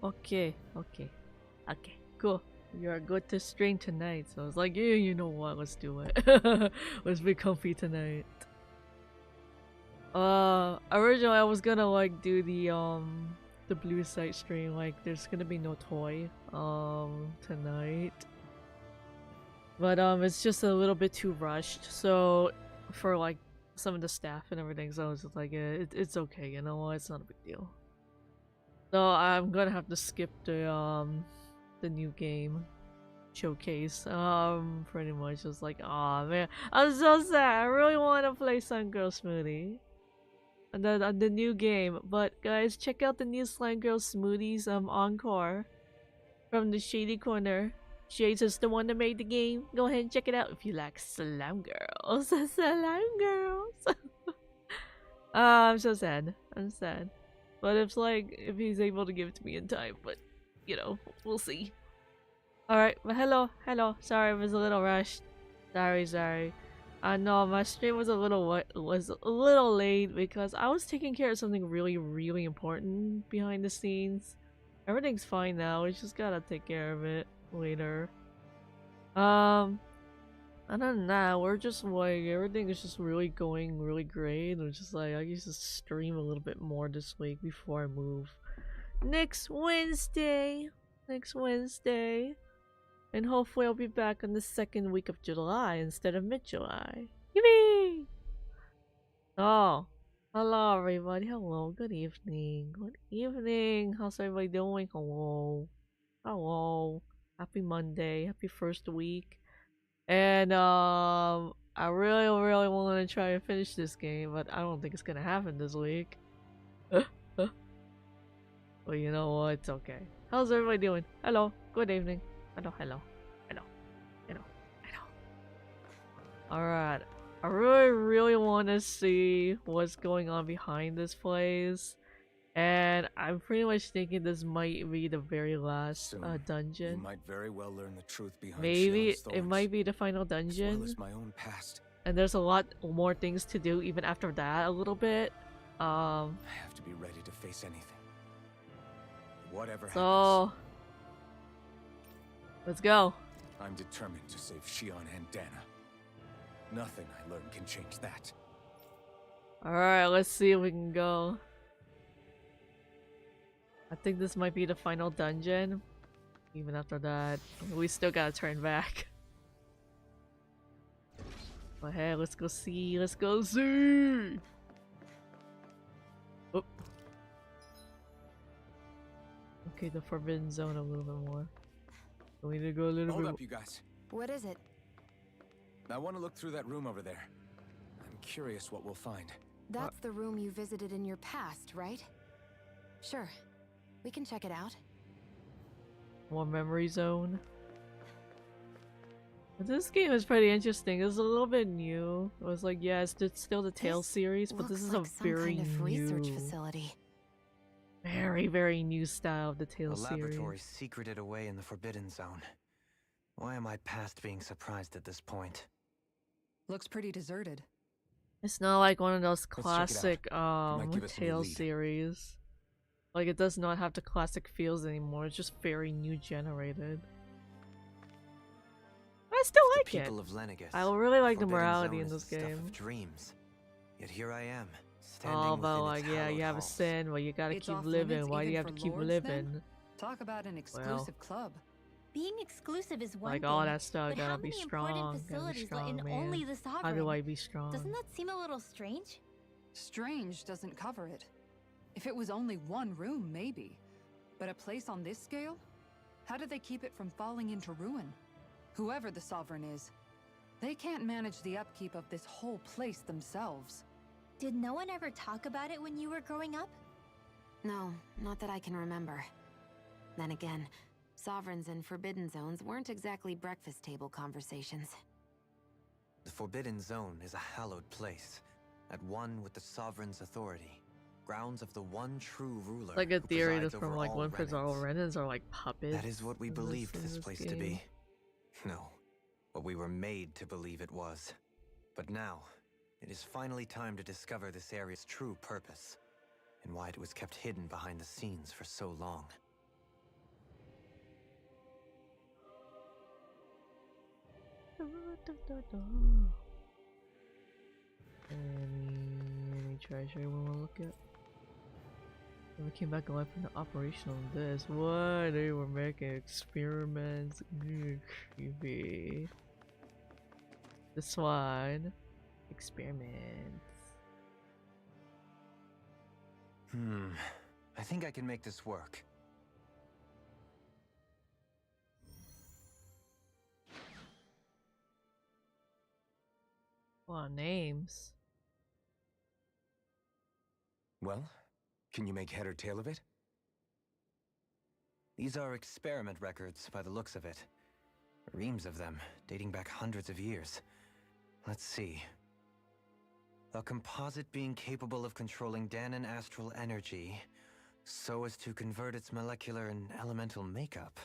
Okay, okay, okay, cool. You're good to stream tonight, so I was like, yeah, you know what? Let's do it. Let's be comfy tonight. Originally I was gonna like do the blue site stream. Like, there's gonna be no toy tonight, but it's just a little bit too rushed. So for like some of the staff and everything, so I was just like, yeah, it's okay. You know what? It's not a big deal. So I'm gonna have to skip the new game showcase. Pretty much just like, oh man, I'm so sad. I really want to play Sun Girl Smoothie. And then on the new game. But guys, check out the new Slime Girl Smoothies Encore from the Shady Corner. Shades is the one that made the game. Go ahead and check it out if you like Slime Girls. Slime Girls. I'm so sad. I'm sad. But if he's able to give it to me in time, but you know, we'll see. Alright, but hello. Sorry, I was a little rushed. Sorry. No, my stream was a little late because I was taking care of something really important behind the scenes. Everything's fine now. We just gotta take care of it later. Um, Other than that, we're just like everything is just really going really great. We're just like I used to stream a little bit more this week before I move next Wednesday. Next Wednesday. And hopefully I'll be back on the second week of July instead of mid-July. Yippee! Oh, hello everybody. Hello, good evening. Good evening. How's everybody doing? Hello. Happy Monday. Happy first week. And I really want to try and finish this game, but I don't think it's gonna happen this week. But you know what? It's okay. How's everybody doing? Hello. Good evening. Hello. Alright. I really want to see what's going on behind this place. And I'm pretty much thinking this might be the very last dungeon. You might very well learn the truth behind Maybe Shion's it thorns, might be the final dungeon. as well as my own past. And there's a lot more things to do even after that a little bit. I have to be ready to face anything. Whatever happens. Let's go. I'm determined to save Shion and Dana. Nothing I learn can change that. Alright, let's see if we can go. I think this might be the final dungeon. Even after that, we still gotta turn back. But hey, let's go see. Oh. Okay, the forbidden zone a little bit more. We need to go a little bit. Hold up, you guys. What is it? I want to look through that room over there. I'm curious what we'll find. That's the room you visited in your past, right? Sure. We can check it out. More memory zone. But this game is pretty interesting. It's a little bit new. I was like, yeah, it's still the Tales series, but this is like a very kind of new research facility. Very new style of the Tales series. A laboratory secreted away in the Forbidden Zone. Why am I past being surprised at this point? Looks pretty deserted. It's not like one of those classic Tales series. Like, it does not have the classic feels anymore. It's just very new generated. I still like it. I really like the morality in this game. Dreams. Yet here I am. Oh, but like, yeah, you have a sin, but you gotta keep living. Why do you have to keep living? Talk about an exclusive club. Being exclusive is one like thing, all that stuff, but gotta be strong, man. only the sovereign. How do I be strong? Doesn't that seem a little strange? Strange doesn't cover it. If it was only one room, maybe. But a place on this scale? How do they keep it from falling into ruin? Whoever the sovereign is, they can't manage the upkeep of this whole place themselves. Did no one ever talk about it when you were growing up? No, not that I can remember. Then again, sovereigns and forbidden zones weren't exactly breakfast table conversations. The Forbidden Zone is a hallowed place, at one with the sovereign's authority. Grounds of the one true ruler. Like a theory that's from like one person, all Renans are like puppets. That is what we believed this place to be. No, what we were made to believe it was. But now, it is finally time to discover this area's true purpose, and why it was kept hidden behind the scenes for so long. Any treasure we want to look at? We came back alive from the operation on this. What? They were making experiments. Creepy. This one. Experiments. I think I can make this work. A lot of names. Well, can you make head or tail of it? These are experiment records by the looks of it. Reams of them, dating back hundreds of years. Let's see. A composite being capable of controlling Danon astral energy so as to convert its molecular and elemental makeup.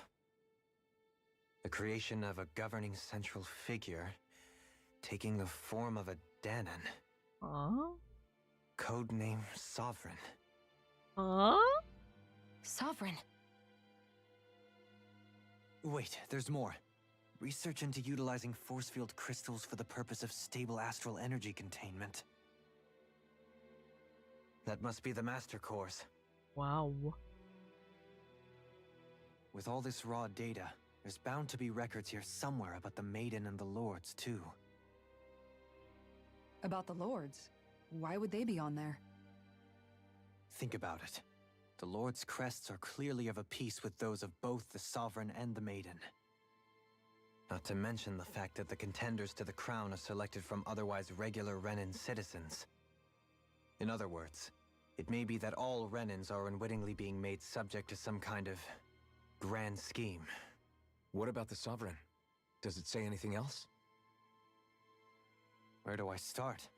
The creation of a governing central figure taking the form of a Danon. Huh? Codename Sovereign. Huh? Sovereign. Wait, there's more. Research into utilizing force field crystals for the purpose of stable astral energy containment. That must be the master cores. Wow. With all this raw data, there's bound to be records here somewhere about the Maiden and the Lords, too. About the Lords? Why would they be on there? Think about it. The Lord's crests are clearly of a piece with those of both the Sovereign and the Maiden. Not to mention the fact that the contenders to the crown are selected from otherwise regular Renin citizens. In other words, it may be that all Renins are unwittingly being made subject to some kind of grand scheme. What about the Sovereign? Does it say anything else? Where do I start?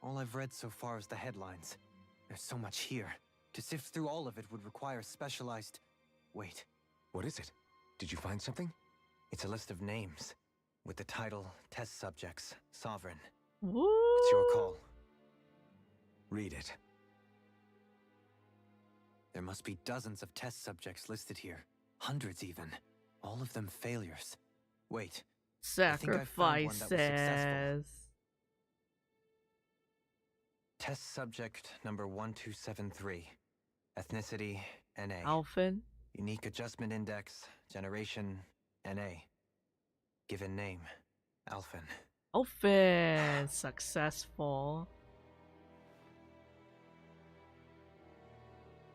All I've read so far is the headlines. There's so much here. To sift through all of it would require specialized... Wait. What is it? Did you find something? It's a list of names, with the title Test Subjects, Sovereign. Woo! It's your call. Read it. There must be dozens of test subjects listed here. Hundreds even. All of them failures. Wait. I think I found one that was successful. Sacrifices. Test subject number 1273. Ethnicity, NA. Alphen. Unique adjustment index, generation, NA. Given name, Alphen. Alphen. Successful.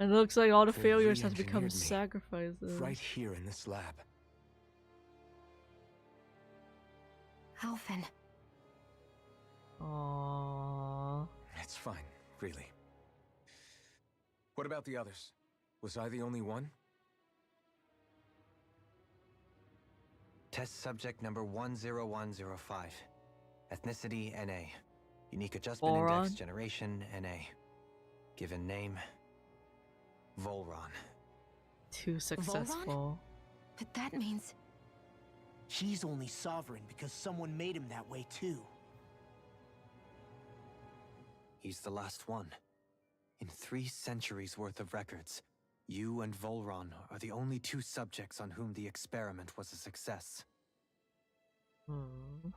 And it looks like all the They've failures have become re-engineered me. sacrifices. Right here in this lab. Alphen. Aww. It's fine, really. What about the others? Was I the only one? Test subject number 10105. Ethnicity, NA. Unique adjustment Volron? index, generation, NA. Given name, Volron. Too successful. But that means... He's only sovereign because someone made him that way too. He's the last one. In 3 centuries worth of records, you and Volron are the only 2 subjects on whom the experiment was a success. Hmm.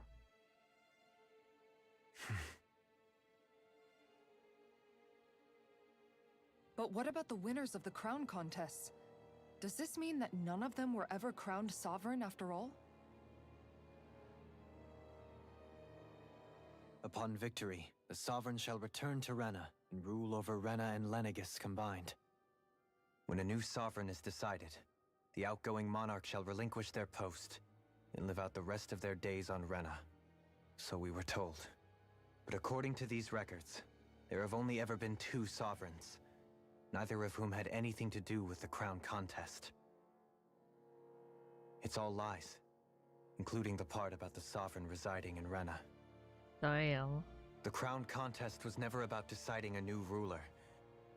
But what about the winners of the crown contests? Does this mean that none of them were ever crowned sovereign after all? Upon victory, the Sovereign shall return to Rena and rule over Rena and Lenegis combined. When a new Sovereign is decided, the outgoing monarch shall relinquish their post and live out the rest of their days on Rena. So we were told. But according to these records, there have only ever been 2 Sovereigns, neither of whom had anything to do with the crown contest. It's all lies, including the part about the Sovereign residing in Rena. Damn. The crown contest was never about deciding a new ruler.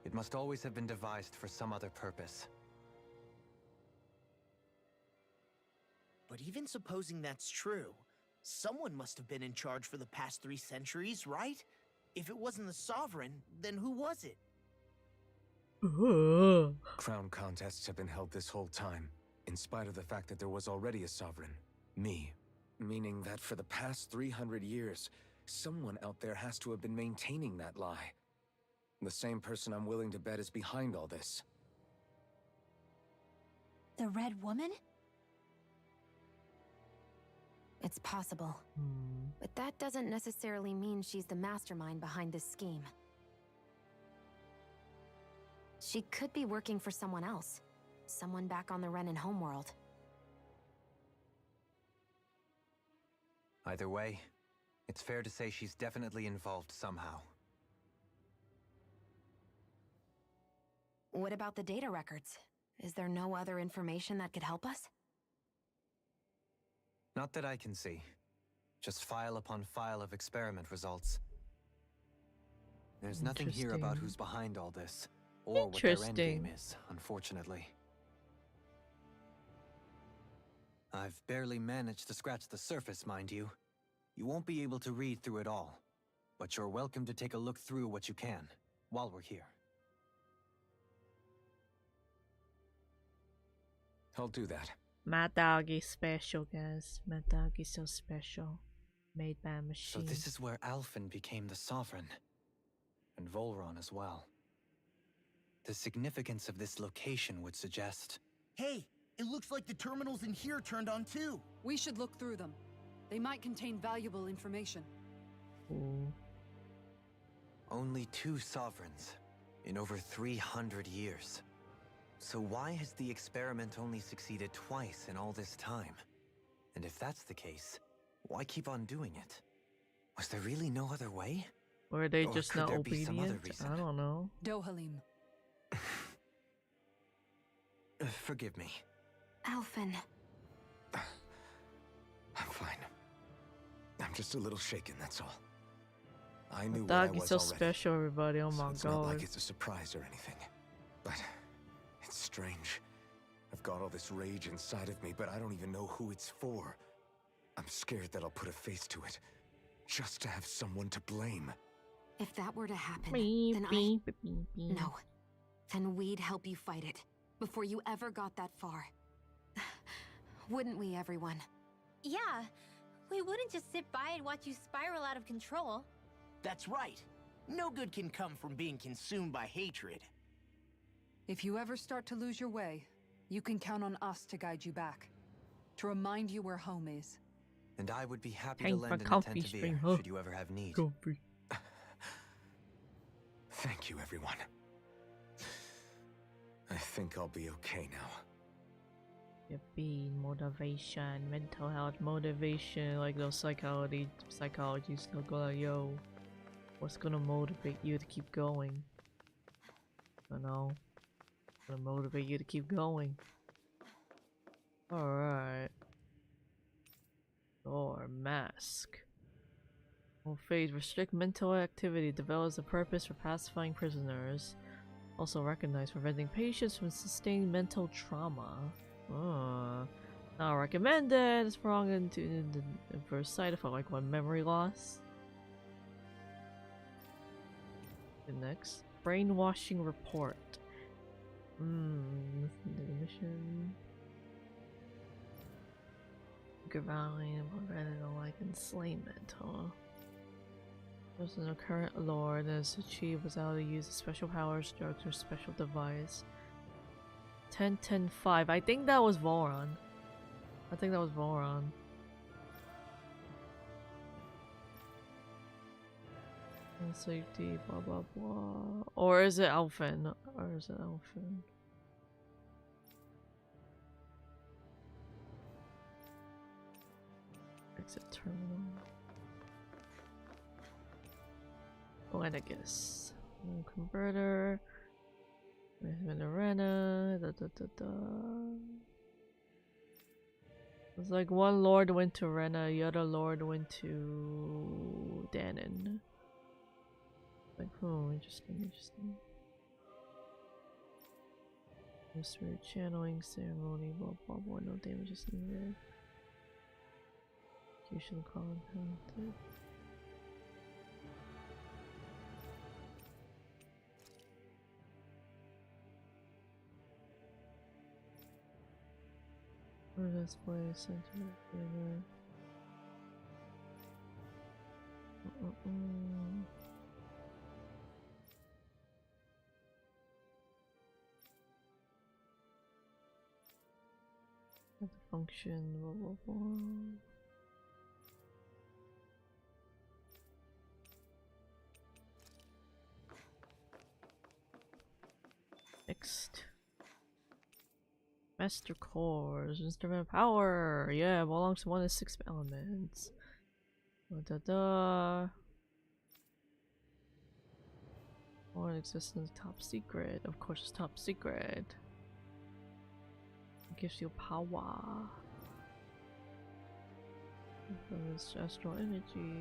It must always have been devised for some other purpose. But even supposing that's true, someone must have been in charge for the past 3 centuries, right? If it wasn't the Sovereign, then who was it? Crown contests have been held this whole time, in spite of the fact that there was already a Sovereign. Me. Meaning that for the past 300 years, someone out there has to have been maintaining that lie. The same person I'm willing to bet is behind all this. The Red Woman? It's possible. Hmm. But that doesn't necessarily mean she's the mastermind behind this scheme. She could be working for someone else. Someone back on the Renan homeworld. Either way, it's fair to say she's definitely involved somehow. What about the data records? Is there no other information that could help us? Not that I can see. Just file upon file of experiment results. There's nothing here about Interesting. who's behind all this, or what their endgame Interesting. is, unfortunately. I've barely managed to scratch the surface, mind you. You won't be able to read through it all, but you're welcome to take a look through what you can, while we're here. I'll do that. My dog is special, guys. My dog is so special. Made by a So machine. this is where Alphen became the Sovereign. And Volron as well. The significance of this location would suggest... Hey, it looks like the terminals in here turned on too. We should look through them. They might contain valuable information. Ooh. Only 2 Sovereigns in over 300 years. So why has the experiment only succeeded twice in all this time? And if that's the case, why keep on doing it? Was there really no other way? Were they Or just could not there be some other obedient? reason? I don't know. Dohalim. Forgive me. Alphen. I'm fine. I'm just a little shaken, that's all. I knew what I Dog is was so already. special, everybody. Oh So my it's not like god. it's a surprise or anything. But it's strange. I've got all this rage inside of me, but I don't even know who it's for. I'm scared that I'll put a face to it, just to have someone to blame. If that were to happen, Beep, then beep, beep, beep, beep. No. Then we'd help you fight it, before you ever got that far. Wouldn't we, everyone? Yeah. We wouldn't just sit by and watch you spiral out of control. That's right. No good can come from being consumed by hatred. If you ever start to lose your way, you can count on us to guide you back. To remind you where home is. And I would be happy Paying to for lend an coffee attentive stream, ear, huh? should you ever have need. Comfy. Thank you, everyone. I think I'll be okay now. Your being motivation, mental health motivation, like those psychologists they'll go like, yo, what's gonna motivate you to keep going? I know. Gonna motivate you to keep going. Alright. Or mask. Will fade. Restrict mental activity. Develops a purpose for pacifying prisoners. Also recognized preventing patients from sustained mental trauma. Not recommended. It's wrong into the adverse side effect like what memory loss. And next, brainwashing report. Mission. Valley and like enslavement, huh? There's an current lore that is achieved without the use of special powers, drugs, or special device. 10-10-5. I think that was Voron. I think that was Voron. And safety, blah blah blah. Or is it Alphen? Or is it Alphen? Exit terminal. Lenegis. Converter. Arena. It's like one lord went to Rena, the other lord went to Danon. Like, oh, interesting. No spirit channeling ceremony, blah blah blah, no damages needed. Execution content. Where this place center theater. The function, blah blah blah. Next. Master cores, instrument power. Yeah, belongs to one of the 6 elements. Da da. Or existence top secret. Of course, it's top secret. It gives you power. This astral energy.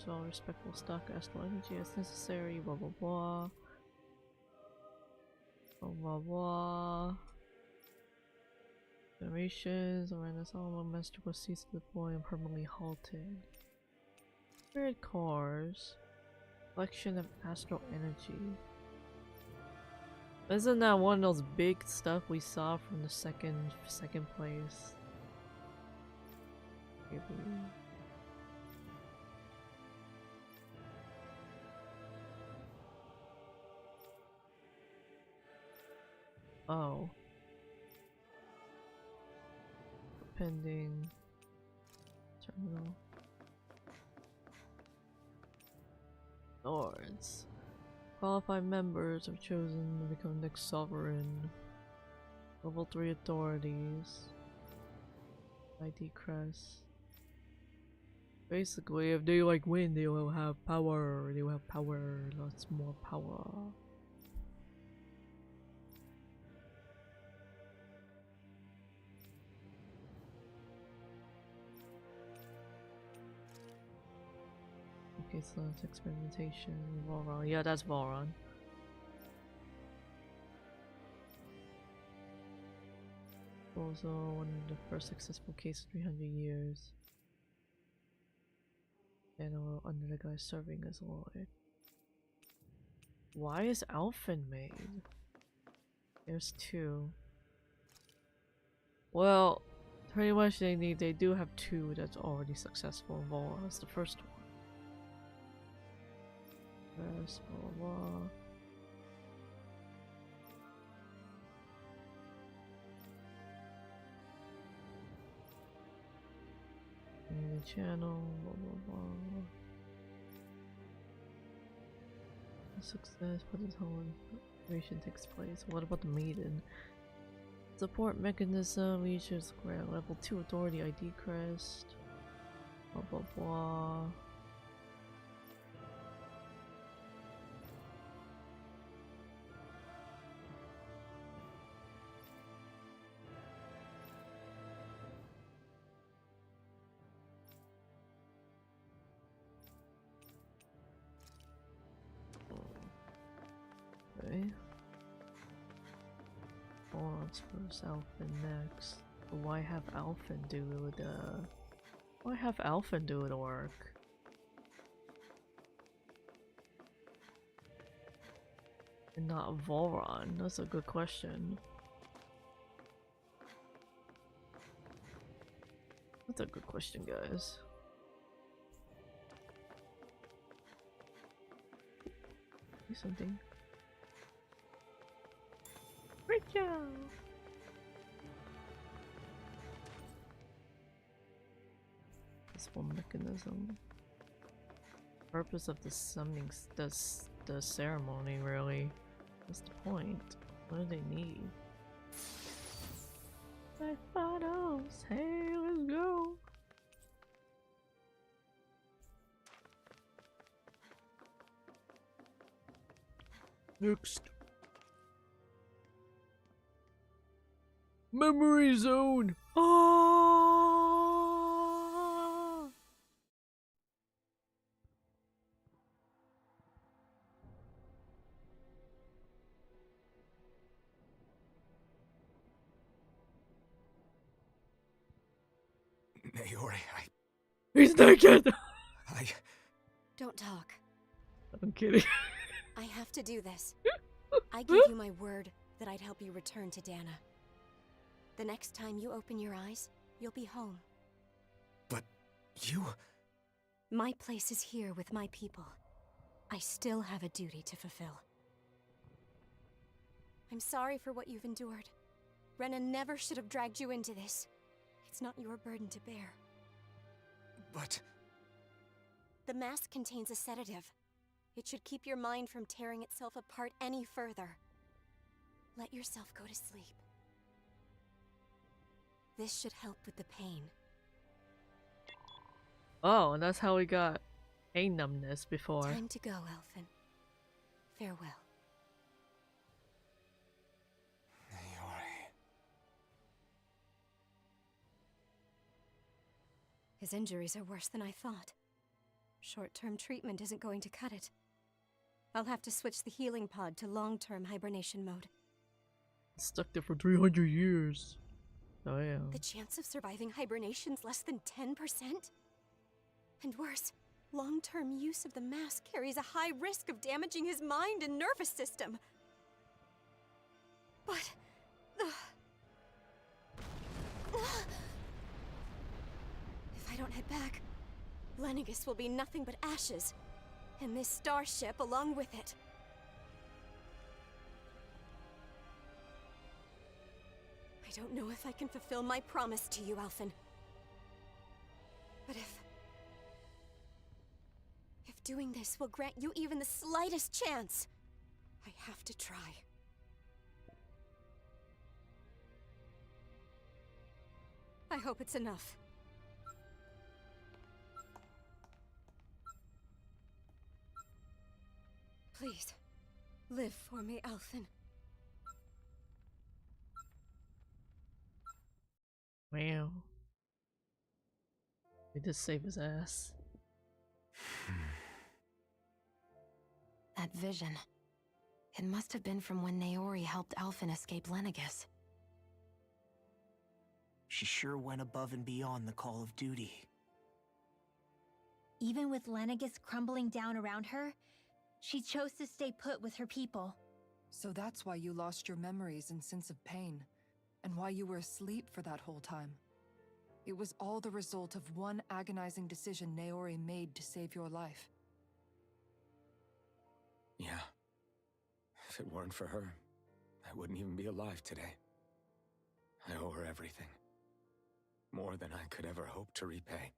So respectful stock astral energy as necessary. Blah blah blah. Blah blah blah. Generations around this all master will cease to deploy and permanently halted. Spirit cores. Collection of astral energy. Isn't that one of those big stuff we saw from the second place? Maybe. Oh. Pending terminal. Lords. Qualified members are chosen to become next sovereign. Level 3 authorities. ID crest. Basically, if they like win, they will have power. They will have power. Lots more power. Okay, so that's experimentation. Volron. Yeah, that's Volron. Also, one of the first successful case in 300 years. And under the guy serving as Lord. Why is Alphen made? There's 2. Well, pretty much they do have 2 that's already successful. Volron is the first one. Blah blah blah. The channel, blah blah blah. Success, but this whole information takes place. What about the maiden? Support mechanism, reaches grant level 2 authority ID crest. Blah blah blah. Okay. Let's first Alphen next. Why have Alphen do the why have Alphen do the work? And not Volron? That's a good question. That's a good question, guys. Do something. Great job! This one mechanism. Purpose of the summoning, the ceremony, really. What's the point? What do they need? My photos! Hey, let's go! Next. Memory zone! Ah! Naori, He's naked! Don't talk. I'm kidding. I have to do this. I give you my word that I'd help you return to Dana. The next time you open your eyes, you'll be home. But you... My place is here with my people. I still have a duty to fulfill. I'm sorry for what you've endured. Rena never should have dragged you into this. It's not your burden to bear. But... The mask contains a sedative. It should keep your mind from tearing itself apart any further. Let yourself go to sleep. This should help with the pain. Oh, and that's how we got pain numbness before. Time to go, Elfin. Farewell. His injuries are worse than I thought. Short-term treatment isn't going to cut it. I'll have to switch the healing pod to long-term hibernation mode. Stuck there for 300 years. Oh yeah. The chance of surviving hibernation's less than 10%? And worse, long-term use of the mask carries a high risk of damaging his mind and nervous system. But... if I don't head back, Lenegis will be nothing but ashes, and this starship along with it. I don't know if I can fulfill my promise to you, Alphen. But if doing this will grant you even the slightest chance, I have to try. I hope it's enough. Please, live for me, Alphen. Wow. We just save his ass. That vision. It must have been from when Naori helped Alphen escape Lenegis. She sure went above and beyond the call of duty. Even with Lenegis crumbling down around her, she chose to stay put with her people. So that's why you lost your memories and sense of pain, and why you were asleep for that whole time. It was all the result of one agonizing decision Naori made to save your life. Yeah. If it weren't for her, I wouldn't even be alive today. I owe her everything. More than I could ever hope to repay.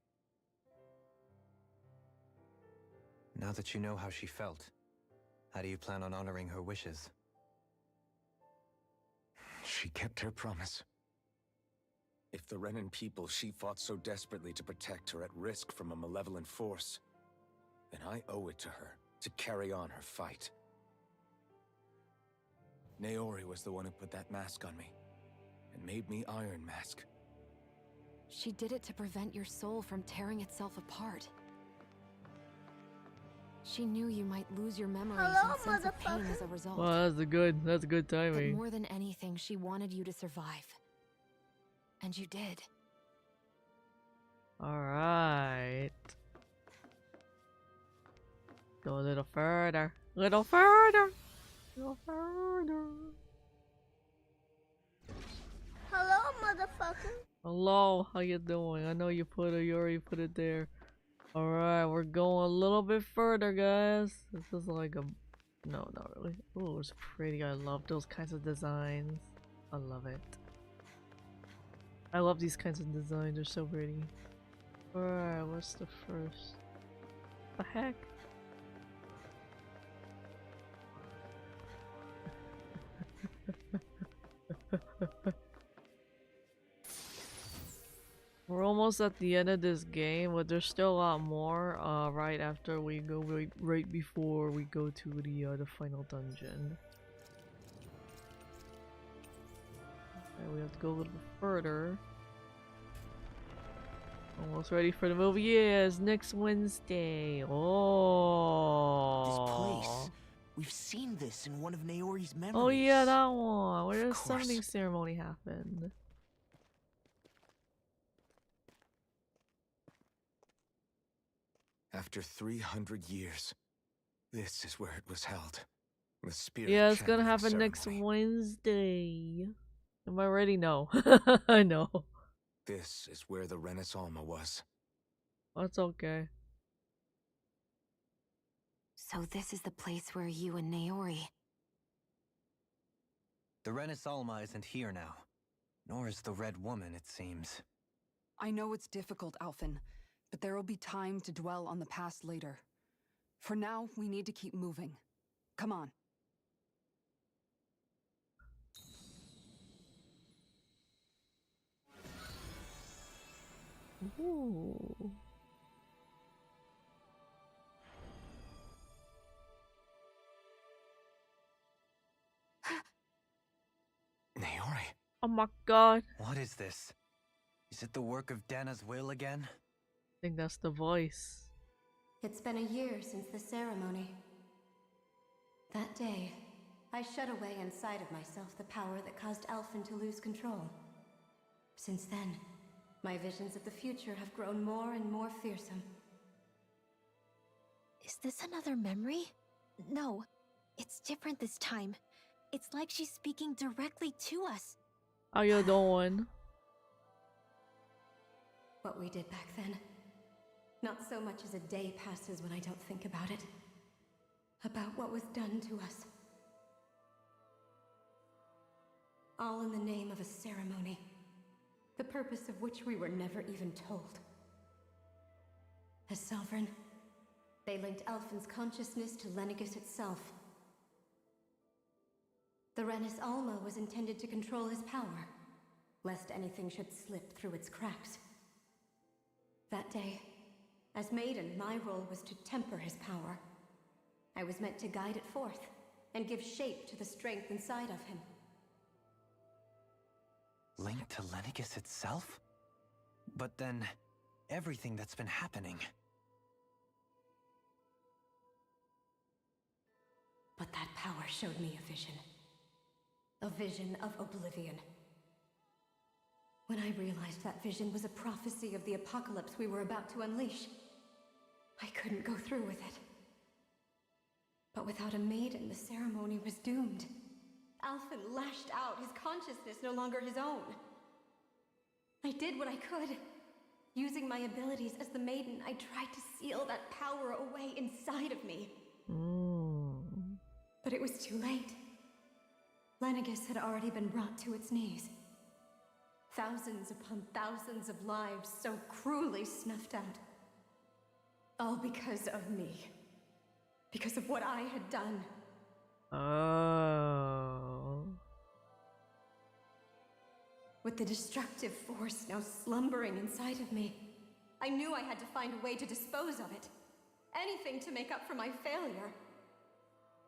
Now that you know how she felt, how do you plan on honoring her wishes? She kept her promise. If the Renan people she fought so desperately to protect are at risk from a malevolent force, then I owe it to her to carry on her fight. Naori was the one who put that mask on me, and made me Iron Mask. She did it to prevent your soul from tearing itself apart. She knew you might lose your memories and sense of pain as a result. Well, that's a good But timing. more than anything, she wanted you to survive. And you did. Alright. Go a little further. Little further. Little further. Hello, motherfucker. Hello, how you doing? I know you already put it there. Alright, we're going a little bit further, guys. This is like a... No, not really. Oh, it's pretty. I love those kinds of designs. I love it. I love these kinds of designs. They're so pretty. Alright, what's the first? The heck? We're almost at the end of this game, but there's still a lot more right after we go, right before we go to the final dungeon. Okay, we have to go a little bit further. Almost ready for the movie. Yes, next Wednesday. Oh. This place. We've seen this in one of Naori's memories. Oh yeah, that one. Where the Of course. summoning ceremony happened. After 300 years, this is where it was held. The spirit Yeah, it's gonna chamber happen next ceremony. Wednesday. Am I ready? No. I know. This is where the Renis Alma was. That's okay. So this is the place where you and Naori... The Renis Alma isn't here now. Nor is the Red Woman, it seems. I know it's difficult, Alphen, but there will be time to dwell on the past later. For now, we need to keep moving. Come on. Ooh. Naori. Oh my god. What is this? Is it the work of Dana's will again? I think that's the voice. It's been a year since the ceremony. That day, I shut away inside of myself the power that caused Alphen to lose control. Since then, my visions of the future have grown more and more fearsome. Is this another memory? No, it's different this time. It's like she's speaking directly to us. How you doing? What we did back then. Not so much as a day passes when I don't think about it. About what was done to us. All in the name of a ceremony. The purpose of which we were never even told. As Sovereign, they linked Alphen's consciousness to Lenegis itself. The Renis Alma was intended to control his power, lest anything should slip through its cracks. That day, as Maiden, my role was to temper his power. I was meant to guide it forth, and give shape to the strength inside of him. Linked to Lenegis itself? But then, everything that's been happening... But that power showed me a vision. A vision of oblivion. When I realized that vision was a prophecy of the apocalypse we were about to unleash, I couldn't go through with it. But without a maiden, the ceremony was doomed. Alphen lashed out, his consciousness no longer his own. I did what I could. Using my abilities as the maiden, I tried to seal that power away inside of me. But it was too late. Lenegis had already been brought to its knees. Thousands upon thousands of lives so cruelly snuffed out. All because of me. Because of what I had done. Oh. With the destructive force now slumbering inside of me, I knew I had to find a way to dispose of it. Anything to make up for my failure.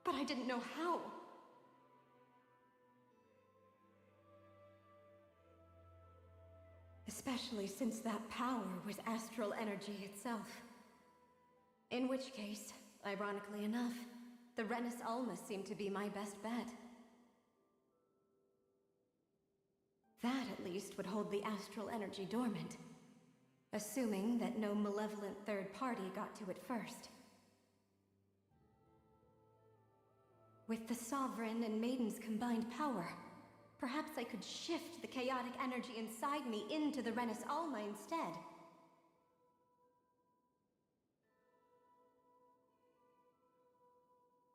But I didn't know how. Especially since that power was astral energy itself. In which case, ironically enough, the Renis Alma seemed to be my best bet. That, at least, would hold the astral energy dormant. Assuming that no malevolent third party got to it first. With the Sovereign and Maiden's combined power, perhaps I could shift the chaotic energy inside me into the Renis Alma instead.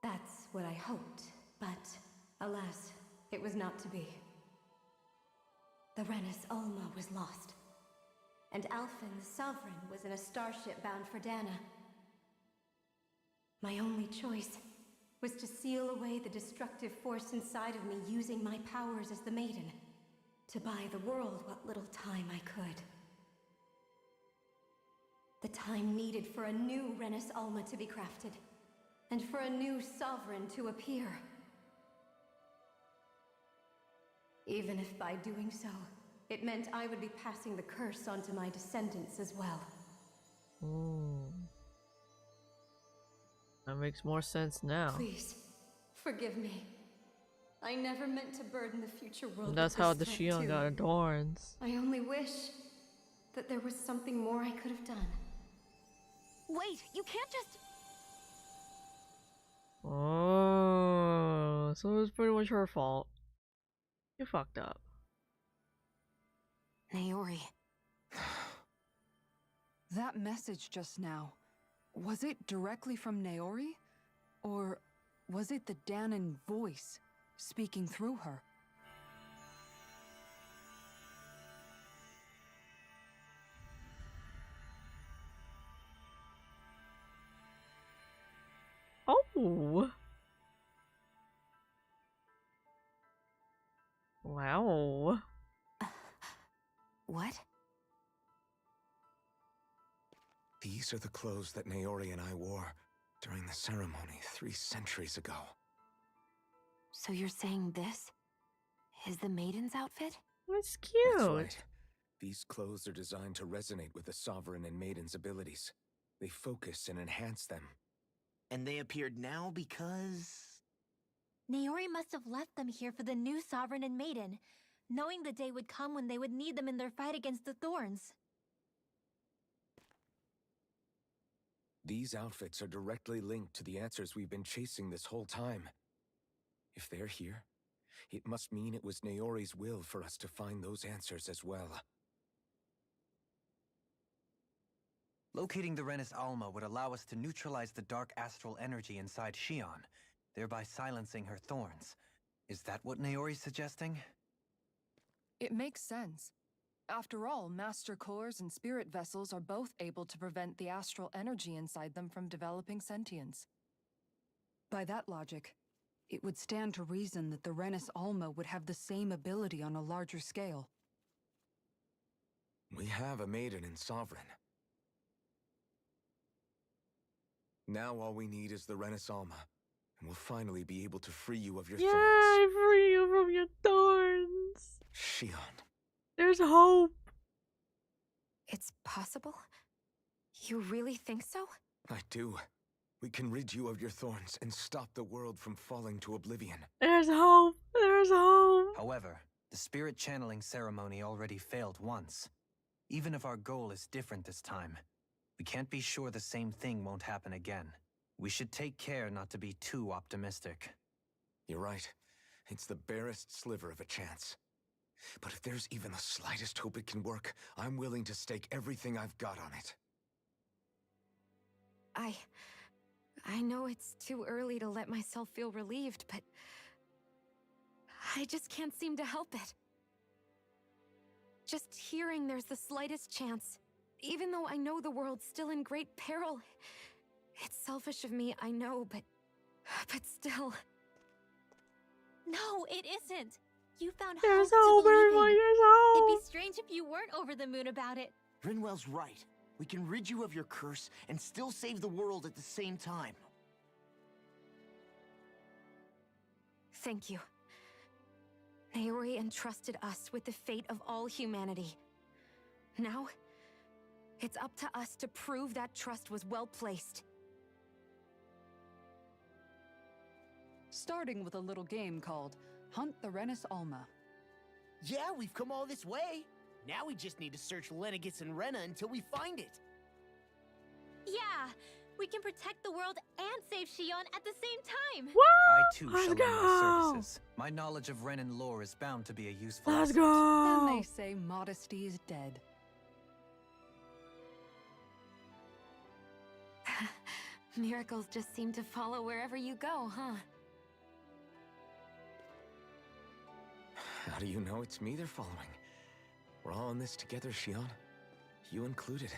That's what I hoped, but alas, it was not to be. The Renis Alma was lost, and Alphen, the Sovereign, was in a starship bound for Dana. My only choice was to seal away the destructive force inside of me using my powers as the Maiden, to buy the world what little time I could. The time needed for a new Renis Alma to be crafted, and for a new Sovereign to appear. Even if by doing so, it meant I would be passing the curse on to my descendants as well. That makes more sense now. Please, forgive me. I never meant to burden the future world And that's with how this the threat shield too. got adorns. I only wish that there was something more I could have done. Wait, you can't just... Oh, so it was pretty much her fault. You fucked up. Naori. That message just now, was it directly from Naori? Or was it the Danon voice speaking through her? Oh. Wow. What? These are the clothes that Naori and I wore during the ceremony 3 centuries ago. So you're saying this is the maiden's outfit? That's cute. That's right. These clothes are designed to resonate with the Sovereign and Maiden's abilities. They focus and enhance them. And they appeared now because... Naori must have left them here for the new Sovereign and Maiden, knowing the day would come when they would need them in their fight against the Thorns. These outfits are directly linked to the answers we've been chasing this whole time. If they're here, it must mean it was Naori's will for us to find those answers as well. Locating the Renis Alma would allow us to neutralize the dark astral energy inside Shion, thereby silencing her thorns. Is that what Naori's suggesting? It makes sense. After all, Master Cores and Spirit Vessels are both able to prevent the astral energy inside them from developing sentience. By that logic, it would stand to reason that the Renis Alma would have the same ability on a larger scale. We have a Maiden and Sovereign. Now all we need is the Renis Alma, and we'll finally be able to free you of your thorns. Yeah, free you from your thorns. Shion. There's hope. It's possible? You really think so? I do. We can rid you of your thorns and stop the world from falling to oblivion. There's hope. There's hope. However, the spirit channeling ceremony already failed once. Even if our goal is different this time, we can't be sure the same thing won't happen again. We should take care not to be too optimistic. You're right. It's the barest sliver of a chance. But if there's even the slightest hope it can work, I'm willing to stake everything I've got on it. I know it's too early to let myself feel relieved, but I just can't seem to help it. Just hearing there's the slightest chance, even though I know the world's still in great peril. It's selfish of me, I know, but still. No, it isn't. You found There's hope to hope, believe everybody. in. There's hope. It'd be strange if you weren't over the moon about it. Rinwell's right. We can rid you of your curse and still save the world at the same time. Thank you. Naori entrusted us with the fate of all humanity. Now, it's up to us to prove that trust was well placed. Starting with a little game called Hunt the Renis Alma. Yeah, we've come all this way. Now we just need to search Lenegis and Rena until we find it. Yeah, we can protect the world and save Shion at the same time. What? I too Let's shall lend go. my services. My knowledge of Renan lore is bound to be a useful Let's asset. go. Then they say modesty is dead. Miracles just seem to follow wherever you go, huh? How do you know it's me they're following? We're all in this together, Shion. You included.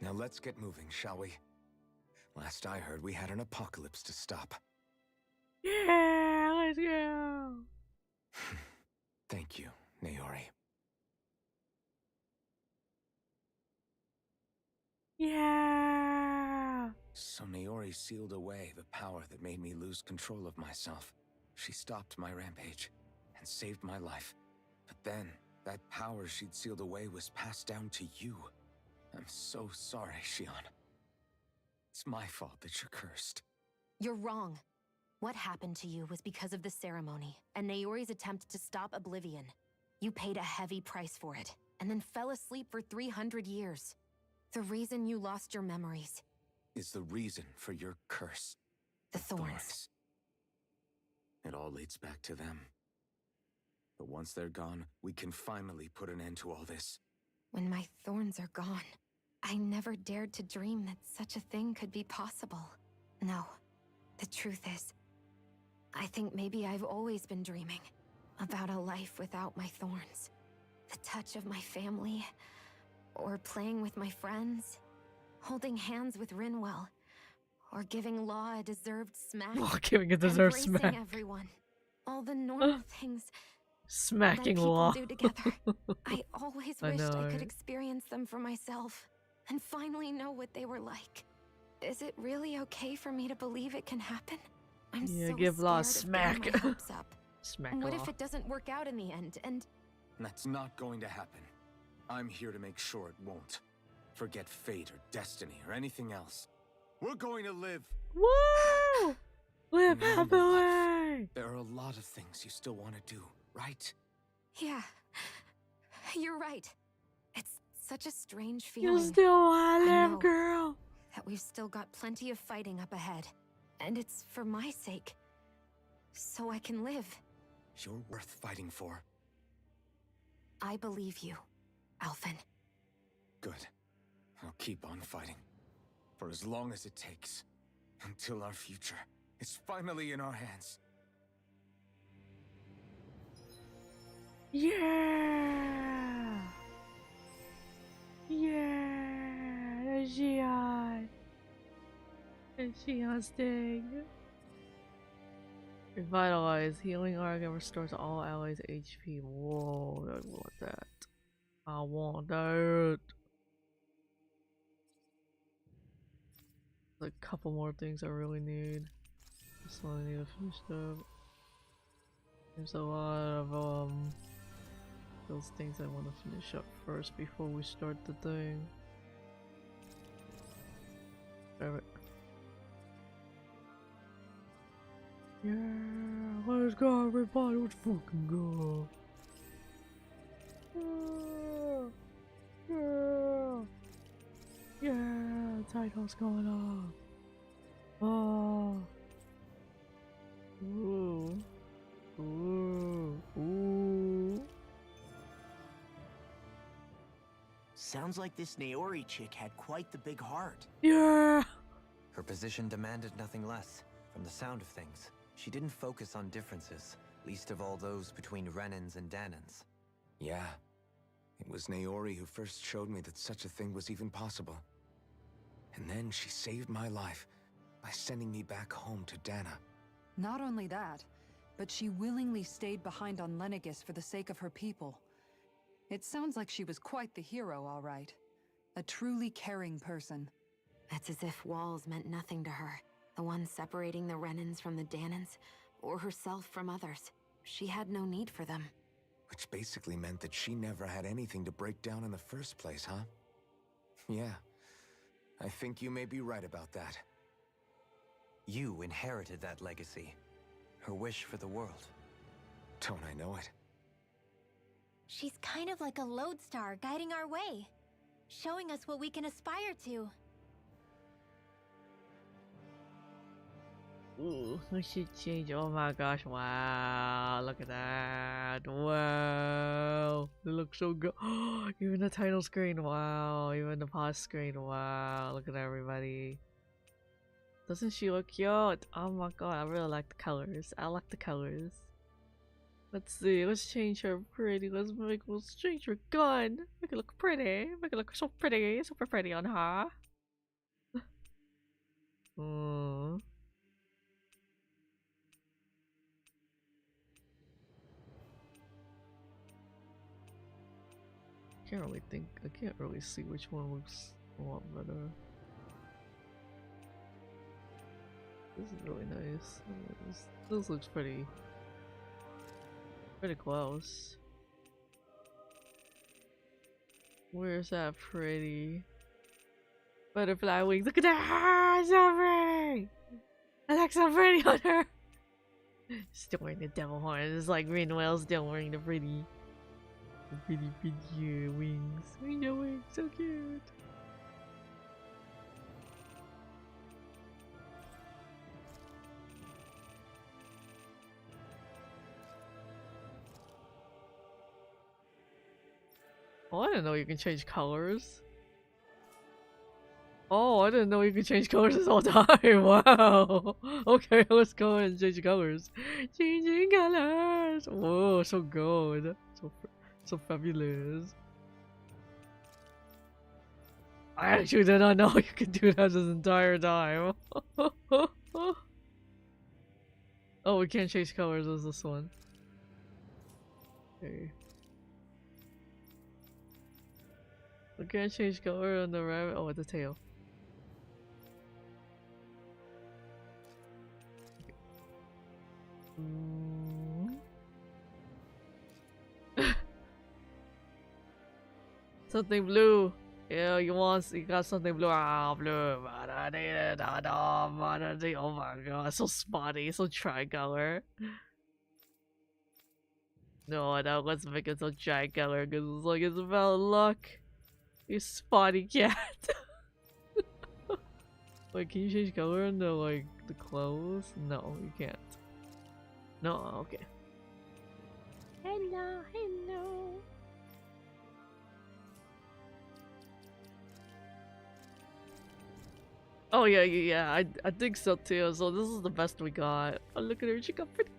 Now let's get moving, shall we? Last I heard, we had an apocalypse to stop. Yeah, let's go. Thank you, Naori. Yeah. So Naori sealed away the power that made me lose control of myself. She stopped my rampage and saved my life. But then, that power she'd sealed away was passed down to you. I'm so sorry, Shion. It's my fault that you're cursed. You're wrong. What happened to you was because of the ceremony and Naori's attempt to stop Oblivion. You paid a heavy price for it, and then fell asleep for 300 years. The reason you lost your memories Is the reason for your curse. the thorns. It all leads back to them. But once they're gone, we can finally put an end to all this. When my thorns are gone, I never dared to dream that such a thing could be possible. No, the truth is, I think maybe I've always been dreaming about a life without my thorns. The touch of my family, or playing with my friends, holding hands with Rinwell, or giving Law a deserved smack. Oh, giving a deserved embracing smack. everyone. All the normal things Smacking that people Law. do together. I always I wished know, I could right? experience them for myself and finally know what they were like. Is it really okay for me to believe it can happen? I'm Yeah, so give Law a scared of getting smack. my hopes up. Smack What Law. if it doesn't work out in the end? And That's not going to happen. I'm here to make sure it won't. Forget fate or destiny or anything else. We're going to live. Woo! Live Normal happily! There are a lot of things you still want to do, right? yeah, you're right. It's such a strange You feeling still wanna I live, know. girl! that we've still got plenty of fighting up ahead. And it's for my sake. So I can live. You're worth fighting for. I believe you, Alphen. Good. I'll keep on fighting. For as long as it takes. Until our future is finally in our hands. Yeah! Yeah! The Xion! The Xion sting! Revitalize. Healing Arc and restores all allies' HP. Whoa, I want that. I want that. A couple more things I really need. Just I need to finish up. There's a lot of those things I want to finish up first before we start the thing. Grab it. Yeah, let's go everybody, let's fucking go. Yeah, yeah, yeah, title's going on. Oh. Ooh. Ooh. Ooh. Sounds like this Naori chick had quite the big heart. Yeah. Her position demanded nothing less. From the sound of things, she didn't focus on differences, least of all those between Renans and Danans. Yeah. It was Naori who first showed me that such a thing was even possible. And then she saved my life by sending me back home to Dana. Not only that, but she willingly stayed behind on Lenegis for the sake of her people. It sounds like she was quite the hero, all right. A truly caring person. It's as if walls meant nothing to her. The ones separating the Renans from the Danans, or herself from others. She had no need for them. Which basically meant that she never had anything to break down in the first place, huh? Yeah. I think you may be right about that. You inherited that legacy. Her wish for the world. Don't I know it? She's kind of like a lodestar guiding our way, showing us what we can aspire to. Ooh, we should change. Oh my gosh, wow, look at that. Wow, it looks so good. Even the title screen, wow. Even the pause screen, wow. Look at everybody. Doesn't she look cute? Oh my god, I really like the colors. I like the colors. Let's see, let's change her pretty. Let's change her gun. Make it look pretty. Make it look so pretty. Super pretty on her. Hmm. I can't really see which one looks a lot better. This is really nice. This looks pretty close. Where's that pretty? Butterfly wings. Look at that! So pretty! I look so pretty on her! Still wearing the devil horns. It's like Rinwell still wearing the pretty wings. Rainbow wings, so cute. Oh, I didn't know you can change colors. Oh, I didn't know you could change colors this whole time. Wow. Okay, let's go ahead and change colors. Changing colors. Whoa, so good. So fabulous. I actually did not know you could do that this entire time. Oh, we can't change colors as this one. Okay. We can't change color on the rabbit. Oh, the tail. Something blue. Yeah, you got something blue. Ah, blue. Oh my god, so spotty, so tricolor. No, let's make it so tricolor because it's like it's about luck. You spotty cat. Wait, can you change color in the like the clothes? No, you can't. No, okay. Hello, hello. Oh yeah. I think so too. So this is the best we got. Oh look at her, she got pretty.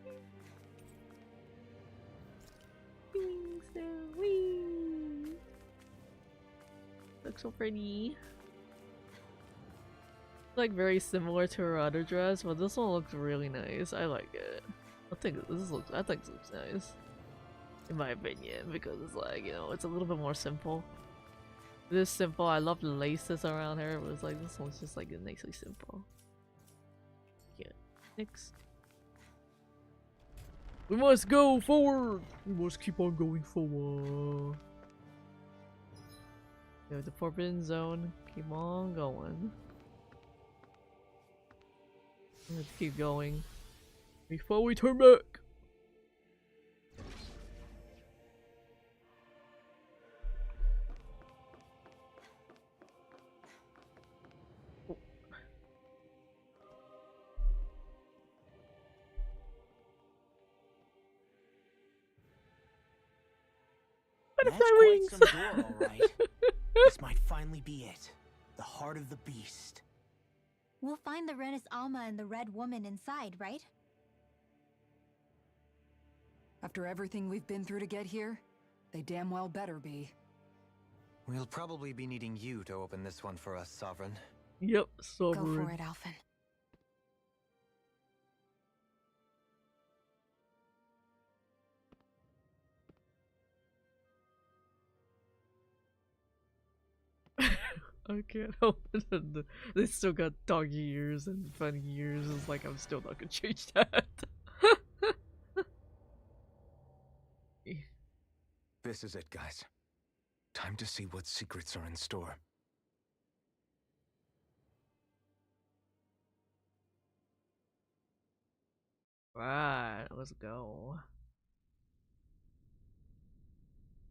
Wings, looks so pretty. Like very similar to her other dress, but this one looks really nice. I like it. I think this looks nice. In my opinion, because it's like, you know, it's a little bit more simple. It is simple. I love the laces around her, but it's like this one's just like nicely simple. Yeah. Next. We must go forward! We must keep on going forward. Yeah, the Forbidden Zone. Keep on going. Let's keep going. Before we turn back! That's quite some door, all right. This might finally be it. The heart of the beast. We'll find the Renis Alma and the Red Woman inside, right? After everything we've been through to get here, they damn well better be. We'll probably be needing you to open this one for us, Sovereign. Yep, Sovereign. Go for it, Alphen. I can't open it. They still got doggy ears and funny ears. It's like I'm still not gonna change that. This is it, guys. Time to see what secrets are in store. Right, let's go.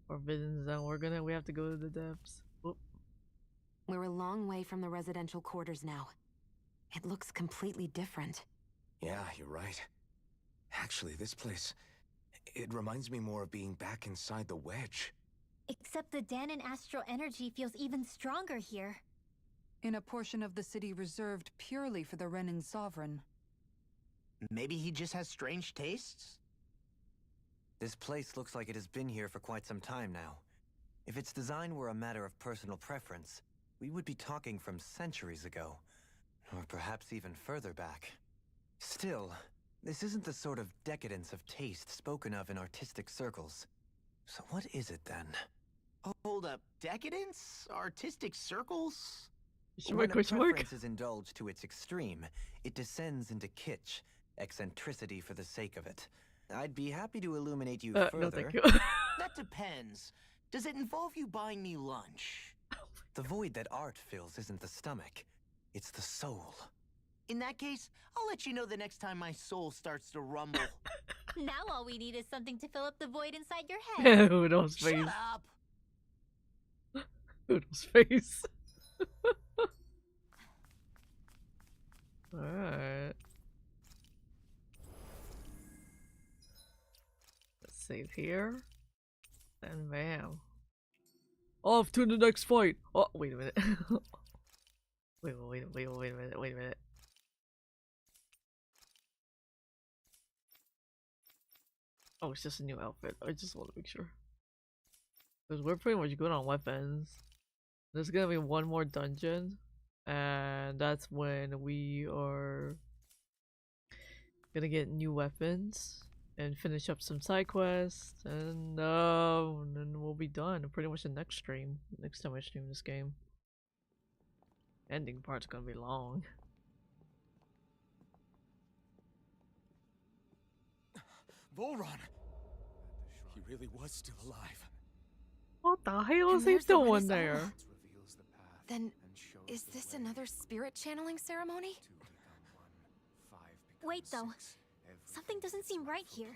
Forbidden Zone. We have to go to the depths. Oop. We're a long way from the residential quarters now. It looks completely different. Yeah, you're right. Actually, this place, it reminds me more of being back inside the wedge. Except the Danon astral energy feels even stronger here. In a portion of the city reserved purely for the Renin Sovereign. Maybe he just has strange tastes? This place looks like it has been here for quite some time now. If its design were a matter of personal preference, we would be talking from centuries ago. Or perhaps even further back. Still, this isn't the sort of decadence of taste spoken of in artistic circles. So what is it then? Hold up, decadence? Artistic circles? When a preference is indulged to its extreme, it descends into kitsch, eccentricity for the sake of it. I'd be happy to illuminate you further. No, thank you. That depends. Does it involve you buying me lunch? The void that art fills isn't the stomach, it's the soul. In that case, I'll let you know the next time my soul starts to rumble. Now all we need is something to fill up the void inside your head. Udo's face. Shut up! Udo's face. Alright. Let's save here. And bam. Off to the next fight! Oh, wait a minute. Wait a minute, wait a minute. Oh, it's just a new outfit. I just want to make sure. Because we're pretty much good on weapons. There's gonna be one more dungeon, and that's when we are gonna get new weapons and finish up some side quests, and then we'll be done. Pretty much the next stream. Next time I stream this game. Ending part's gonna be long. Volron! He really was still alive. What the hell is And he there's the doing Renaissance. there? Then, is this another spirit channeling ceremony? Wait, though. Something doesn't seem right here.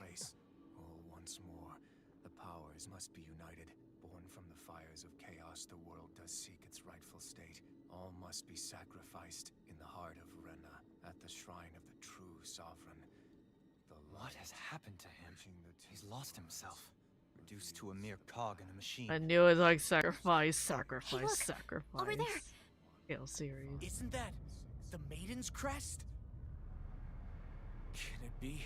All once more, the powers must be united. Born from the fires of chaos, the world does seek its rightful state. All must be sacrificed in the heart of Rena, at the shrine of the true sovereign. What has happened to him? He's lost himself. Reduced to a mere cog in a machine. I knew it was like sacrifice. Look, Sacrifice. over there. Hell series. Isn't that the Maiden's crest? Can it be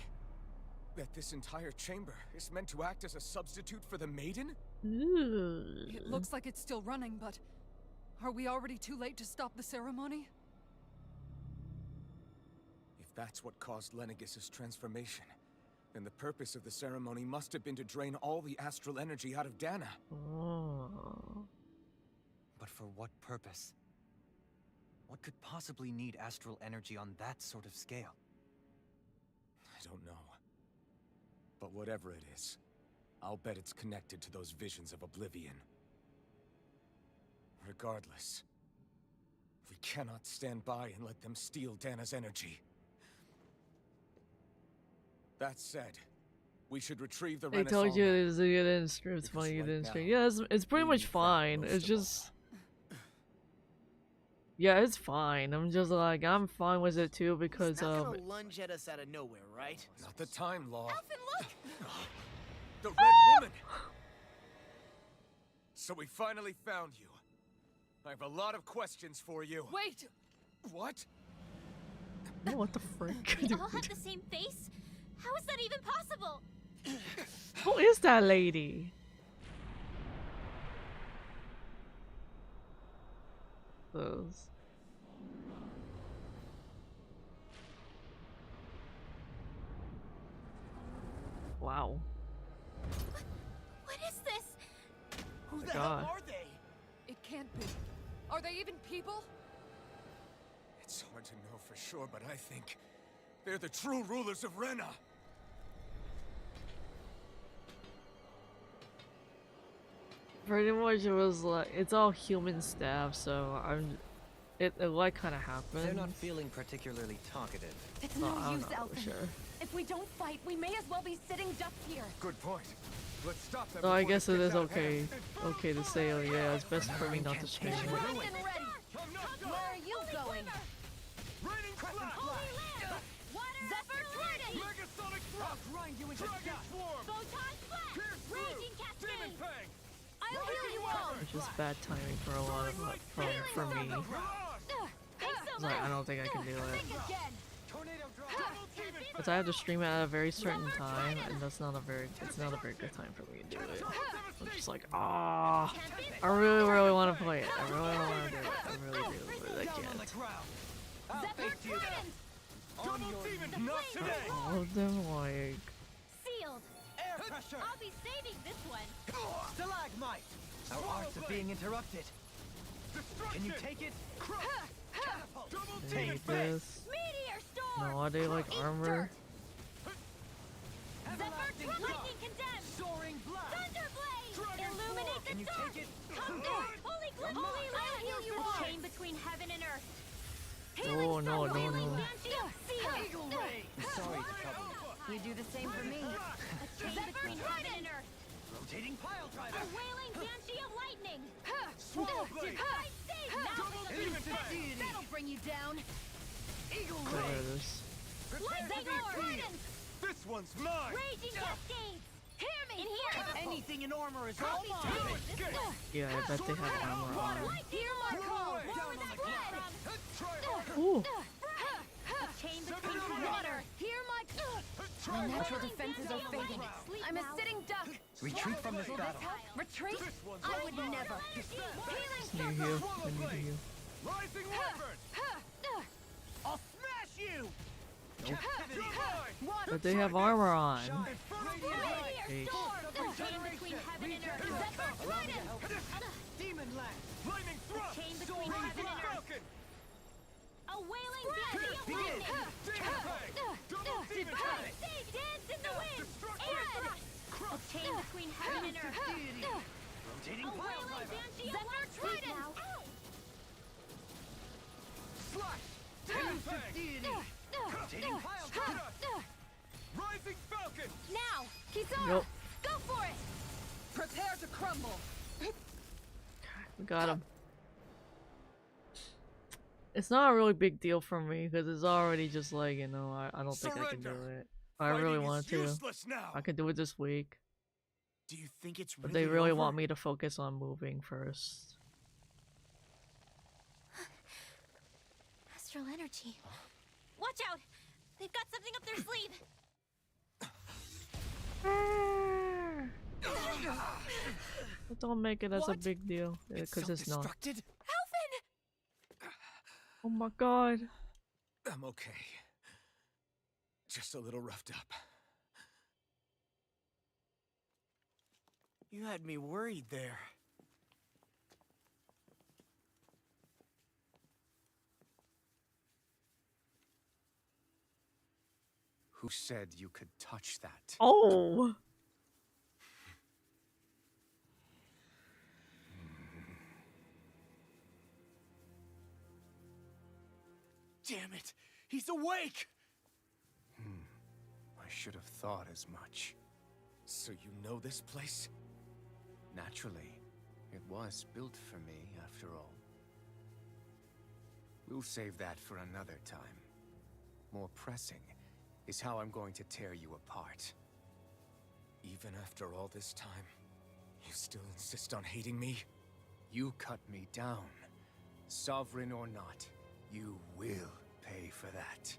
that this entire chamber is meant to act as a substitute for the Maiden? It looks like it's still running, but are we already too late to stop the ceremony? If that's what caused Lenegis' transformation, then the purpose of the ceremony must have been to drain all the astral energy out of Dana. Oh. But for what purpose? What could possibly need astral energy on that sort of scale? I don't know. But whatever it is, I'll bet it's connected to those visions of oblivion. Regardless, we cannot stand by and let them steal Dana's energy. That said, we should retrieve the I Renaissance. told you you didn't stream. It's Because funny you right didn't now, stream. Yeah, it's pretty we much need that fine. most It's of all. just. Yeah, it's fine. I'm just like, I'm fine with it too because He's not gonna lunge at us out of nowhere, right? Not the time, Law. Alvin, look! The Red Woman! So we finally found you. I have a lot of questions for you. Wait! What? what the frick? They all have the same face? How is that even possible? Who is that lady? Those. Wow. What is this? Who the God. hell are they? It can't be. Are they even people? It's hard to know for sure, but I think they're the true rulers of Rena. Pretty much it was like, it's all human staff, so it like kind of happened. They're not feeling particularly talkative. It's No, no I don't use, know for Alvin. sure. If we don't fight, we may as well be sitting ducks here. Good point. Let's stop them. So I before guess this it gets is out of hand. okay to say, oh yeah, it's best for me not to stream it. Locked and ready. Where are you going? Raining flash! Zephyr Tornado! Megasonic I'll grind you into Dragon dust. Swarm! Photon Flash! Raging Demon Cascade! Fang! I'll heal you all! Which is bad timing for a lot of for me. It's like I don't think I can do it. Again! Tornado drop! Because I have to stream it at a very certain time, and it's not a very good time for me to do it. I'm just like, ah, I really want to play it. I really want to do it. I really do, but I can't. Zephyr Trident! Double Demon! Not today! All of them like, Sealed! Air pressure! I'll be saving this one! Stalagmite! Our arts are being interrupted. Can you take it? take this. Meteor Storm! No, are they like armor? Zephyr Lightning Condemned! Soaring blast! Thunderblade! Illuminate Can the you dark! take it? Come down! Holy Glove! Holy I'll heal you all! Chain between heaven and earth! Oh no. Eagle Ray! I'm sorry to trouble you. You do the same for me. A chain between heaven and earth! Rotating pile A driver! wailing banshee of lightning! Swallowblade! Divine save! That'll bring you down. Eagle There it is. Lightning Trident! This one's mine! Raging Cascades! In here! Anything in armor is all mine! Yeah, I bet they have armor on. Hear my call! Ooh. Chain between water! Hear my My natural defenses are fading. I'm a sitting duck. Retreat from this battle. Retreat? I would never. Near you. I need you. Rising Wyvern! I'll smash you! But they have armor on. Hey. Chain between heaven and earth! Zephyr Trident! Demon Land! Flaming Thrust! Chain between heaven and earth! Falcon! A wailing blast of lightning! Demon Fang! Double Demon Fang! Dance in the wind! Air! A chain between heaven and earth! Rotating A wailing banshee of Trident! Slash! Demon Fang! Rotating pile driver! Rising Falcon! Now! Kisara! Nope. Go for it! Prepare to crumble. We got him. It's not a really big deal for me because it's already just like, you know, I don't think I can do Surrender. it. I really Fighting is want to. useless now. I can do it this week. Do you think it's But really they really over? want me to focus on moving first. Astral energy. Watch out! They've got something up their sleeve! But don't make it as a What? big deal because it's not. Self-destructed? Oh my god. I'm okay. Just a little roughed up. You had me worried there. Who said you could touch that? Oh! Damn it! He's awake! I should have thought as much. So you know this place? Naturally. It was built for me, after all. We'll save that for another time. More pressing is how I'm going to tear you apart. Even after all this time, you still insist on hating me? You cut me down. Sovereign or not, you will pay for that.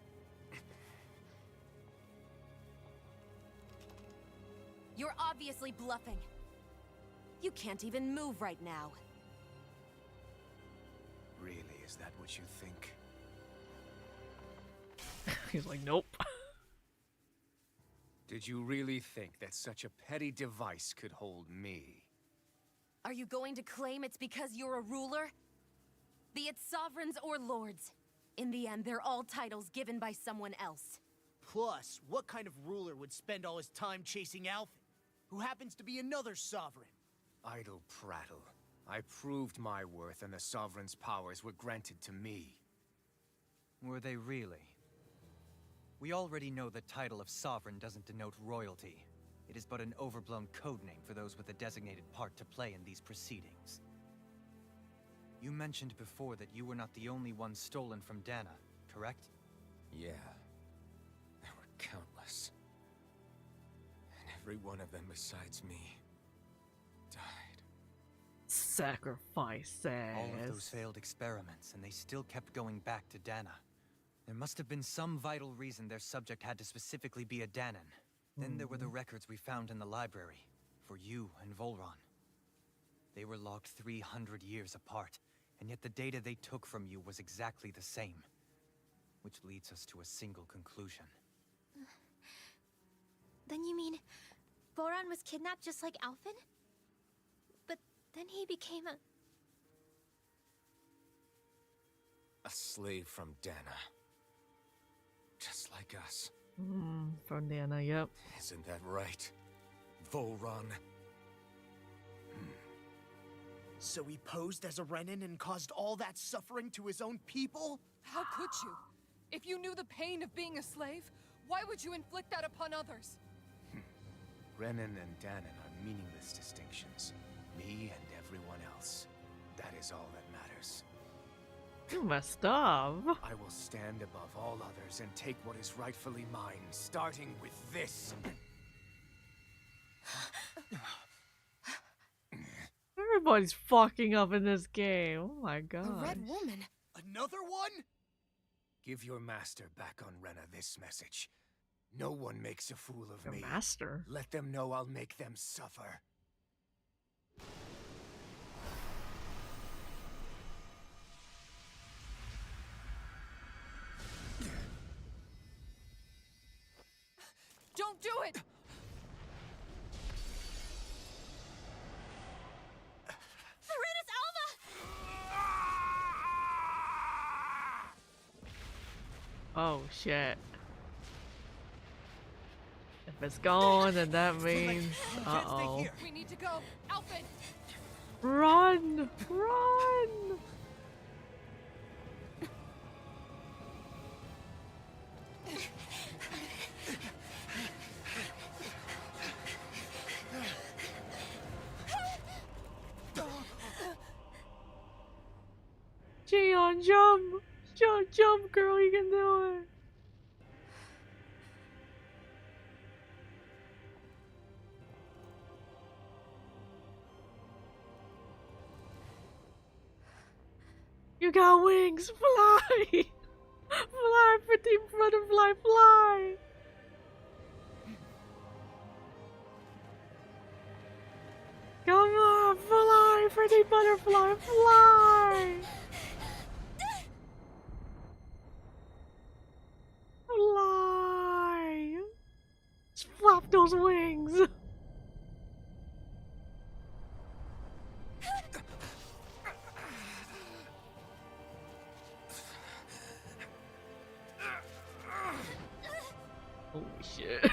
You're obviously bluffing. You can't even move right now. Really, is that what you think? He's like, nope. Did you really think that such a petty device could hold me? Are you going to claim it's because you're a ruler? Be it sovereigns or lords. In the end, they're all titles given by someone else. Plus, what kind of ruler would spend all his time chasing Alphen, who happens to be another sovereign? Idle prattle. I proved my worth and the Sovereign's powers were granted to me. Were they really? We already know the title of Sovereign doesn't denote royalty. It is but an overblown codename for those with a designated part to play in these proceedings. You mentioned before that you were not the only one stolen from Dana, correct? Yeah. There were countless. And every one of them besides me died. Sacrifices. All of those failed experiments, and they still kept going back to Dana. There must have been some vital reason their subject had to specifically be a Danan. Then there were the records we found in the library, for you and Volron. They were logged 300 years apart, and yet the data they took from you was exactly the same. Which leads us to a single conclusion. Then you mean Boran was kidnapped just like Alphen? But then he became A slave from Dana. Just like us. From Dana, yep. Isn't that right? Volron? So he posed as a Renin and caused all that suffering to his own people? How could you? If you knew the pain of being a slave, why would you inflict that upon others? Renin and Danan are meaningless distinctions. Me and everyone else. That is all that matters. You messed up. I will stand above all others and take what is rightfully mine, starting with this. Everybody's fucking up in this game. Oh my A god. red woman. Another one? Give your master back on Rena this message. No one makes a fool of Your me. master. Let them know I'll make them suffer. Don't do it! Oh shit. If it's gone, then that means uh-oh. We need to go! Alfred! Run! Run! Gion, jump! Jump, jump, girl, you can do it! You got wings! Fly! Fly, pretty butterfly, fly! Come on, fly, pretty butterfly, fly! Fly! Just flap those wings! Holy shit.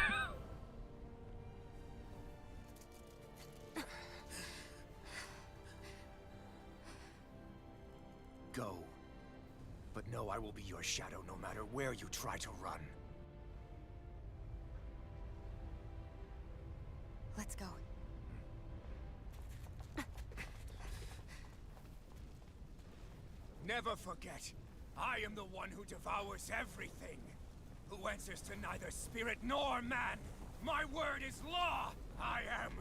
Go. But know I will be your shadow no matter where you try to run. Let's go. Never forget, I am the one who devours everything. Who answers to neither spirit nor man. My word is law. I am.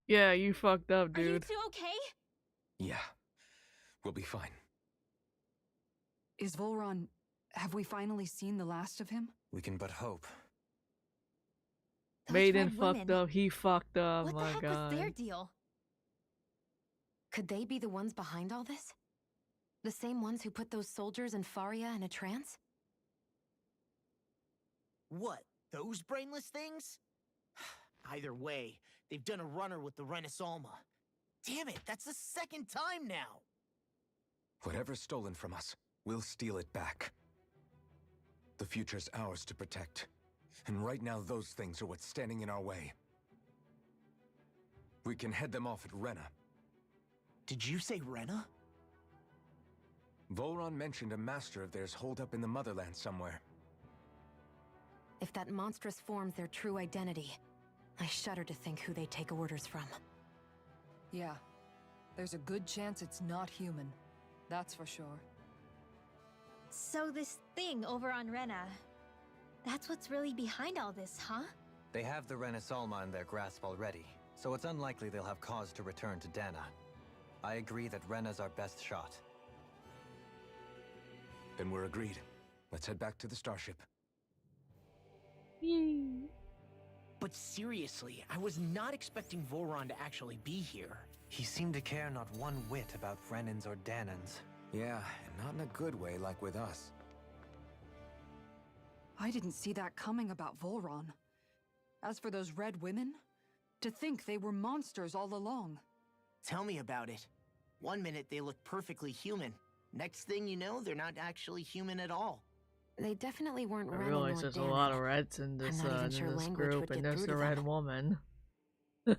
Yeah, you fucked up, Are you dude. two okay? Yeah, we'll be fine. Is Volron... Have we finally seen the last of him? We can but hope. Those Maiden red fucked women. up, he fucked up, What the my heck god. was their deal? Could they be the ones behind all this? The same ones who put those soldiers in Faria in a trance? What? Those brainless things? Either way, they've done a runner with the Renaissance. Damn it, that's the second time now! Whatever's stolen from us, we'll steal it back. The future's ours to protect. And right now those things are what's standing in our way. We can head them off at Rena. Did you say Rena? Volron mentioned a master of theirs holed up in the motherland somewhere. If that monstrous form's their true identity, I shudder to think who they take orders from. Yeah. There's a good chance it's not human. That's for sure. So this thing over on Rena, that's what's really behind all this, huh? They have the Renaissance in their grasp already, so it's unlikely they'll have cause to return to Dana. I agree that Rena's our best shot. Then we're agreed. Let's head back to the starship. Yee. But seriously, I was not expecting Volron to actually be here. He seemed to care not one whit about Vrennans or Danans. Yeah, and not in a good way like with us. I didn't see that coming about Volron. As for those red women, to think they were monsters all along. Tell me about it. One minute they look perfectly human. Next thing you know, they're not actually human at all. They definitely weren't I Renan realize or there's a Danon. lot of reds in this, I'm not even in sure this language group, would and get there's through a to red them. woman.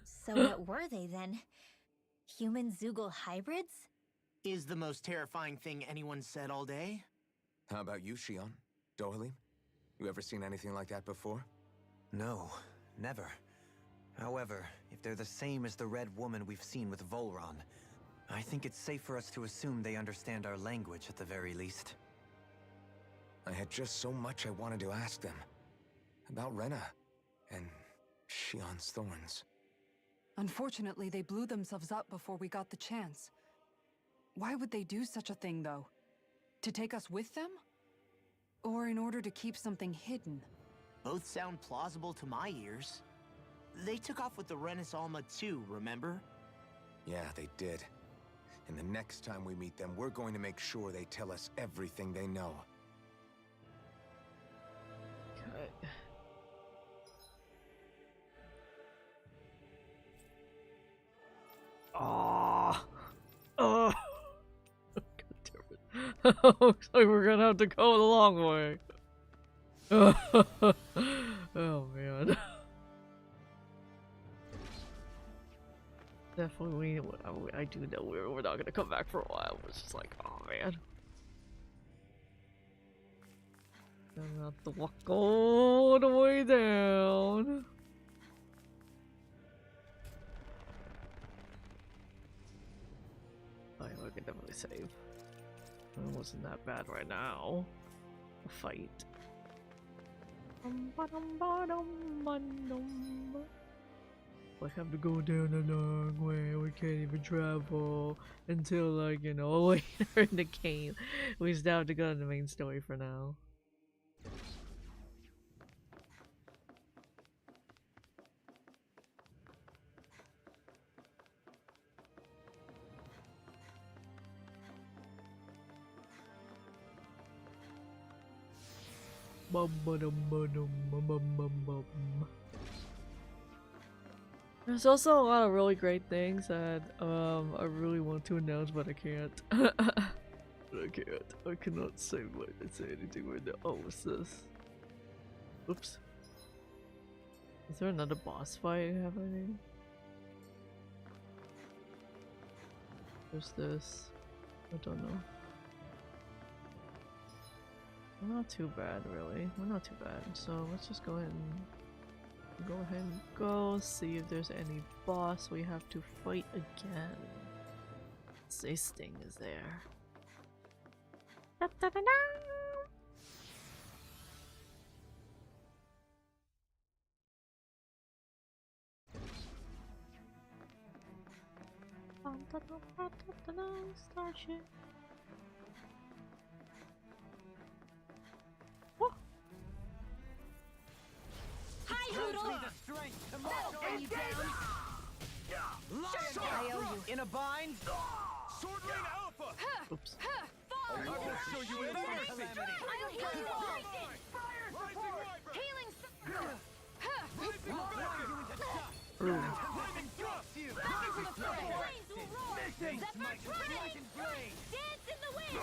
So what were they then? Human Zoogle hybrids? Is the most terrifying thing anyone said all day? How about you, Shion? Dohalim? You ever seen anything like that before? No, never. However, if they're the same as the red woman we've seen with Volron, I think it's safe for us to assume they understand our language at the very least. I had just so much I wanted to ask them. About Rena. And Shion's thorns. Unfortunately, they blew themselves up before we got the chance. Why would they do such a thing, though? To take us with them? Or in order to keep something hidden? Both sound plausible to my ears. They took off with the Renis Alma too, remember? Yeah, they did. And the next time we meet them, we're going to make sure they tell us everything they know. Okay. Oh. Oh. God damn it. Looks like we're gonna have to go the long way. Oh man. Definitely, I do know we're not gonna come back for a while. It's just like, oh man. I'm gonna have to walk all the way down. Oh, yeah, we can definitely save. It wasn't that bad right now. A fight. We have to go down a long way. We can't even travel until, like, you know, later in the game. We just have to go to the main story for now. Bum ba dum ba dum bum bum bum bum. There's also a lot of really great things that I really want to announce, but I can't. I can't. I cannot say anything right now. Oh, what's this? Oops. Is there another boss fight happening? There's this. I don't know. We're not too bad, really. We're not too bad. So let's just go ahead and go see if there's any boss we have to fight again. Say Sting is there. Da, da, da, da. Starship. Hi, Hoodle! That'll bring you down! I owe you. In a bind? Sword Lane Alpha! Oops. I will show you any mercy! I'll heal you all! Rising Wyvern! Healing Rising Wyvern! Ooh. Flaming Gust! back into the fray! Flames will roar! Zephyr Trident! Dance in the wind!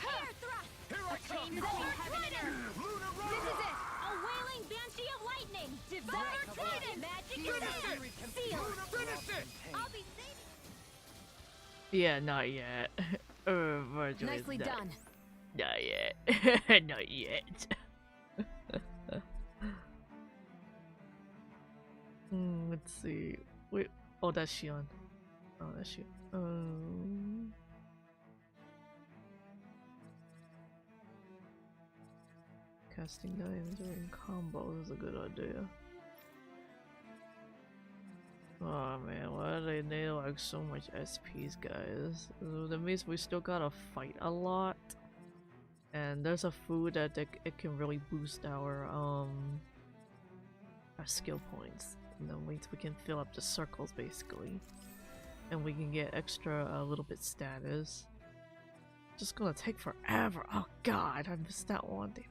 Air thrust! Here I come! Zephyr Trident! Lunar This is Rider! it! A wailing banshee of lightning! Zephyr Trident! Magic is there! Seal! Finish it! I'll be saving. Yeah, not yet. Virgil is Nicely not- done. Not yet. Not yet. Let's see. Wait. Oh, that's Shion. Oh, that's Shion. Casting items during combos is a good idea. Oh man, why do they need like so much SPs, guys? That means we still gotta fight a lot. And there's a food that it can really boost our skill points. And then we can fill up the circles basically. And we can get extra a little bit status. Just gonna take forever. Oh god, I missed that one. Damn it.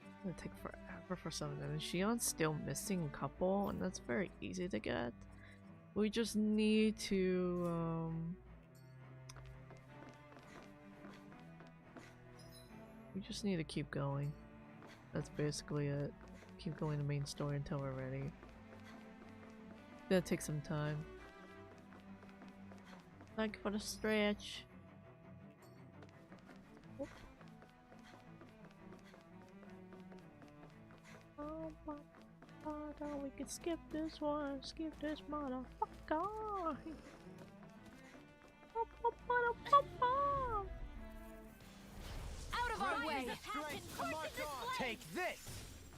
It's gonna take forever for some of them. And Shion's still missing a couple, and that's very easy to get. We just need to we just need to keep going. That's basically it. Keep going the main story until we're ready. It's gonna take some time. Thank you for the stretch. Oh. Oh my god, we can skip this one. Skip this motherfucker. Out of our way! Take this!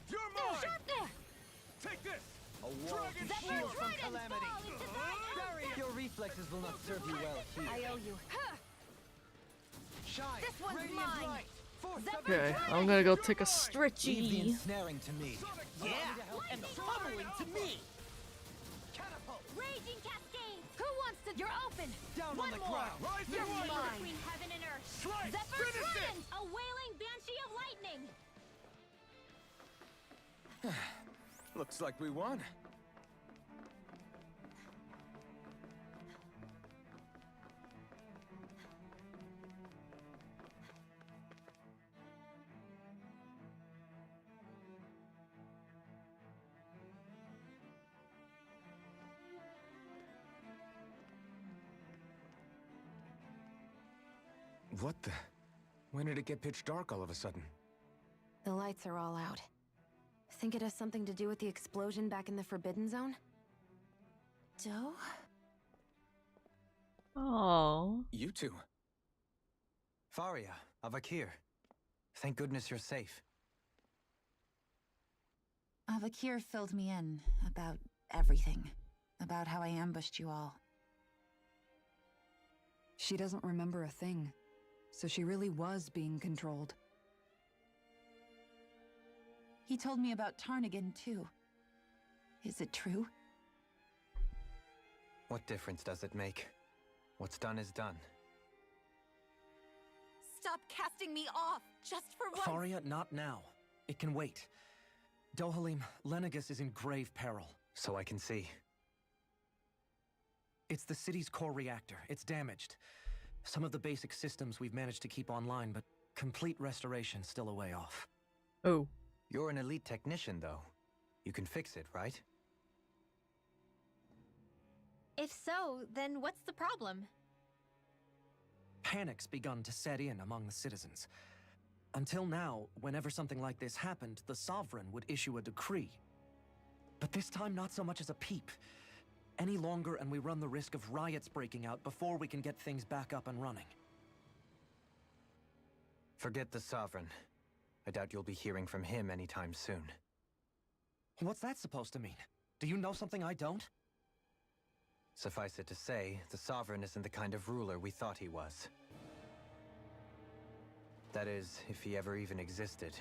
You're mine! Take this! A wall Dragon to Sword! shield from calamity. Your reflexes will not serve you well here. I owe you. Shine! This one's Radiant mine. light! Force Okay, I'm gonna go take a Leave the stretchy. ensnaring to me. Yeah, and the pummeling to me! Catapult! Raging cascade! Who wants to? You're open! Down One on the more! ground! Rise You're and mine! wonder! Between heaven and earth! Strike! Zephyr's Finish it! Revenge! A wailing banshee of lightning! Looks like we won. What the? When did it get pitch dark all of a sudden? The lights are all out. Think it has something to do with the explosion back in the Forbidden Zone? Doe? Oh. You two. Faria, Avakir. Thank goodness you're safe. Avakir filled me in about everything. About how I ambushed you all. She doesn't remember a thing. So she really was being controlled. He told me about Tarnigan, too. Is it true? What difference does it make? What's done is done. Stop casting me off! Just for once! Faria, not now. It can wait. Dohalim, Lenegus is in grave peril. So I can see. It's the city's core reactor. It's damaged. Some of the basic systems we've managed to keep online, but complete restoration's still a way off. Oh. You're an elite technician, though. You can fix it, right? If so, then what's the problem? Panic's begun to set in among the citizens. Until now, whenever something like this happened, the Sovereign would issue a decree. But this time, not so much as a peep. Any longer and we run the risk of riots breaking out before we can get things back up and running. Forget the Sovereign. I doubt you'll be hearing from him anytime soon. What's that supposed to mean? Do you know something I don't? Suffice it to say, the Sovereign isn't the kind of ruler we thought he was. That is, if he ever even existed,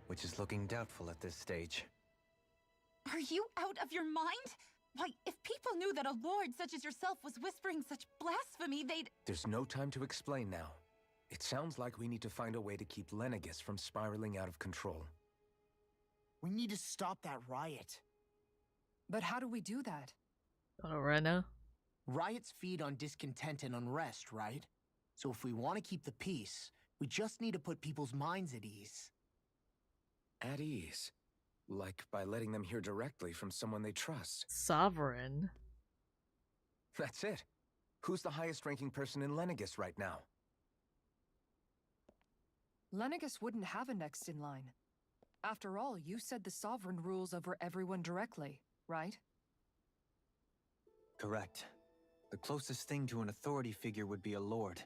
which is looking doubtful at this stage. Are you out of your mind? Why, if people knew that a lord such as yourself was whispering such blasphemy, they'd— There's no time to explain now. It sounds like we need to find a way to keep Lenegus from spiraling out of control. We need to stop that riot. But how do we do that? Rena. Riots feed on discontent and unrest, right? So if we want to keep the peace, we just need to put people's minds at ease. At ease? Like by letting them hear directly from someone they trust. Sovereign. That's it. Who's the highest ranking person in Lenegus right now? Lenegus wouldn't have a next in line. After all, you said the Sovereign rules over everyone directly, right? Correct. The closest thing to an authority figure would be a lord.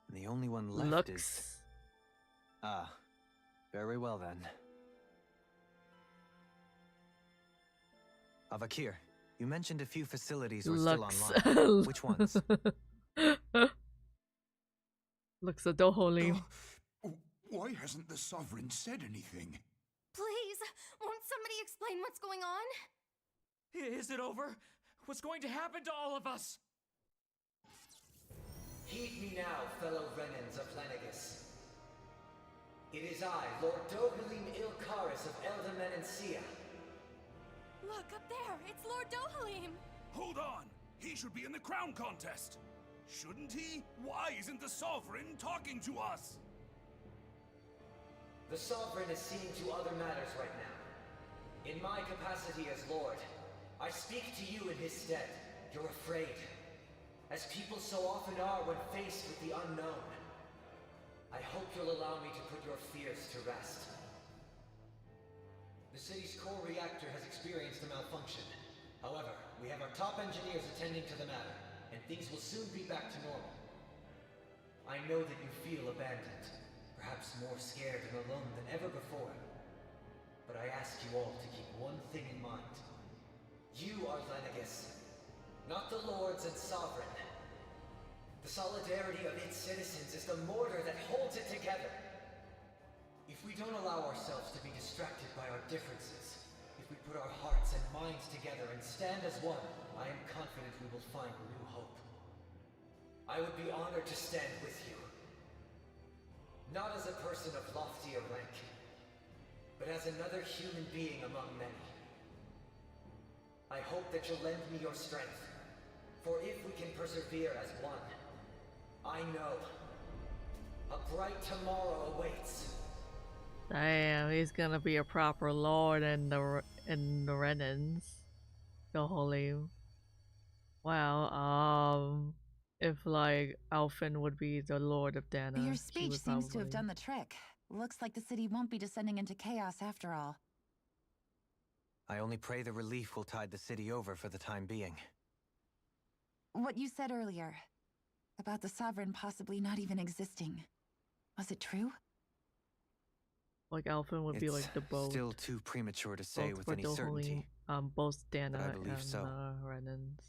And the only one left Lux. is... Ah. Very well then. Avakir, you mentioned a few facilities were Lux. still online. Which ones? Lux a Doholim. Why hasn't the Sovereign said anything? Please, won't somebody explain what's going on? Is it over? What's going to happen to all of us? Heed me now, fellow Renans of Lenegus. It is I, Lord Dohalim Ilkaris of Eldamen and Sia. Look, up there! It's Lord Dohalim! Hold on! He should be in the crown contest! Shouldn't he? Why isn't the Sovereign talking to us? The Sovereign is seeing to other matters right now. In my capacity as Lord, I speak to you in his stead. You're afraid. As people so often are when faced with the unknown. I hope you'll allow me to put your fears to rest. The city's core reactor has experienced a malfunction. However, we have our top engineers attending to the matter, and things will soon be back to normal. I know that you feel abandoned, perhaps more scared and alone than ever before. But I ask ask you all to keep one thing in mind. You are Lenegis, not the lords and sovereign. The solidarity of its citizens is the mortar that holds it together. If we don't allow ourselves to be distracted by our differences, if we put our hearts and minds together and stand as one, I am confident we will find new hope. I would be honored to stand with you. Not as a person of loftier rank, but as another human being among many. I hope that you'll lend me your strength, for if we can persevere as one, I know a bright tomorrow awaits. Damn, he's gonna be a proper lord in the Renans. The holy. Wow. If like Alfin would be the lord of Dana, Your he speech would seems to have probably- done the trick. Looks like the city won't be descending into chaos after all. I only pray the relief will tide the city over for the time being. What you said earlier, about the Sovereign possibly not even existing, was it true? Like Alfin would be like the boat. Still too premature to say both with for any the certainty. holy, both Dana but I believe and so. Renans.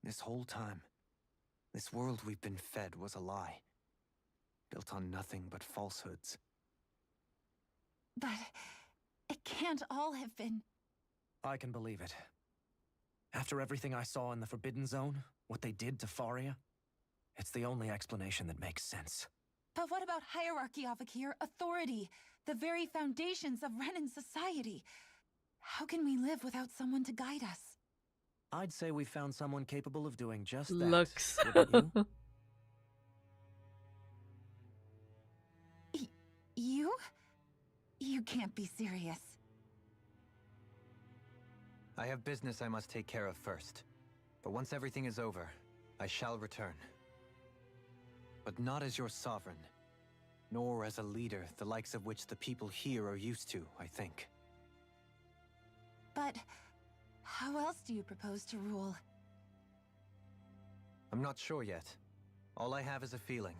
This whole time, this world we've been fed was a lie. Built on nothing but falsehoods. But it can't all have been. I can believe it. After everything I saw in the Forbidden Zone, what they did to Faria, it's the only explanation that makes sense. But what about hierarchy, Avakir? Authority, the very foundations of Renan society. How can we live without someone to guide us? I'd say we found someone capable of doing just that. Looks. Wouldn't you? You? You can't be serious. I have business I must take care of first. But once everything is over, I shall return. But not as your sovereign, nor as a leader the likes of which the people here are used to, I think. But how else do you propose to rule? I'm not sure yet. All I have is a feeling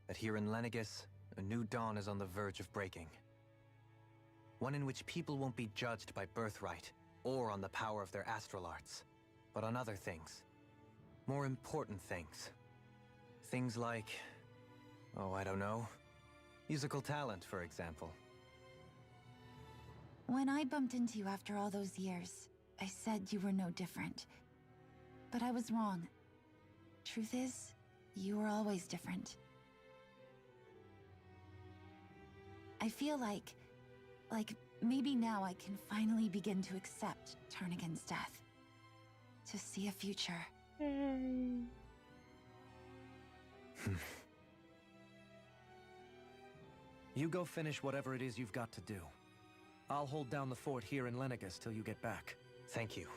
that here in Lenegis, a new dawn is on the verge of breaking. One in which people won't be judged by birthright or on the power of their astral arts, but on other things. More important things. Things like, oh, I don't know, musical talent, for example. When I bumped into you after all those years, I said you were no different. But I was wrong. Truth is, you were always different. I feel like maybe now I can finally begin to accept Tarnigan's death. To see a future. You go finish whatever it is you've got to do. I'll hold down the fort here in Lenegis till you get back. Thank you.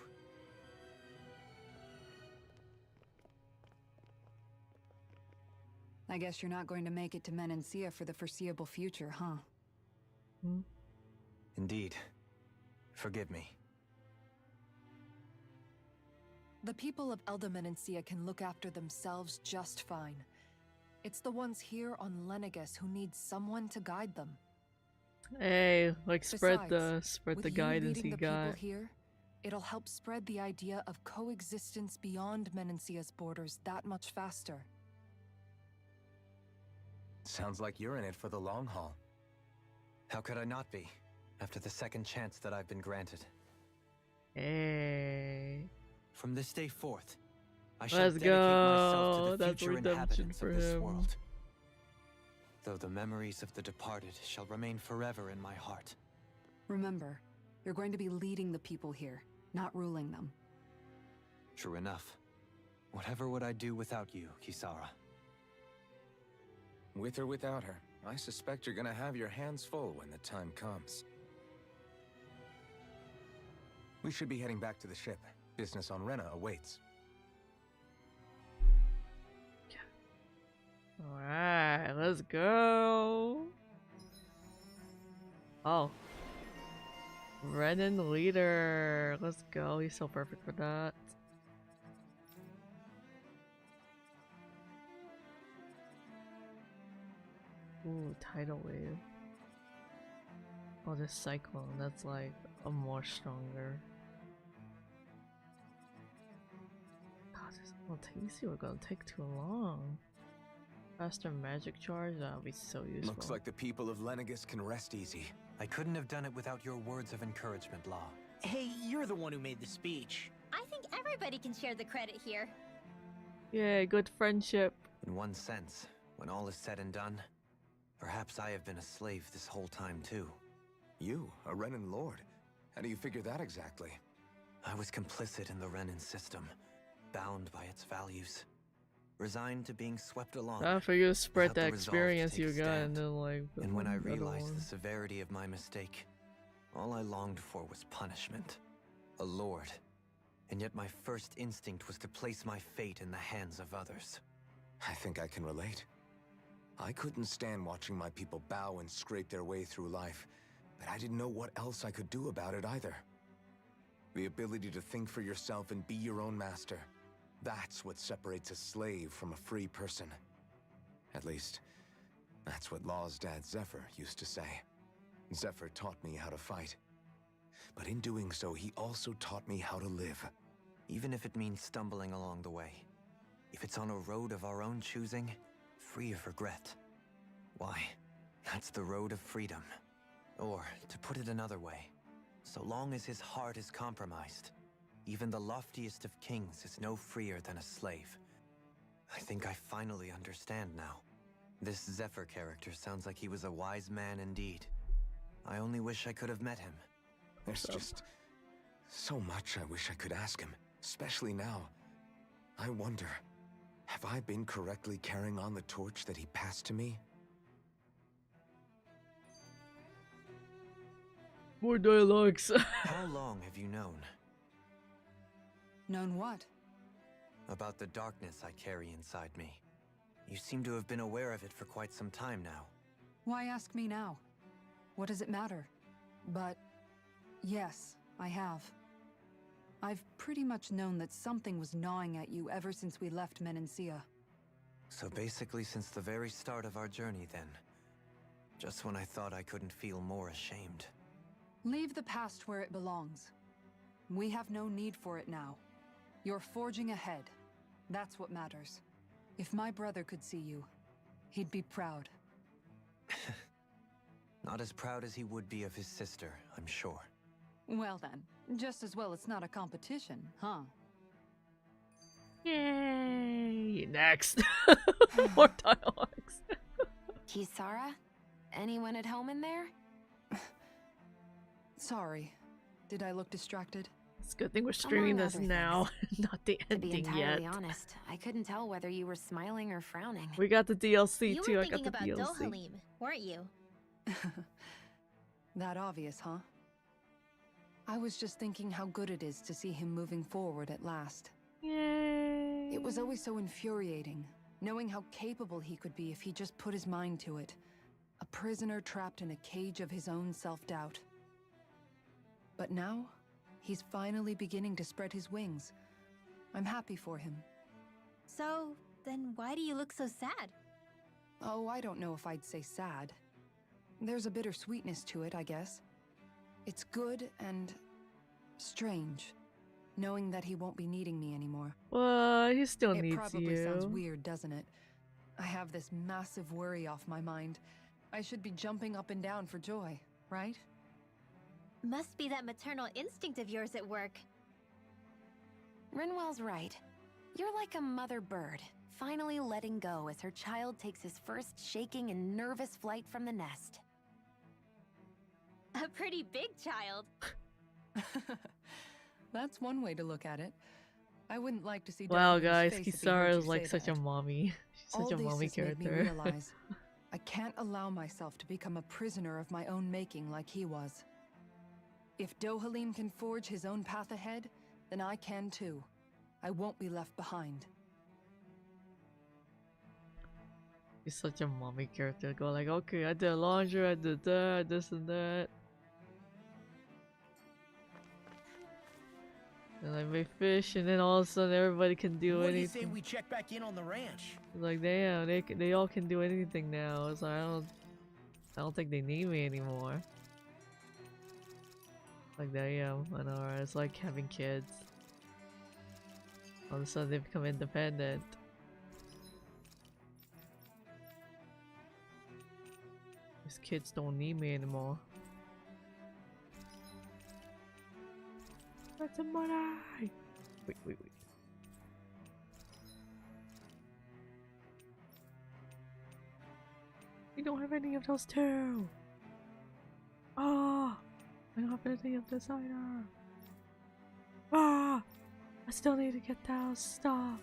I guess you're not going to make it to Menancia for the foreseeable future, huh? Indeed. Forgive me. The people of Elda Menancia can look after themselves just fine. It's the ones here on Lenegis who need someone to guide them. Hey, like spread Besides, the with you guidance leading he the got. people here, it'll help spread the idea of coexistence beyond Menancia's borders that much faster. Sounds like you're in it for the long haul. How could I not be, after the second chance that I've been granted? Hey. From this day forth, I shall Let's dedicate myself to go. the That's future redemption inhabitants for of this him. world. Though the memories of the departed shall remain forever in my heart. Remember, you're going to be leading the people here, not ruling them. True enough. Whatever would I do without you, Kisara? With or without her, I suspect you're gonna have your hands full when the time comes. We should be heading back to the ship. Business on Rena awaits. Alright, let's go. Oh. Renan leader. Let's go. He's so perfect for that. Ooh, tidal wave. Oh, this cyclone, that's like a more stronger. God, this Tasty, we're gonna take too long. Faster magic charge, that'll be so useful. Looks like the people of Lenegis can rest easy. I couldn't have done it without your words of encouragement, Law. Hey, you're the one who made the speech. I think everybody can share the credit here. Yeah, good friendship. In one sense, when all is said and done, perhaps I have been a slave this whole time too. You, a Renan Lord? How do you figure that exactly? I was complicit in the Renan system, bound by its values, resigned to being swept along. I figure to spread without that the resolve to experience take you a got stand. and then like. And when I other realized one. the severity of my mistake, all I longed for was punishment. A lord. And yet my first instinct was to place my fate in the hands of others. I think I can relate. I couldn't stand watching my people bow and scrape their way through life, but I didn't know what else I could do about it either. The ability to think for yourself and be your own master. That's what separates a slave from a free person. At least, that's what Law's dad Zephyr used to say. Zephyr taught me how to fight. But in doing so, he also taught me how to live. Even if it means stumbling along the way. If it's on a road of our own choosing, free of regret. Why, that's the road of freedom. Or, to put it another way, so long as his heart is compromised, even the loftiest of kings is no freer than a slave. I think I finally understand now. This Zephyr character sounds like he was a wise man indeed. I only wish I could have met him. There's just so much I wish I could ask him, especially now. I wonder, have I been correctly carrying on the torch that he passed to me? More dialogues. How long have you known? Known what? About the darkness I carry inside me. You seem to have been aware of it for quite some time now. Why ask me now? What does it matter? But yes, I have. I've pretty much known that something was gnawing at you ever since we left Menancia. So basically since the very start of our journey then. Just when I thought I couldn't feel more ashamed. Leave the past where it belongs. We have no need for it now. You're forging ahead. That's what matters. If my brother could see you, he'd be proud. Not as proud as he would be of his sister, I'm sure. Well then, just as well it's not a competition, huh? Yay! Next. More dialogues. Kisara? Anyone at home in there? Sorry. Did I look distracted? It's a good thing we're streaming this now, not the To be ending entirely yet. honest, I couldn't tell whether you were smiling or frowning. We got the DLC You too. were I got thinking the about DLC. Dohalim, weren't you? That obvious, huh? I was just thinking how good it is to see him moving forward at last. Yay! It was always so infuriating, knowing how capable he could be if he just put his mind to it. A prisoner trapped in a cage of his own self-doubt. But now, he's finally beginning to spread his wings. I'm happy for him. So, then why do you look so sad? Oh, I don't know if I'd say sad. There's a bittersweetness to it, I guess. It's good and strange, knowing that he won't be needing me anymore. Well, he still It needs probably sounds you. weird, doesn't it? I have this massive worry off my mind. I should be jumping up and down for joy, right? Must be that maternal instinct of yours at work. Rinwell's right. You're like a mother bird, finally letting go as her child takes his first shaking and nervous flight from the nest. A pretty big child. That's one way to look at it. I wouldn't like to see Wow, Dohalim's guys, face if he heard Kisara you is like say such that. a mommy. She's All such a this mommy has made me character. realize I can't allow myself to become a prisoner of my own making like he was. If Dohalim can forge his own path ahead, then I can too. I won't be left behind. He's such a mommy character. Go like, okay, I did laundry, I did that, this and that. And I made fish, and then all of a sudden everybody can do What do you say anything. we check back in on the ranch? Like, damn, they all can do anything now. It's like, I don't think they need me anymore. Like, damn, I know, right? It's like having kids. All of a sudden they become independent. These kids don't need me anymore. That's a money! Wait. We don't have any of those two! Oh! I don't have any of this either! Ah! I still need to get those stuff!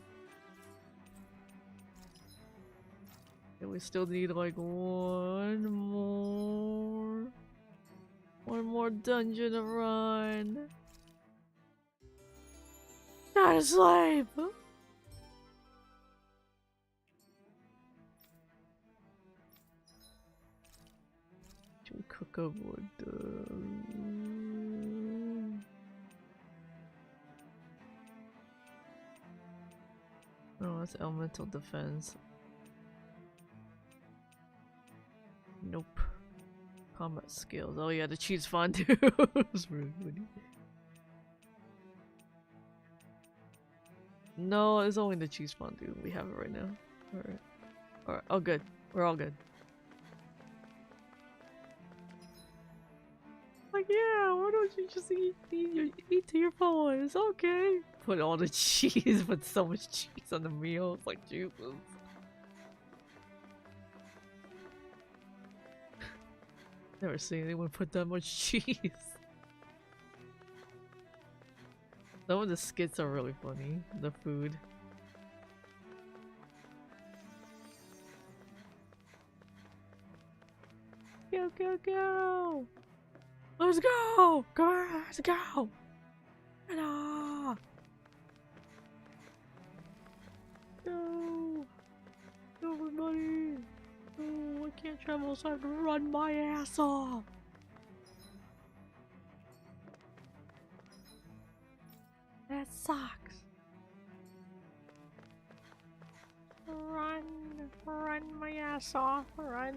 And we still need like one more dungeon to run. Not asleep. Should we cook up with oh, it's elemental defense. Nope. Combat skills. Oh yeah, the cheese fondue. It's really funny. No, it's only the cheese fondue. We have it right now. Alright. Alright, all good. We're all good. Like, yeah, why don't you just eat to your fullest? Okay. Put all the cheese, put so much cheese on the meal. It's like, Jesus. Never seen anyone put that much cheese. Some of the skits are really funny. The food. Go, go, go! Let's go! Come on, let's go! Ta-da! Go! Go, everybody! Oh, I can't travel, so I have to run my ass off! That sucks! Run! Run my ass off! Run!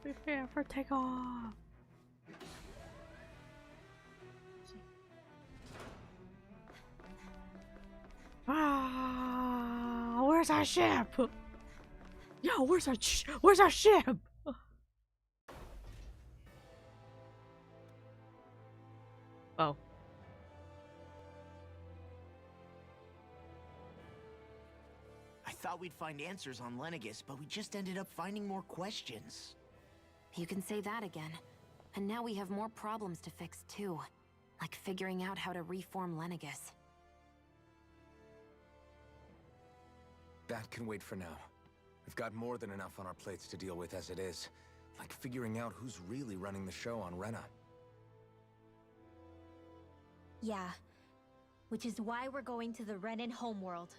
Prepare for takeoff. Ah, where's our ship? Yo, where's our ship? Oh. I thought we'd find answers on Lenegis, but we just ended up finding more questions. You can say that again. And now we have more problems to fix too. Like figuring out how to reform Lenegis. That can wait for now. We've got more than enough on our plates to deal with as it is. Like figuring out who's really running the show on Rena. Yeah. Which is why we're going to the Renan homeworld.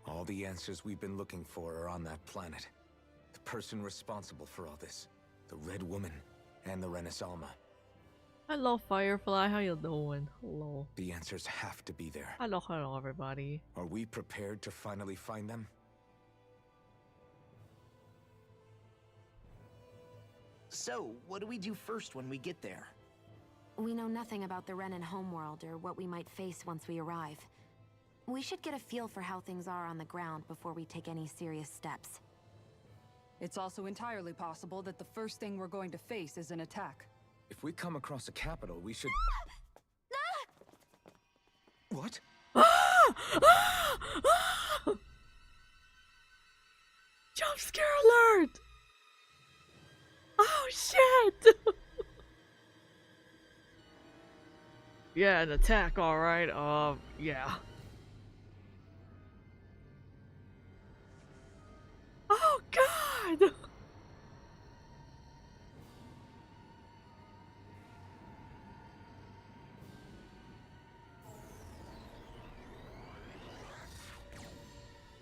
All the answers we've been looking for are on that planet. The person responsible for all this. The Red Woman and the Renaissance. Hello, Firefly. How you doing? Hello. The answers have to be there. Hello, everybody. Are we prepared to finally find them? So, what do we do first when we get there? We know nothing about the Renan homeworld or what we might face once we arrive. We should get a feel for how things are on the ground before we take any serious steps. It's also entirely possible that the first thing we're going to face is an attack. If we come across a capital, we should... What? Jump scare alert! Oh shit! Yeah, an attack, alright. Yeah. Oh god!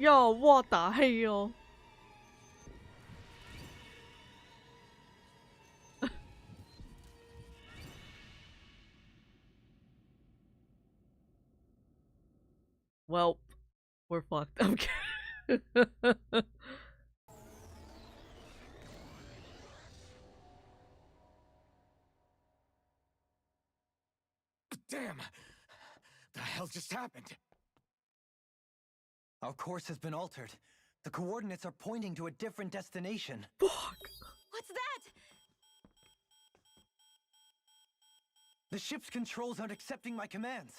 Yo, what the hell? Well, we're fucked. I'm kidding. Damn! The hell just happened? Our course has been altered. The coordinates are pointing to a different destination. Fuck! What's that? The ship's controls aren't accepting my commands.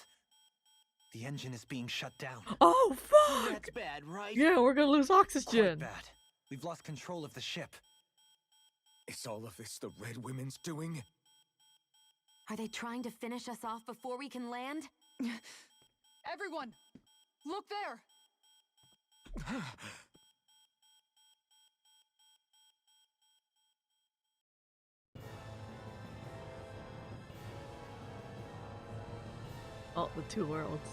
The engine is being shut down. Oh, fuck! That's bad, right? Yeah, we're gonna lose oxygen. Quite bad. We've lost control of the ship. Is all of this the Red Women's doing? Are they trying to finish us off before we can land? Everyone! Look there! Oh, the two worlds.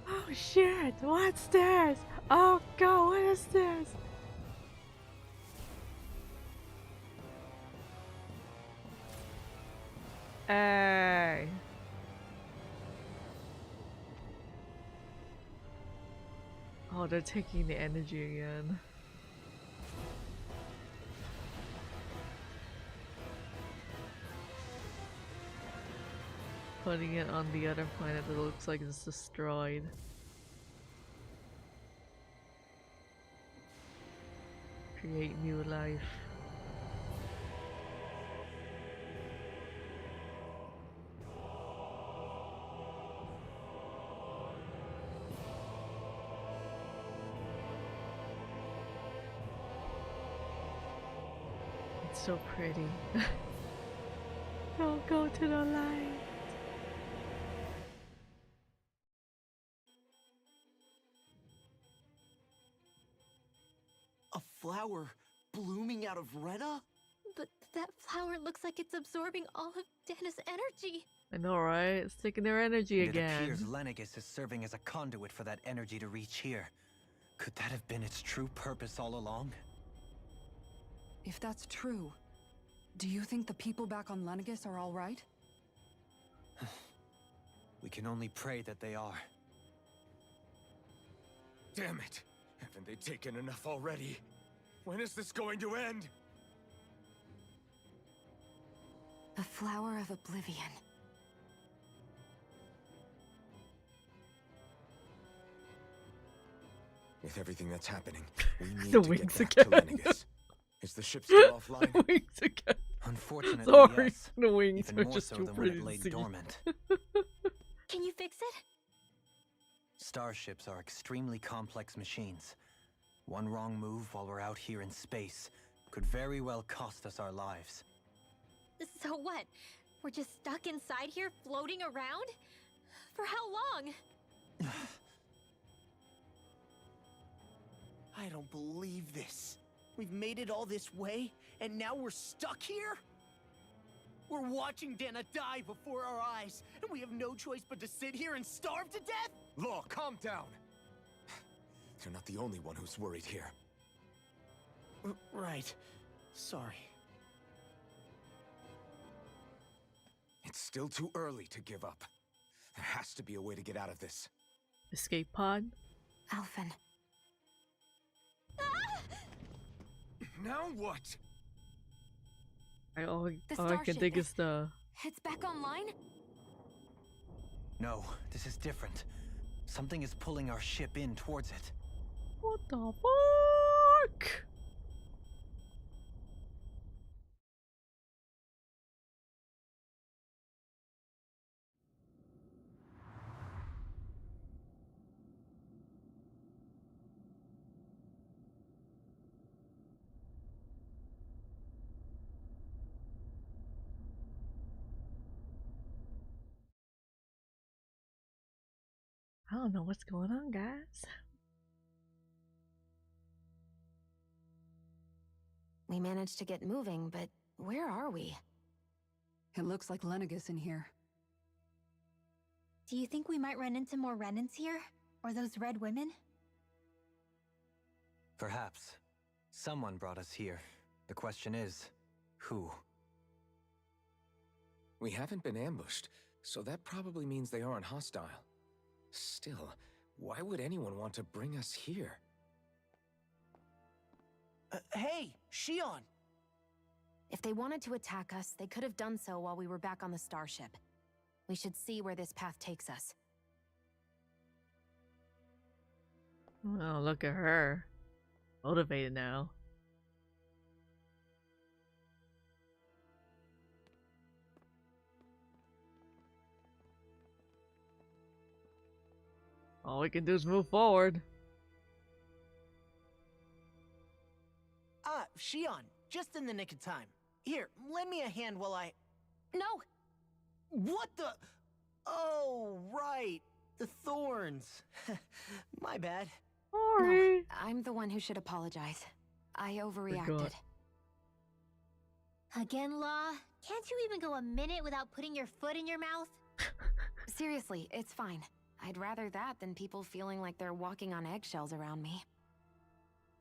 Oh shit, what's this? Oh god, what is this? Hey. Oh, they're taking the energy again. Putting it on the other planet that looks like it's destroyed. Create new life. It's so pretty. Don't go to the light. A flower blooming out of Rena? But that flower looks like it's absorbing all of Dana's energy. I know, right? It's taking their energy It again. appears Lenegis is serving as a conduit for that energy to reach here. Could that have been its true purpose all along? If that's true, do you think the people back on Lenegis are all right? We can only pray that they are. Damn it! Haven't they taken enough already? When is this going to end? The flower of oblivion. With everything that's happening, we need The to wings get back again. to Lenegis. Is the ship still offline? The wings again. Unfortunately, Sorry, yes. the wings Even are more just so too than when pretty it to lay see. dormant. Can you fix it? Starships are extremely complex machines. One wrong move while we're out here in space could very well cost us our lives. So what? We're just stuck inside here floating around? For how long? I don't believe this. We've made it all this way, and now we're stuck here? We're watching Dana die before our eyes, and we have no choice but to sit here and starve to death? Law, calm down! You're not the only one who's worried here. Right. Sorry. It's still too early to give up. There has to be a way to get out of this. Escape pod? Alphen. Now what? All I can starship. think is the... It's back online? No, this is different. Something is pulling our ship in towards it. What the fuck? I don't know what's going on, guys. We managed to get moving, but where are we? It looks like Lenegis in here. Do you think we might run into more Renans here? Or those red women? Perhaps. Someone brought us here. The question is, who? We haven't been ambushed, so that probably means they aren't hostile. Still, why would anyone want to bring us here? Hey, Shion! If they wanted to attack us, they could have done so while we were back on the starship. We should see where this path takes us. Oh, look at her. Motivated now. All we can do is move forward. Ah, Shion, just in the nick of time. Here, lend me a hand while I... No! What the... Oh, right. The thorns. My bad. Sorry. No, I'm the one who should apologize. I overreacted. Again, Law? Can't you even go a minute without putting your foot in your mouth? Seriously, it's fine. I'd rather that than people feeling like they're walking on eggshells around me.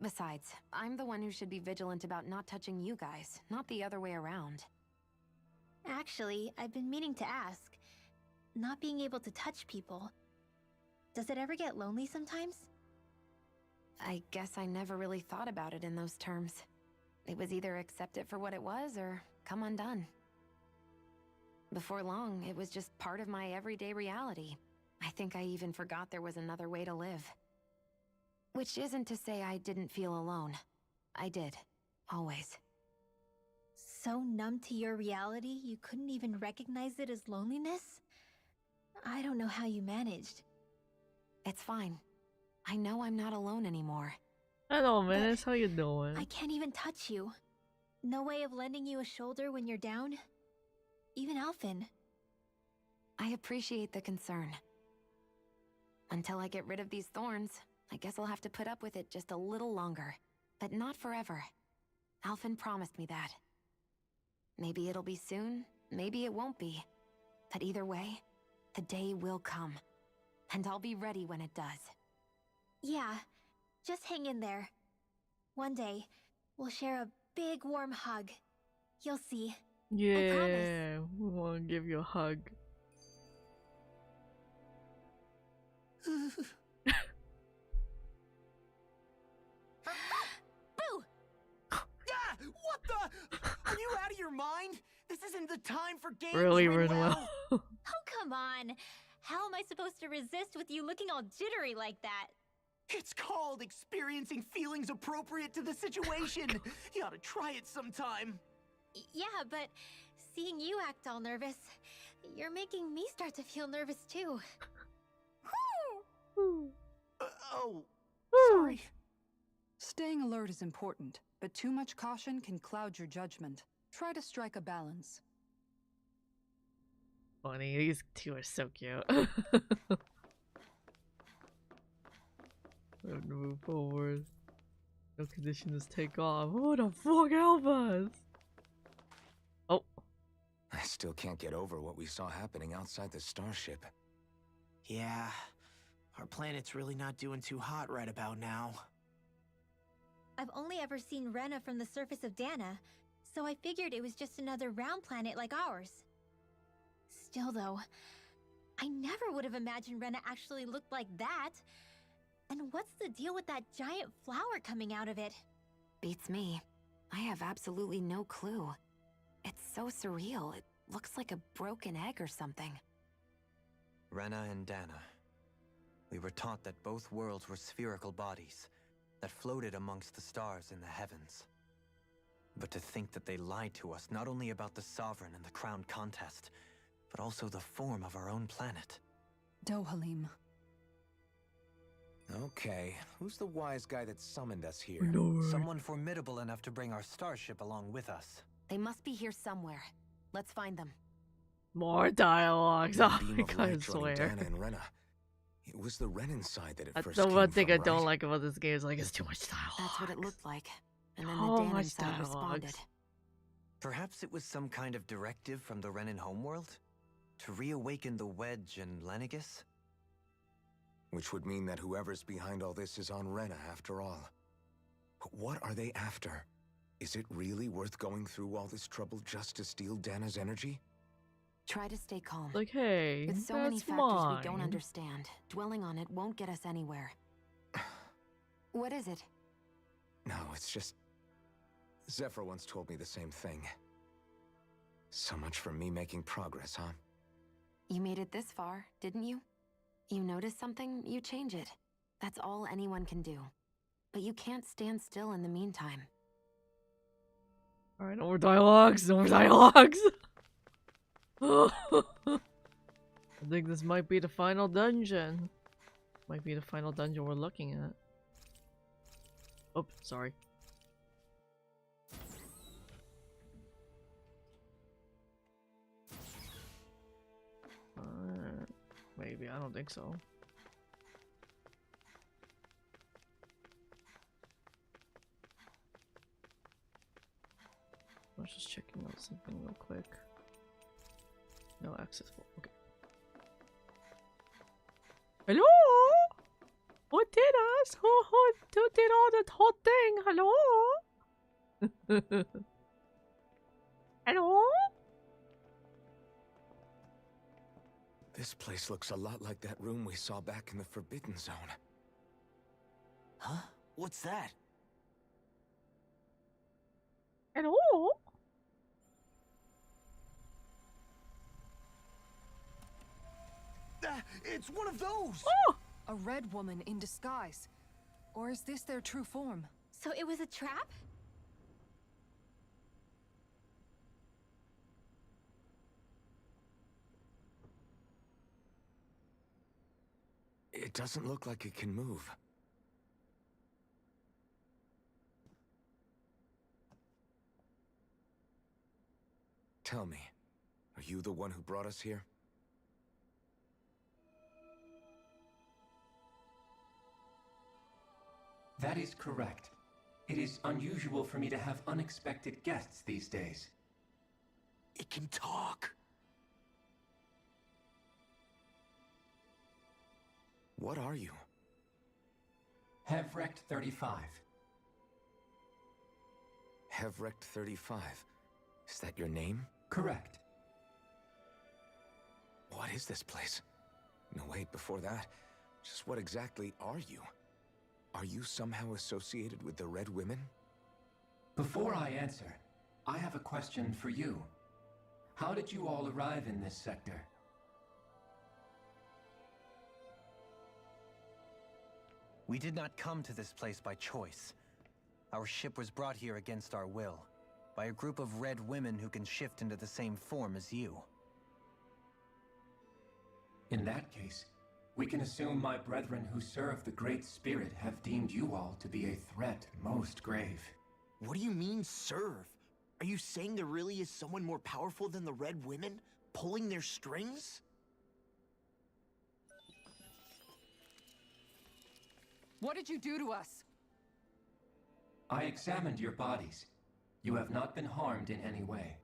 Besides, I'm the one who should be vigilant about not touching you guys, not the other way around. Actually, I've been meaning to ask. Not being able to touch people. Does it ever get lonely sometimes? I guess I never really thought about it in those terms. It was either accept it for what it was or come undone. Before long, it was just part of my everyday reality. I think I even forgot there was another way to live. Which isn't to say I didn't feel alone. I did. Always. So numb to your reality, you couldn't even recognize it as loneliness? I don't know how you managed. It's fine. I know I'm not alone anymore. Hello, Menace. How you doing? I can't even touch you. No way of lending you a shoulder when you're down? Even Alphen. I appreciate the concern. Until I get rid of these thorns, I guess I'll have to put up with it just a little longer. But not forever. Alphen promised me that. Maybe it'll be soon, maybe it won't be. But either way, the day will come. And I'll be ready when it does. Yeah, just hang in there. One day, we'll share a big warm hug. You'll see. Yeah, we want to give you a hug. Boo! Yeah, what the? Are you out of your mind? This isn't the time for games. Really, Rinwell. Oh, come on. How am I supposed to resist with you looking all jittery like that? It's called experiencing feelings appropriate to the situation. You ought to try it sometime. Yeah, but seeing you act all nervous, you're making me start to feel nervous too. Oh, sorry. Staying alert is important, but too much caution can cloud your judgment. Try to strike a balance. Funny, these two are so cute. We have to move forward. No conditions take off. Who the fuck help us? Oh. I still can't get over what we saw happening outside the starship. Yeah, our planet's really not doing too hot right about now. I've only ever seen Rena from the surface of Dana, so I figured it was just another round planet like ours. Still though, I never would have imagined Rena actually looked like that. And what's the deal with that giant flower coming out of it? Beats me. I have absolutely no clue. It's so surreal. It looks like a broken egg or something. Rena and Dana. We were taught that both worlds were spherical bodies that floated amongst the stars in the heavens. But to think that they lied to us not only about the Sovereign and the Crown contest, but also the form of our own planet. Dohalim. Okay, who's the wise guy that summoned us here? No. Someone formidable enough to bring our starship along with us. They must be here somewhere. Let's find them. More dialogues. Oh Beam my of god, I light drawing swear. Dana and Rena. was the Renin side that it That's first the came one thing from, I don't right? like about this game. Is like it's too much dialogue. That's what it looked like. And then So the Danon much side responded. dialogues. Perhaps it was some kind of directive from the Renin homeworld? To reawaken the Wedge and Lenegis? Which would mean that whoever's behind all this is on Rena after all. But what are they after? Is it really worth going through all this trouble just to steal Dana's energy? Try to stay calm. Like, hey, With so that's many factors we don't mine. understand, dwelling on it won't get us anywhere. What is it? No, it's just... Zephyr once told me the same thing. So much for me making progress, huh? You made it this far, didn't you? You notice something, you change it. That's all anyone can do. But you can't stand still in the meantime. Alright, no more dialogues, no more dialogues! I think this might be the final dungeon. Might be the final dungeon we're looking at. Oh, sorry. Maybe, I don't think so. I was just checking out something real quick. No accessible. Okay. Hello? Who did us? Who did all that whole thing? Hello? Hello? This place looks a lot like that room we saw back in the Forbidden Zone. Huh? What's that? Hello? It's one of those! Oh! A red woman in disguise. Or is this their true form? So it was a trap? It doesn't look like it can move. Tell me, are you the one who brought us here? That is correct. It is unusual for me to have unexpected guests these days. It can talk. What are you? Hevrect 35. Hevrect 35. Is that your name? Correct. What is this place? No, wait, before that, just what exactly are you? Are you somehow associated with the Red Women? Before I answer, I have a question for you. How did you all arrive in this sector? We did not come to this place by choice. Our ship was brought here against our will, by a group of red women who can shift into the same form as you. In that case, we can assume my brethren who serve the Great Spirit have deemed you all to be a threat most grave. What do you mean, serve? Are you saying there really is someone more powerful than the Red Women, pulling their strings? What did you do to us? I examined your bodies. You have not been harmed in any way.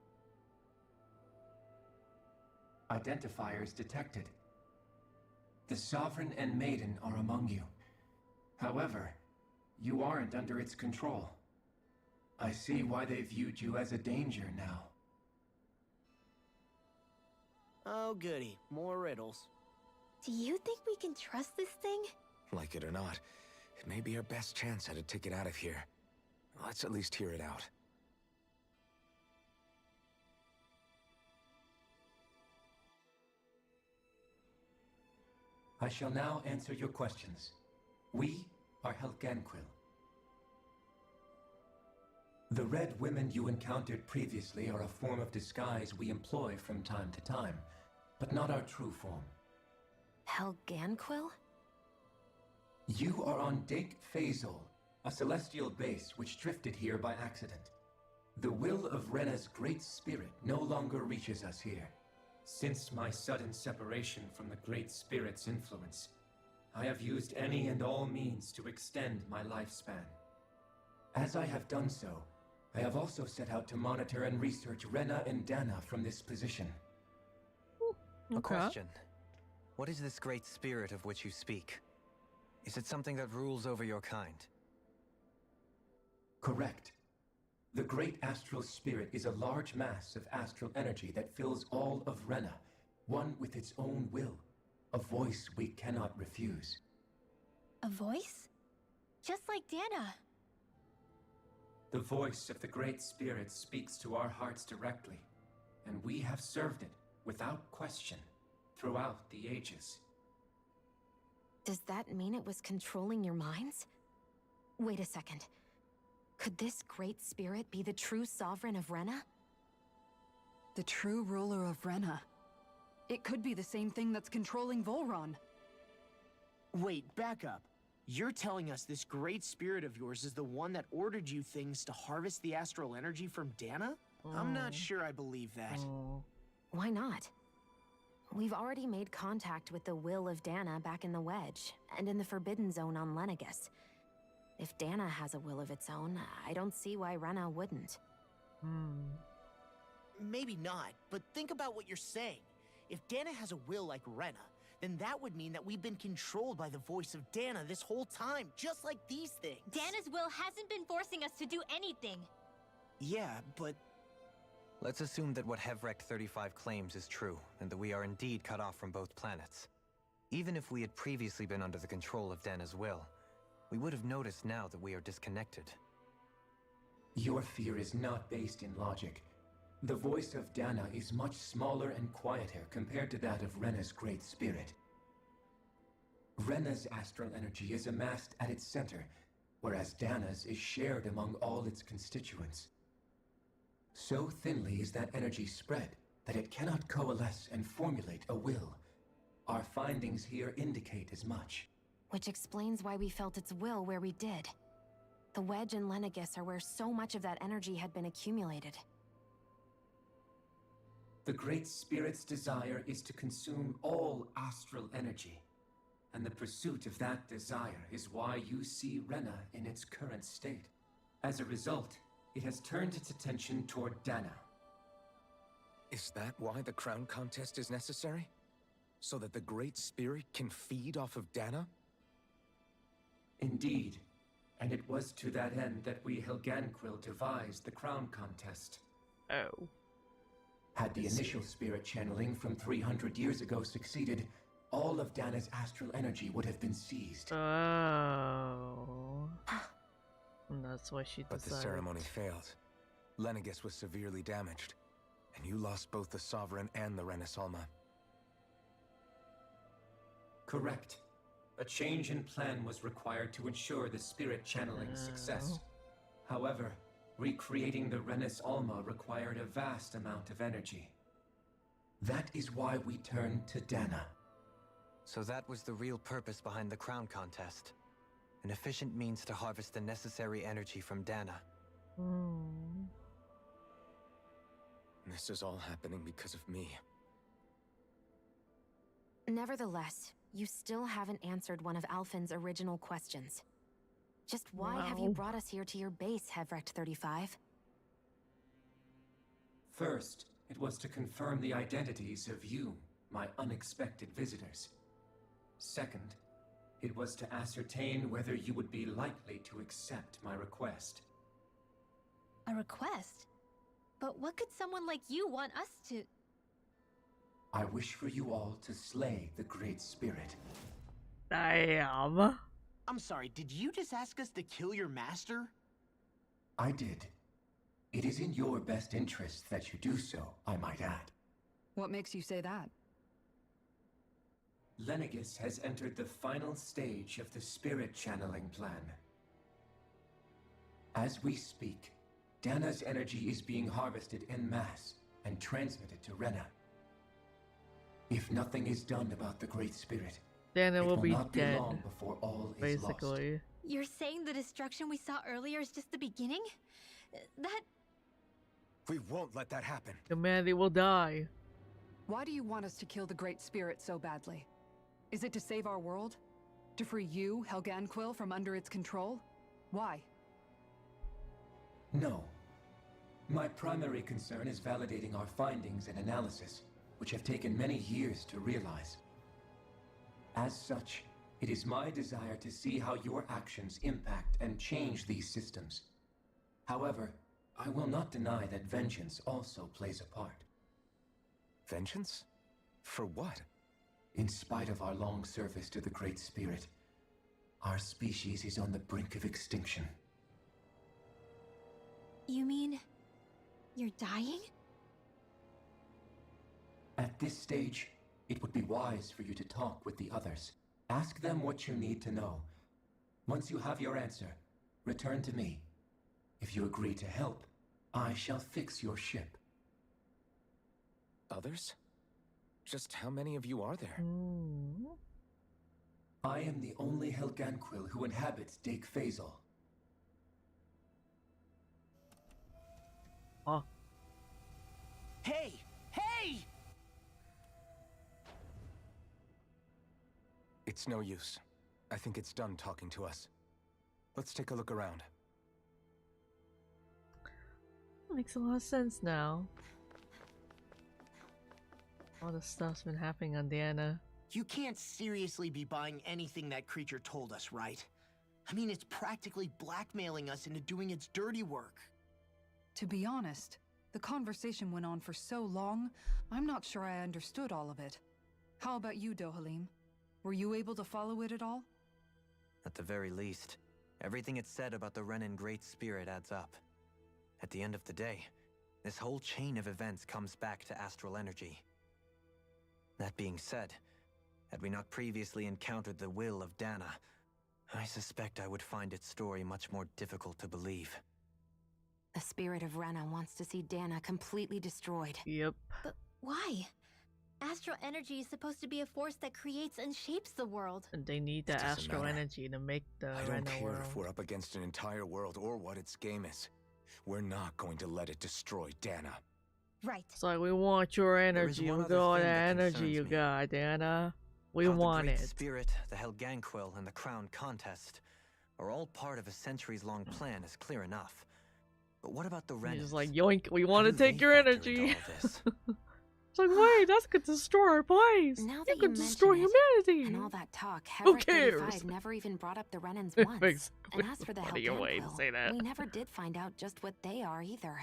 Identifiers detected. The Sovereign and Maiden are among you. However, you aren't under its control. I see why they viewed you as a danger now. Oh, goody. More riddles. Do you think we can trust this thing? Like it or not, it may be our best chance at a ticket out of here. Let's at least hear it out. I shall now answer your questions. We are Helganquil. The red women you encountered previously are a form of disguise we employ from time to time, but not our true form. Helganquil? You are on Dake Phasol, a celestial base which drifted here by accident. The will of Rena's great spirit no longer reaches us here. Since my sudden separation from the Great Spirit's influence, I have used any and all means to extend my lifespan. As I have done so, I have also set out to monitor and research Rena and Dana from this position. A question. What is this great spirit of which you speak? Is it something that rules over your kind? Correct. The Great Astral Spirit is a large mass of astral energy that fills all of Rena, one with its own will, a voice we cannot refuse. A voice? Just like Dana. The voice of the Great Spirit speaks to our hearts directly, and we have served it without question throughout the ages. Does that mean it was controlling your minds? Wait a second. Could this Great Spirit be the true sovereign of Rena? The true ruler of Rena. It could be the same thing that's controlling Volron. Wait, back up. You're telling us this great spirit of yours is the one that ordered you things to harvest the astral energy from Dana? I'm not sure I believe that. Why not? We've already made contact with the will of Dana back in the Wedge, and in the Forbidden Zone on Lenegus. If Dana has a will of its own, I don't see why Rena wouldn't. Maybe not, but think about what you're saying. If Dana has a will like Rena, then that would mean that we've been controlled by the voice of Dana this whole time, just like these things. Dana's will hasn't been forcing us to do anything. Yeah, but... Let's assume that what Hevrect 35 claims is true, and that we are indeed cut off from both planets. Even if we had previously been under the control of Dana's will, we would have noticed now that we are disconnected. Your fear is not based in logic. The voice of Dana is much smaller and quieter compared to that of Rena's Great Spirit. Rena's astral energy is amassed at its center, whereas Dana's is shared among all its constituents. So thinly is that energy spread that it cannot coalesce and formulate a will. Our findings here indicate as much. Which explains why we felt its will where we did. The Wedge and Lenegus are where so much of that energy had been accumulated. The Great Spirit's desire is to consume all astral energy, and the pursuit of that desire is why you see Rena in its current state. As a result, it has turned its attention toward Dana. Is that why the crown contest is necessary? So that the Great Spirit can feed off of Dana? Indeed, and it was to that end that we Helganquil devised the crown contest. Oh. Had the initial spirit channeling from 300 years ago succeeded, all of Dana's astral energy would have been seized. Oh. And that's why she decided. But the ceremony failed. Lenegus was severely damaged, and you lost both the Sovereign and the Renasalma. Correct. A change in plan was required to ensure the spirit channeling's success. However, recreating the Renis Alma required a vast amount of energy. That is why we turned to Dana. So that was the real purpose behind the crown contest. An efficient means to harvest the necessary energy from Dana. This is all happening because of me. Nevertheless, you still haven't answered one of Alphen's original questions. Just why have you brought us here to your base, Hevrect 35? First, it was to confirm the identities of you, my unexpected visitors. Second, it was to ascertain whether you would be likely to accept my request. A request? But what could someone like you want us to... I wish for you all to slay the Great Spirit. Damn. I'm sorry, did you just ask us to kill your master? I did. It is in your best interest that you do so, I might add. What makes you say that? Lenegus has entered the final stage of the spirit channeling plan. As we speak, Dana's energy is being harvested en masse and transmitted to Rena. If nothing is done about the Great Spirit, Dana will be not dead. Be long before all basically. Is lost. You're saying the destruction we saw earlier is just the beginning? That... We won't let that happen. Humanity will die. Why do you want us to kill the Great Spirit so badly? Is it to save our world? To free you, Helganquil, from under its control? Why? No. My primary concern is validating our findings and analysis, which have taken many years to realize. As such, it is my desire to see how your actions impact and change these systems. However, I will not deny that vengeance also plays a part. Vengeance? For what? In spite of our long service to the Great Spirit, our species is on the brink of extinction. You mean you're dying? At this stage, it would be wise for you to talk with the others. Ask them what you need to know. Once you have your answer, return to me. If you agree to help, I shall fix your ship. Others? Just how many of you are there? I am the only Helganquil who inhabits Dake Phasal. Oh. Hey! Hey! It's no use. I think it's done talking to us. Let's take a look around. Makes a lot of sense now. All the stuff's been happening on Diana. You can't seriously be buying anything that creature told us, right? I mean, it's practically blackmailing us into doing its dirty work. To be honest, the conversation went on for so long, I'm not sure I understood all of it. How about you, Dohalim? Were you able to follow it at all? At the very least, everything it said about the Renin Great Spirit adds up. At the end of the day, this whole chain of events comes back to astral energy. That being said, had we not previously encountered the will of Dana, I suspect I would find its story much more difficult to believe. The spirit of Rena wants to see Dana completely destroyed. Yep. But why? Astral energy is supposed to be a force that creates and shapes the world. And they need the astral energy to make the I don't Rena care world. if we're up against an entire world or what its game is. We're not going to let it destroy Dana. Right. It's like, we want your energy. one Look at other all thing that that energy you concerns me. got, Dana. We How want the Great it. Spirit, the Helganquil, and the Crown Contest are all part of a centuries-long plan is clear enough. But what about the He's Renans? just like, yoink, we want to do take they your factor into energy. all this? It's like, wait, that's gonna destroy our place. Now You that could you destroy mention it, humanity. and all that talk, Who Everett cares? 35 never even brought up the Renans It once. makes And as for the funny way to say Helganquil, that. we never did find out just what they are either.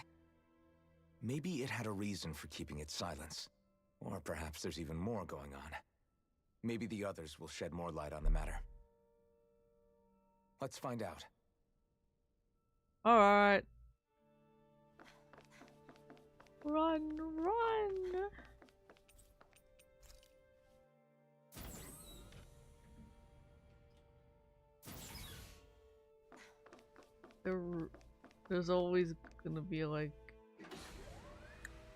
Maybe it had a reason for keeping its silence. Or perhaps there's even more going on. Maybe the others will shed more light on the matter. Let's find out. Alright. Run, run! There's always gonna be like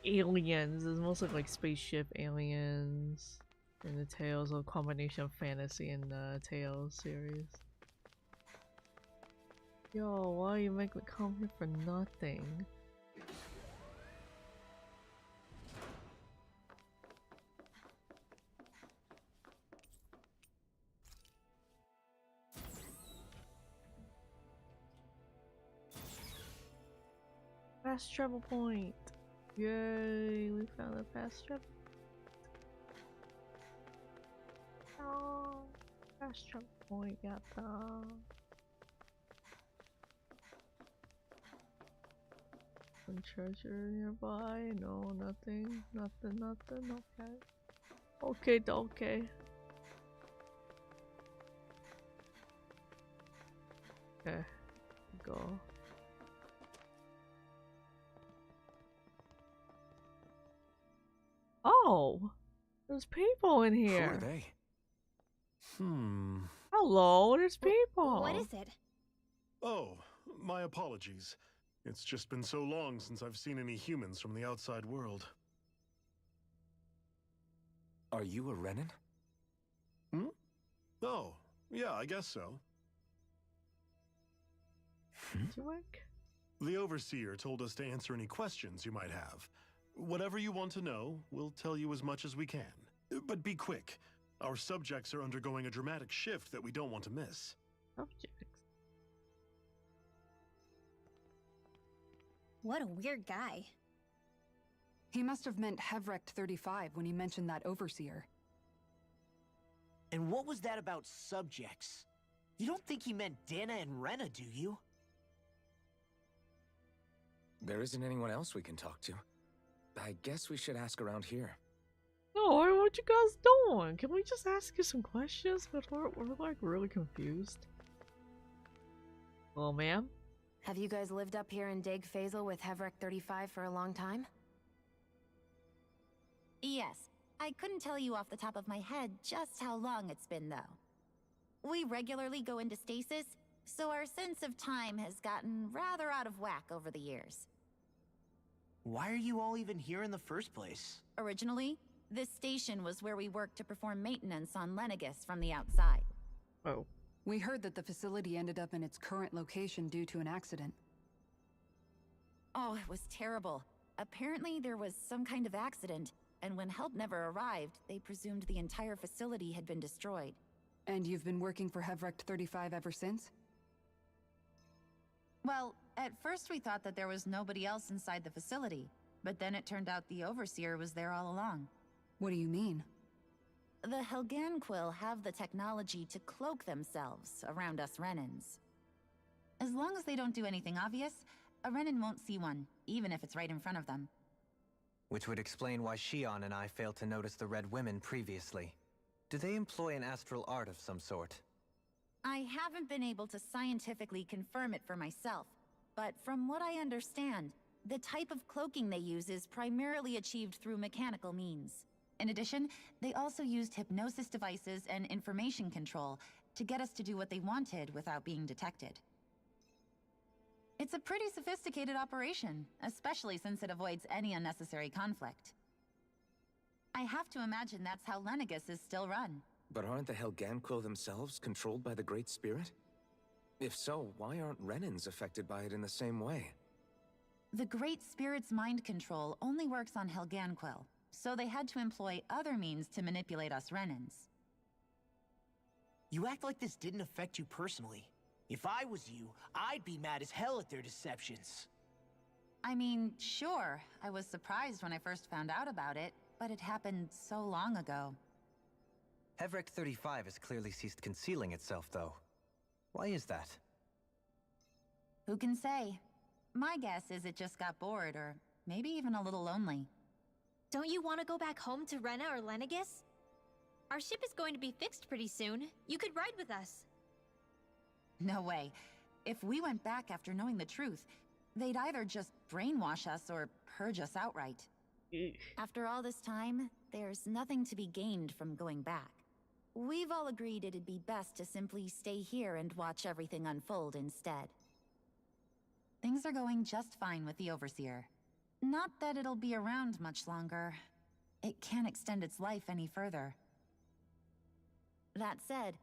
aliens. There's mostly like spaceship aliens in the Tales, or a combination of fantasy and the Tales series. Yo, why you make me come here for nothing? Fast travel point! Yay, we found a fast travel. Oh, fast travel point, yatta. Some treasure nearby? No, nothing. Nothing, okay. Okay, okay. Okay, go. Oh! There's people in here! Who are they? Hello, there's people! What is it? Oh, my apologies. It's just been so long since I've seen any humans from the outside world. Are you a Renin? Hmm? Oh, yeah, I guess so. The Overseer told us to answer any questions you might have. Whatever you want to know, we'll tell you as much as we can. But be quick. Our subjects are undergoing a dramatic shift that we don't want to miss. Subjects. What a weird guy. He must have meant Hevrect 35 when he mentioned that overseer. And what was that about subjects? You don't think he meant Dana and Rena, do you? There isn't anyone else we can talk to. I guess we should ask around here. No, what you guys doing? Can we just ask you some questions? But we're like really confused. Oh, ma'am? Have you guys lived up here in Dag Fazel with Hevrect 35 for a long time? Yes. I couldn't tell you off the top of my head just how long it's been, though. We regularly go into stasis, so our sense of time has gotten rather out of whack over the years. Why are you all even here in the first place? Originally, this station was where we worked to perform maintenance on Lenegis from the outside. Oh. We heard that the facility ended up in its current location due to an accident. Oh, it was terrible. Apparently there was some kind of accident, and when help never arrived, they presumed the entire facility had been destroyed. And you've been working for Hevrect 35 ever since? Well, at first we thought that there was nobody else inside the facility, but then it turned out the Overseer was there all along. What do you mean? The Helganquil have the technology to cloak themselves around us Renans. As long as they don't do anything obvious, a Renan won't see one, even if it's right in front of them. Which would explain why Shion and I failed to notice the Red Women previously. Do they employ an astral art of some sort? I haven't been able to scientifically confirm it for myself, but from what I understand, the type of cloaking they use is primarily achieved through mechanical means. In addition, they also used hypnosis devices and information control to get us to do what they wanted without being detected. It's a pretty sophisticated operation, especially since it avoids any unnecessary conflict. I have to imagine that's how Lenegis is still run. But aren't the Helganquil themselves controlled by the Great Spirit? If so, why aren't Renans affected by it in the same way? The Great Spirit's mind control only works on Helganquil, so they had to employ other means to manipulate us Renans. You act like this didn't affect you personally. If I was you, I'd be mad as hell at their deceptions. I mean, sure, I was surprised when I first found out about it, but it happened so long ago. Hevrect 35 has clearly ceased concealing itself, though. Why is that? Who can say? My guess is it just got bored, or maybe even a little lonely. Don't you want to go back home to Rena or Lenegis? Our ship is going to be fixed pretty soon. You could ride with us. No way. If we went back after knowing the truth, they'd either just brainwash us or purge us outright. After all this time, there's nothing to be gained from going back. We've all agreed it'd be best to simply stay here and watch everything unfold instead. Things are going just fine with the Overseer. Not that it'll be around much longer. It can't extend its life any further. That said,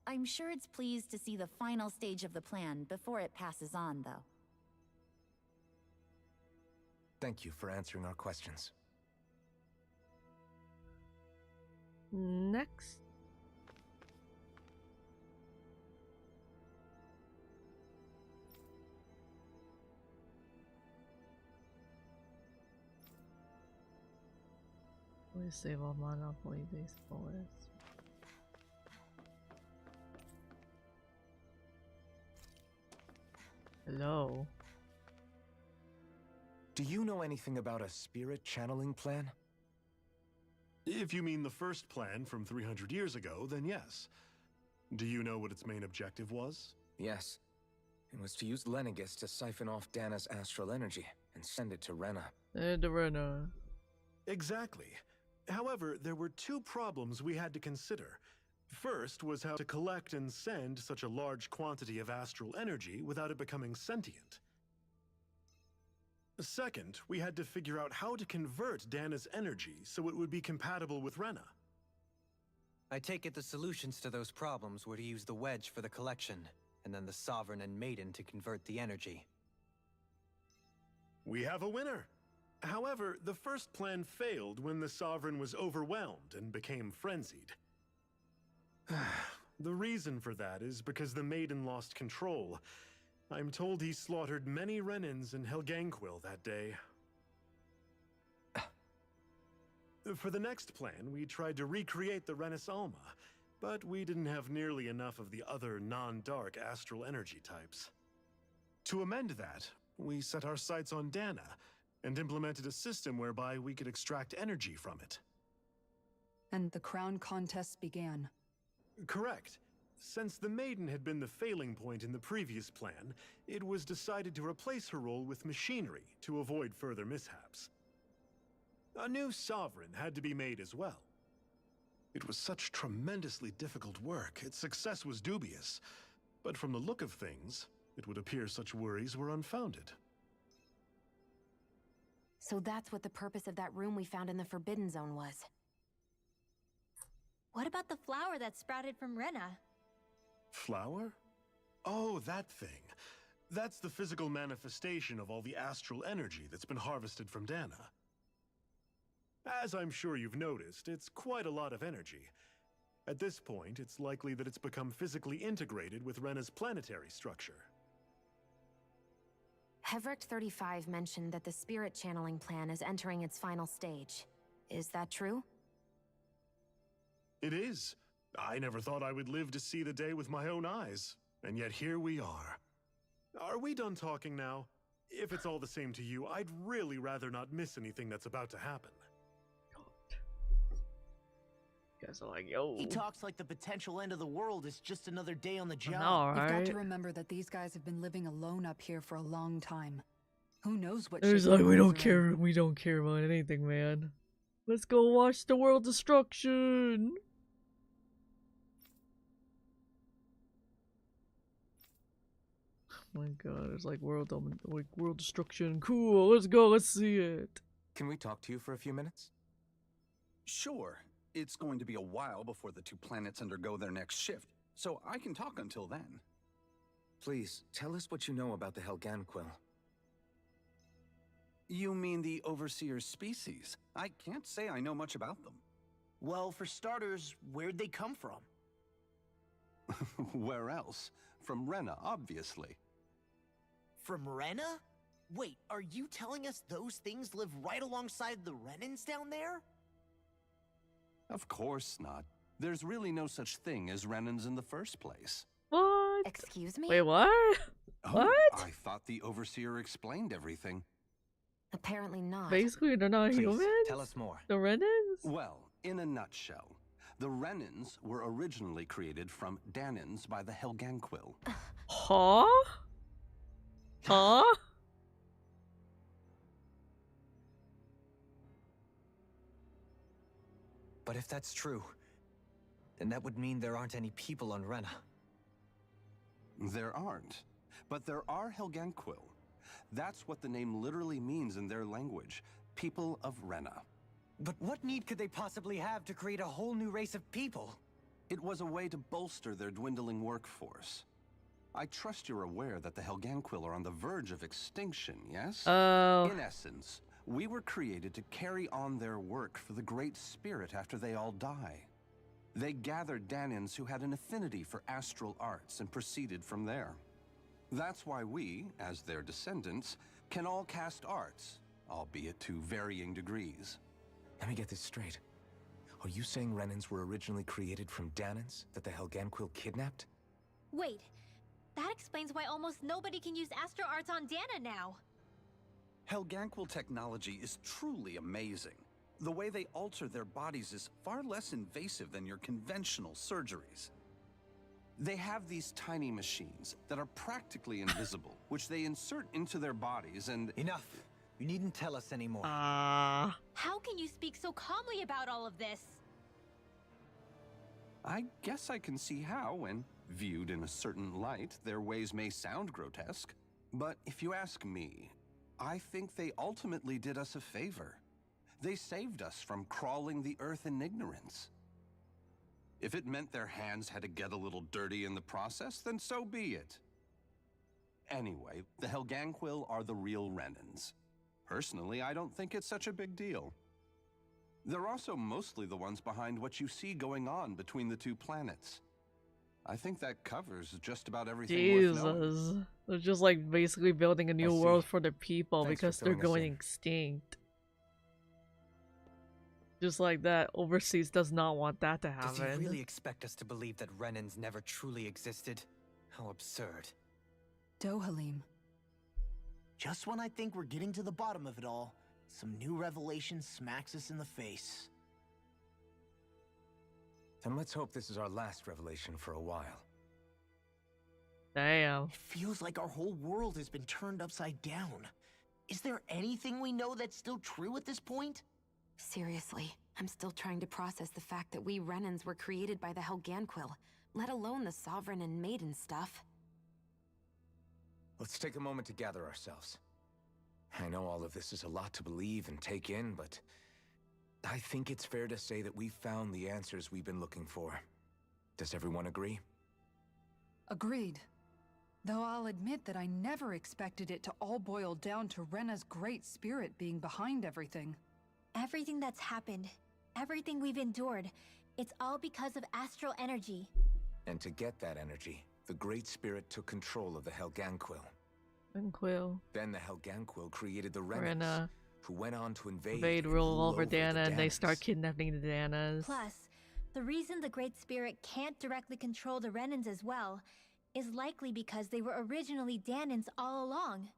I'm sure it's pleased to see the final stage of the plan before it passes on, though. Thank you for answering our questions. Next. Please save all Monopoly based bullets. Hello. Do you know anything about a spirit channeling plan? If you mean the first plan from 300 years ago, then yes. Do you know what its main objective was? Yes. It was to use Lenegis to siphon off Dana's astral energy and send it to Rena. Rena. Exactly. However, there were two problems we had to consider. First was how to collect and send such a large quantity of astral energy without it becoming sentient. Second, we had to figure out how to convert Dana's energy so it would be compatible with Rena. I take it the solutions to those problems were to use the wedge for the collection, and then the Sovereign and Maiden to convert the energy. We have a winner! However, the first plan failed when the Sovereign was overwhelmed and became frenzied. The reason for that is because the Maiden lost control. I'm told he slaughtered many Renans in Helganquil that day. For the next plan, we tried to recreate the Renis Alma, but we didn't have nearly enough of the other non-dark astral energy types. To amend that, we set our sights on Dana, and implemented a system whereby we could extract energy from it. And the crown contest began. Correct. Since the Maiden had been the failing point in the previous plan, it was decided to replace her role with machinery to avoid further mishaps. A new sovereign had to be made as well. It was such tremendously difficult work, its success was dubious. But from the look of things, it would appear such worries were unfounded. So that's what the purpose of that room we found in the Forbidden Zone was. What about the flower that sprouted from Rena? Flower? Oh, that thing. That's the physical manifestation of all the astral energy that's been harvested from Dana. As I'm sure you've noticed, it's quite a lot of energy. At this point, it's likely that it's become physically integrated with Rena's planetary structure. Hevrecht 35 mentioned that the spirit channeling plan is entering its final stage. Is that true? It is. I never thought I would live to see the day with my own eyes, and yet here we are. Are we done talking now? If it's all the same to you, I'd really rather not miss anything that's about to happen. You guys are like, yo. He talks like the potential end of the world is just another day on the job. All You've got right. to remember that these guys have been living alone up here for a long time. Who knows what It's shape like their we don't minds are in. care. We don't care about anything, man. Let's go watch the world destruction. Oh my god, it's like world destruction. Cool. Let's go. Let's see it. Can we talk to you for a few minutes? Sure. It's going to be a while before the two planets undergo their next shift, so I can talk until then. Please, tell us what you know about the Helganquil. You mean the Overseer species? I can't say I know much about them. Well, for starters, where'd they come from? Where else? From Rena, obviously. From Rena? Wait, are you telling us those things live right alongside the Renans down there? Of course not. There's really no such thing as Renans in the first place. What? Excuse me? Wait, what? Oh, What? I thought the Overseer explained everything. Apparently not. Basically, they're not Please, humans? tell us more. The Renans? Well, in a nutshell, the Renans were originally created from Danans by the Helganquil. Huh? Huh? But if that's true, then that would mean there aren't any people on Rena. There aren't, but there are Helganquil. That's what the name literally means in their language, people of Rena. But what need could they possibly have to create a whole new race of people? It was a way to bolster their dwindling workforce. I trust you're aware that the Helganquil are on the verge of extinction, yes? Oh. In essence, we were created to carry on their work for the Great Spirit after they all die. They gathered Danans who had an affinity for astral arts and proceeded from there. That's why we, as their descendants, can all cast arts, albeit to varying degrees. Let me get this straight. Are you saying Renans were originally created from Danans that the Helganquil kidnapped? Wait, that explains why almost nobody can use Astro Arts on Dana now. Helganquil technology is truly amazing. The way they alter their bodies is far less invasive than your conventional surgeries. They have these tiny machines that are practically invisible, which they insert into their bodies and... Enough! You needn't tell us anymore. How can you speak so calmly about all of this? I guess I can see how, when viewed in a certain light, their ways may sound grotesque. But if you ask me, I think they ultimately did us a favor. They saved us from crawling the earth in ignorance. If it meant their hands had to get a little dirty in the process, then so be it. Anyway, the Helganquil are the real Renans. Personally, I don't think it's such a big deal. They're also mostly the ones behind what you see going on between the two planets. I think that covers just about everything worth knowing. Jesus. They're just like basically building a new world for the people Thanks for because they're filling us going in. extinct. Just like that, overseas does not want that to Does happen. he really expect us to believe that Renans never truly existed? How absurd. Dohalim. Just when I think we're getting to the bottom of it all, some new revelation smacks us in the face. Then let's hope this is our last revelation for a while. Damn. It feels like our whole world has been turned upside down. Is there anything we know that's still true at this point? Seriously, I'm still trying to process the fact that we Renans were created by the Helganquil, let alone the Sovereign and Maiden stuff. Let's take a moment to gather ourselves. I know all of this is a lot to believe and take in, but I think it's fair to say that we've found the answers we've been looking for. Does everyone agree? Agreed. Though I'll admit that I never expected it to all boil down to Rena's great spirit being behind everything. Everything that's happened, everything we've endured, it's all because of astral energy. And to get that energy, the Great Spirit took control of the Helganquil. Quill. Then the Helganquil created the Renans, Rena. who went on to invade and Rule over the Dana, and they Danas. start kidnapping the Danas. Plus, the reason the Great Spirit can't directly control the Renans as well is likely because they were originally Danans all along.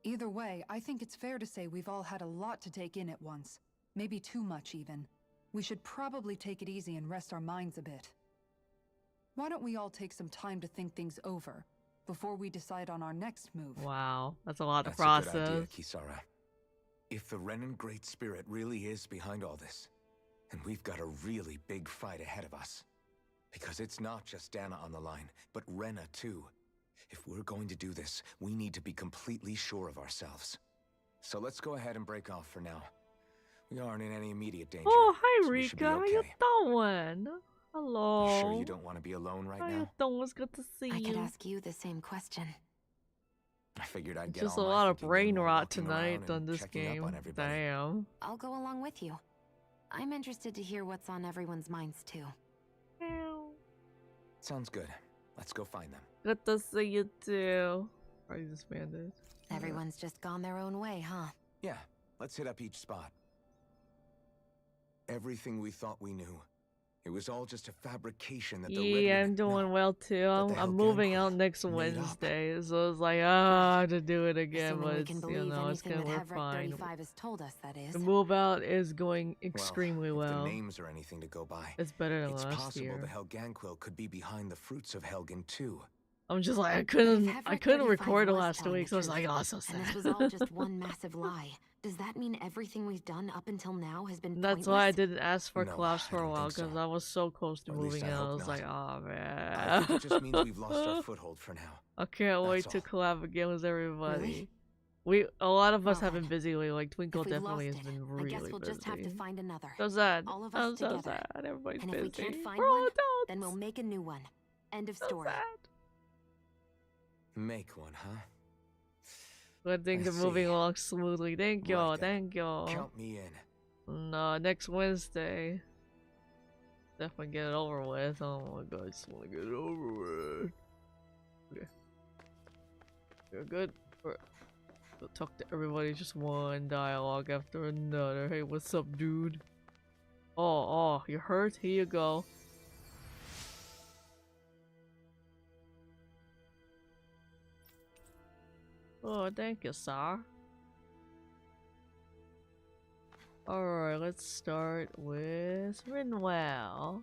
Either way, I think it's fair to say we've all had a lot to take in at once. Maybe too much, even. We should probably take it easy and rest our minds a bit. Why don't we all take some time to think things over before we decide on our next move? Wow, that's a lot to That's a process. good idea, Kisara. If the Renan Great Spirit really is behind all this, then we've got a really big fight ahead of us. Because it's not just Dana on the line, but Rena too. If we're going to do this, we need to be completely sure of ourselves. So let's go ahead and break off for now. We aren't in any immediate danger. Oh, hi so we should be Rika, how you okay. doing? Hello. You sure you don't want to be alone right How you now? doing? It's good to see I you. could ask you the same question. I figured I'd get Just a all my lot of thinking brain done while rot walking tonight around on and this checking up game. on everybody. Damn. I'll go along with you. I'm interested to hear what's on everyone's minds too. Sounds good. Let's go find them. Good to see you too. Are you disbanded? Everyone's just gone their own way, huh? Yeah, let's hit up each spot. Everything we thought we knew, it was all just a fabrication that the Red Yeah, I'm Women- doing no, well too. I'm moving out next Wednesday, so it's like to do it again, Assuming but we it's, can you believe know, it's anything gonna that work Havrek fine. 35 has told us, that is. The move out is going extremely well. well. If the names are anything to go by, It's better than it's last possible year. the Helganquil could be behind the fruits of Helgen too. I'm just like I If couldn't Havrek 35 record the was last 2 telling weeks. the I was like, truth, oh, so sad. And this was all just one massive lie. Does that mean everything we've done up until now has been That's pointless? why I didn't ask for No, collabs for I a don't while think so. because I was so close to Or at least moving I out. I hope was not. like, oh man. I think it just means we've lost our foothold for now. I can't wait That's to all. collab again with everybody. Really? A lot of us Well have been then, busy lately. Like Twinkle If we've definitely has lost it, been I really guess we'll busy. just have to find another. So sad. All of I'm us so together. sad. Everybody's And busy. if we can't find Bro, one, don't. then we'll make a new one. End of story. Make one, huh? But things I are moving see. along smoothly. Thank you. Right then. Thank you. Count me in. No, next Wednesday. Definitely get it over with. Oh my god, I just want to get it over with. Okay. You're good. Go talk to everybody, just one dialogue after another. Hey, what's up, dude? Oh, you hurt? Here you go. Oh, thank you, sir. Alright, let's start with Rinwell.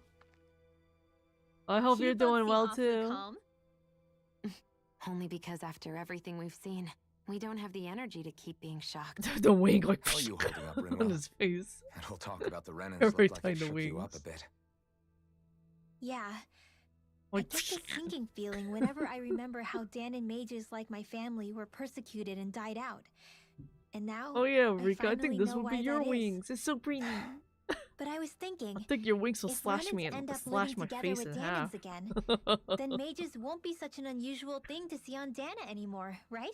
I hope you're doing well too. Only because after everything we've seen, we don't have the energy to keep being shocked. The wing like How are you holding up, on Rinwell? his face. That whole talk about the Renans Every looked like it time the shook you up a wings. bit. Yeah. I Like, get this sinking feeling whenever I remember how Dan and mages like my family were persecuted and died out. And now, oh yeah, I Rika, I think finally this know would be why your that is. wings. It's so pretty. But I was thinking, I think your wings will if slash me Renans and end up slash living my together face with in Danans half. again, then mages won't be such an unusual thing to see on Dana anymore, right?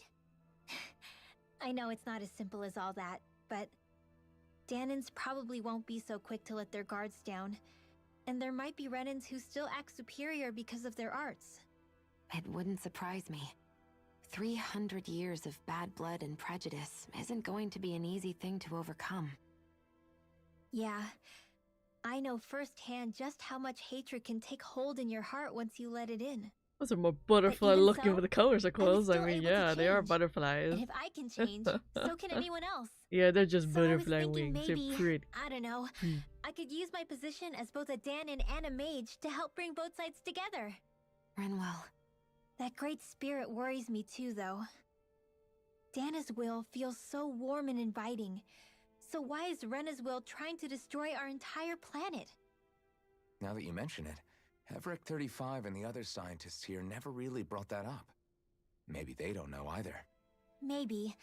I know it's not as simple as all that, but Danans probably won't be so quick to let their guards down. And there might be Renans who still act superior because of their arts. It wouldn't surprise me. 300 years of bad blood and prejudice isn't going to be an easy thing to overcome. Yeah, I know firsthand just how much hatred can take hold in your heart once you let it in. Those are more butterfly looking so, with the colors of clothes. I still mean, able to yeah, they are change. butterflies. And if I can change, so can anyone else. Yeah, they're just So I was butterfly thinking wings. maybe, They're pretty. I don't know, I could use my position as both a Danan and a mage to help bring both sides together. Renwell. That great spirit worries me too, though. Dana's will feels so warm and inviting. So why is Rena's will trying to destroy our entire planet? Now that you mention it, Everett 35 and the other scientists here never really brought that up. Maybe they don't know either. Maybe.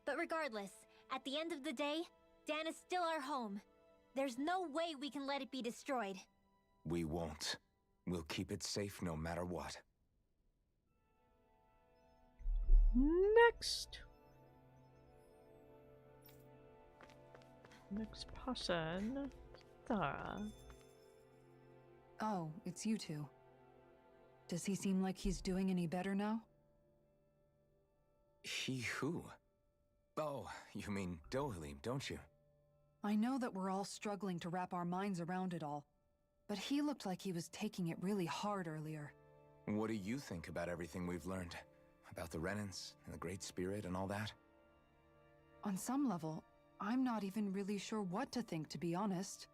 But regardless, at the end of the day, Dana's still our home. There's no way we can let it be destroyed. We won't. We'll keep it safe no matter what. Next person, Sarah. Oh, it's you two. Does he seem like he's doing any better now? He who? Oh, you mean Dohalim, don't you? I know that we're all struggling to wrap our minds around it all, but he looked like he was taking it really hard earlier. What do you think about everything we've learned? About the Renans and the Great Spirit and all that? On some level, I'm not even really sure what to think, to be honest.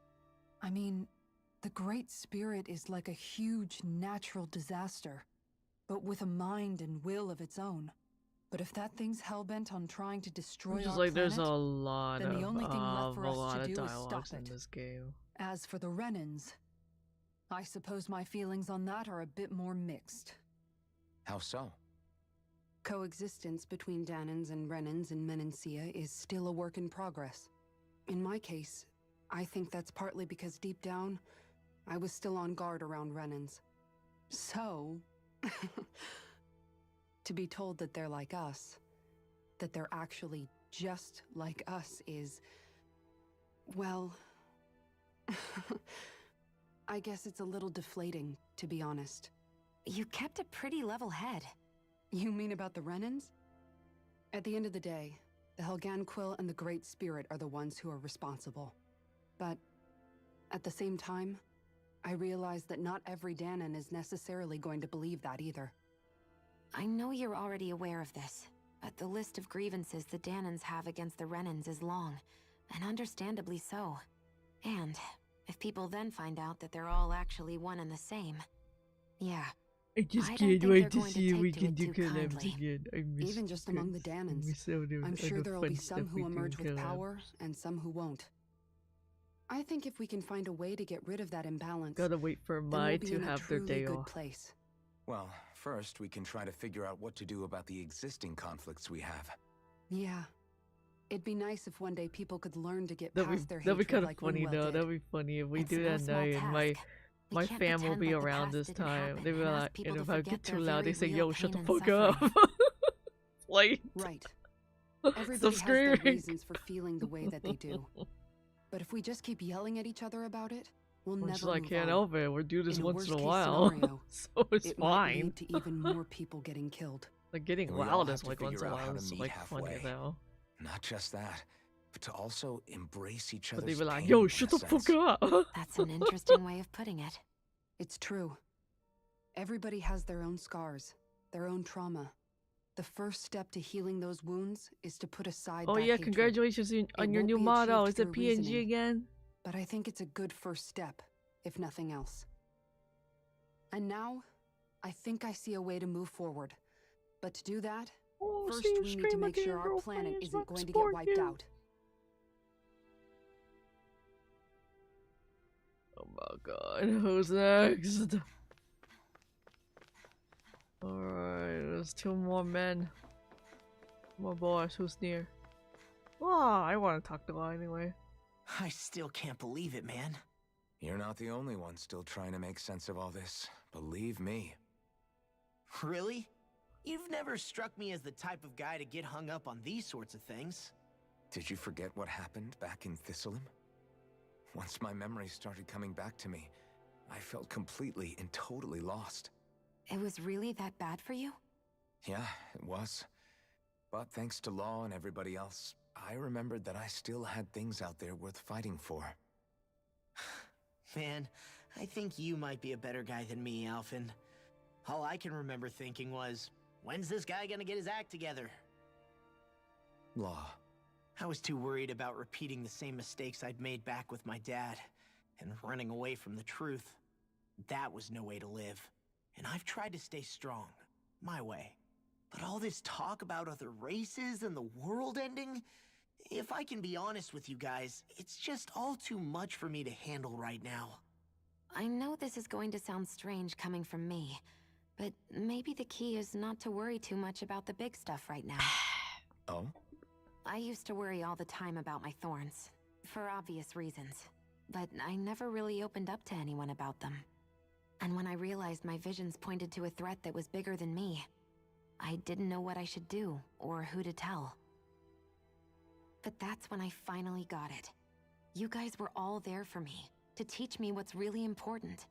I mean, the Great Spirit is like a huge natural disaster, but with a mind and will of its own. But if that thing's hellbent on trying to destroy Just our like planet, there's a lot then the only thing left for a us lot to of do is dialogues stop in it. this game. As for the Renans, I suppose my feelings on that are a bit more mixed. How so? Coexistence between Danans and Renans in Menancia is still a work in progress. In my case, I think that's partly because deep down, I was still on guard around Renans. So, to be told that they're like us, that they're actually just like us is, well, I guess it's a little deflating, to be honest. You kept a pretty level head. You mean about the Renans? At the end of the day, the Helgan Quill and the Great Spirit are the ones who are responsible. But at the same time, I realize that not every Danan is necessarily going to believe that either. I know you're already aware of this, but the list of grievances the Danans have against the Renans is long, and understandably so. And if people then find out that they're all actually one and the same, yeah. I just don't can't think wait they're to going see if we take to can it do too collabs kindly. again. I miss Even just among the Danans, I'm sure there'll be some who emerge with power and some who won't. I think if we can find a way to get rid of that imbalance, Gotta wait for then Mai we'll be to in a have their truly day good off. place. Well, first we can try to figure out what to do about the existing conflicts we have. Yeah. It'd be nice if one day people could learn to get That'd past their be hatred kind of like funny Winwell though. did. That'd be funny if we It's do no that small night and my task. We my can't fam will pretend be like the around past this didn't time. happen They be and ask like, people and to if I forget get too their loud, they very say, real "Yo, shut the pain fuck and up." Like, Right. stop Everybody has their screaming. reasons for feeling the way that they do. But if we just keep yelling at each other about it, we'll We're never just like, move can't on. help it. We do this In a once in a worst-case while, scenario, so it's it might fine. lead to even more people getting killed. Like getting And we all loud have is to like once in figure a out how while to is meet like funny halfway. though. Not just that, but to also embrace each But other's they be like, pain, "Yo, in shut a the fuck sense. up." That's an interesting way of putting it. It's true. Everybody has their own scars, their own trauma. The first step to healing those wounds is to put aside Oh that yeah, hatred. congratulations on It your won't new be motto. achieved Is it through PNG reasoning, again? But I think it's a good first step, if nothing else. And now, I think I see a way to move forward. But to do that, first see you we need stream to make again, sure our girlfriend. planet It's isn't not going to get support wiped you. out. Oh my god, who's next? Alright, there's two more men. More boys, who's near? Oh, I want to talk to her anyway. I still can't believe it, man. You're not the only one still trying to make sense of all this. Believe me. Really? You've never struck me as the type of guy to get hung up on these sorts of things. Did you forget what happened back in Thistleum? Once my memory started coming back to me, I felt completely and totally lost. It was really that bad for you? Yeah, it was. But thanks to Law and everybody else, I remembered that I still had things out there worth fighting for. Man, I think you might be a better guy than me, Alphen. All I can remember thinking was, when's this guy gonna get his act together? Law. I was too worried about repeating the same mistakes I'd made back with my dad, and running away from the truth. That was no way to live. And I've tried to stay strong, my way. But all this talk about other races and the world ending, if I can be honest with you guys, it's just all too much for me to handle right now. I know this is going to sound strange coming from me, but maybe the key is not to worry too much about the big stuff right now. Oh? I used to worry all the time about my thorns, for obvious reasons, but I never really opened up to anyone about them. And when I realized my visions pointed to a threat that was bigger than me, I didn't know what I should do or who to tell. But that's when I finally got it. You guys were all there for me, to teach me what's really important.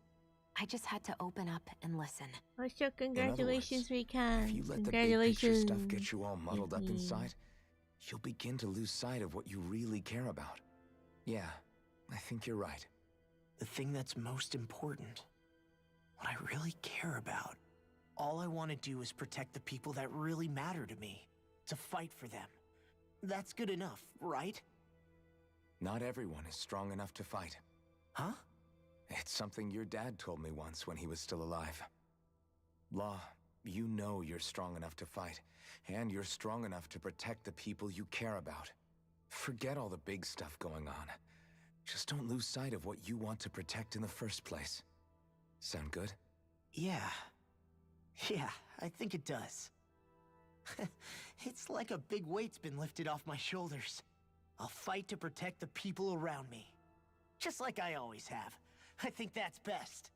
I just had to open up and listen. Oh, so congratulations, If you let the big picture stuff get you all muddled up inside, you'll begin to lose sight of what you really care about. Yeah, I think you're right. The thing that's most important, what I really care about, all I want to do is protect the people that really matter to me, to fight for them. That's good enough, right? Not everyone is strong enough to fight. Huh? It's something your dad told me once when he was still alive. Law, you know you're strong enough to fight, and you're strong enough to protect the people you care about. Forget all the big stuff going on. Just don't lose sight of what you want to protect in the first place. Sound good? Yeah, I think it does. It's like a big weight's been lifted off my shoulders. I'll fight to protect the people around me. Just like I always have. I think that's best.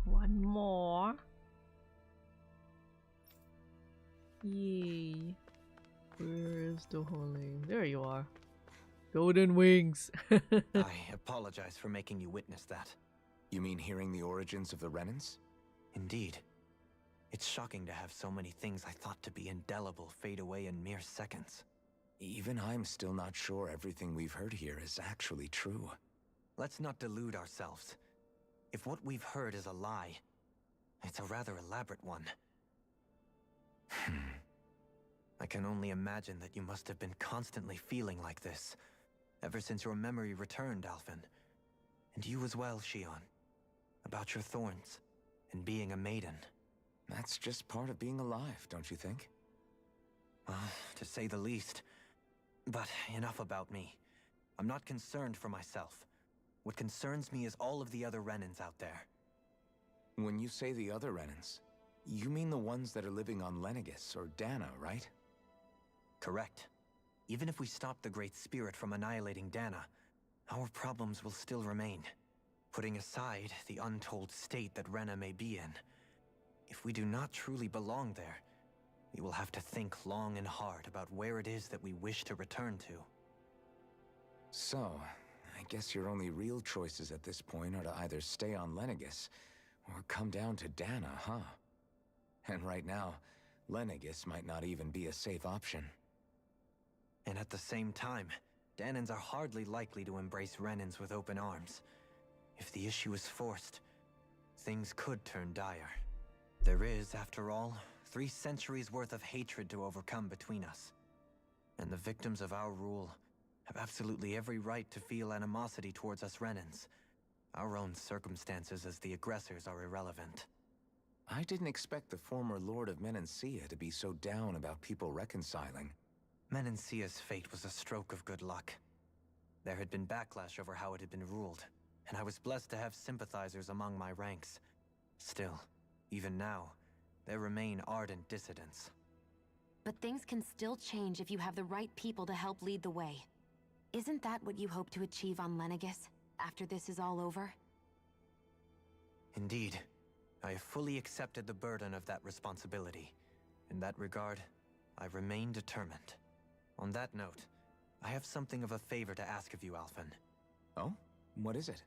One more. Yay. Where is the holy? There you are. Golden wings. I apologize for making you witness that. You mean hearing the origins of the Renans? Indeed. It's shocking to have so many things I thought to be indelible fade away in mere seconds. Even I'm still not sure everything we've heard here is actually true. Let's not delude ourselves. If what we've heard is a lie, it's a rather elaborate one. I can only imagine that you must have been constantly feeling like this, ever since your memory returned, Alphen. And you as well, Shion. About your thorns, and being a maiden. That's just part of being alive, don't you think? Well, to say the least. But enough about me. I'm not concerned for myself. What concerns me is all of the other Renans out there. When you say the other Renans, you mean the ones that are living on Lenegis or Dana, right? Correct. Even if we stop the Great Spirit from annihilating Dana, our problems will still remain. Putting aside the untold state that Rena may be in, if we do not truly belong there, we will have to think long and hard about where it is that we wish to return to. So, I guess your only real choices at this point are to either stay on Lenegis or come down to Dana, huh? And right now, Lenegis might not even be a safe option. And at the same time, Danans are hardly likely to embrace Renans with open arms. If the issue is forced, things could turn dire. There is, after all, 3 centuries worth of hatred to overcome between us. And the victims of our rule have absolutely every right to feel animosity towards us Renans. Our own circumstances as the aggressors are irrelevant. I didn't expect the former Lord of Menancia to be so down about people reconciling. Menancia's fate was a stroke of good luck. There had been backlash over how it had been ruled, and I was blessed to have sympathizers among my ranks. Still, even now, there remain ardent dissidents. But things can still change if you have the right people to help lead the way. Isn't that what you hope to achieve on Lenegis, after this is all over? Indeed. I have fully accepted the burden of that responsibility. In that regard, I remain determined. On that note, I have something of a favor to ask of you, Alphen. Oh? What is it?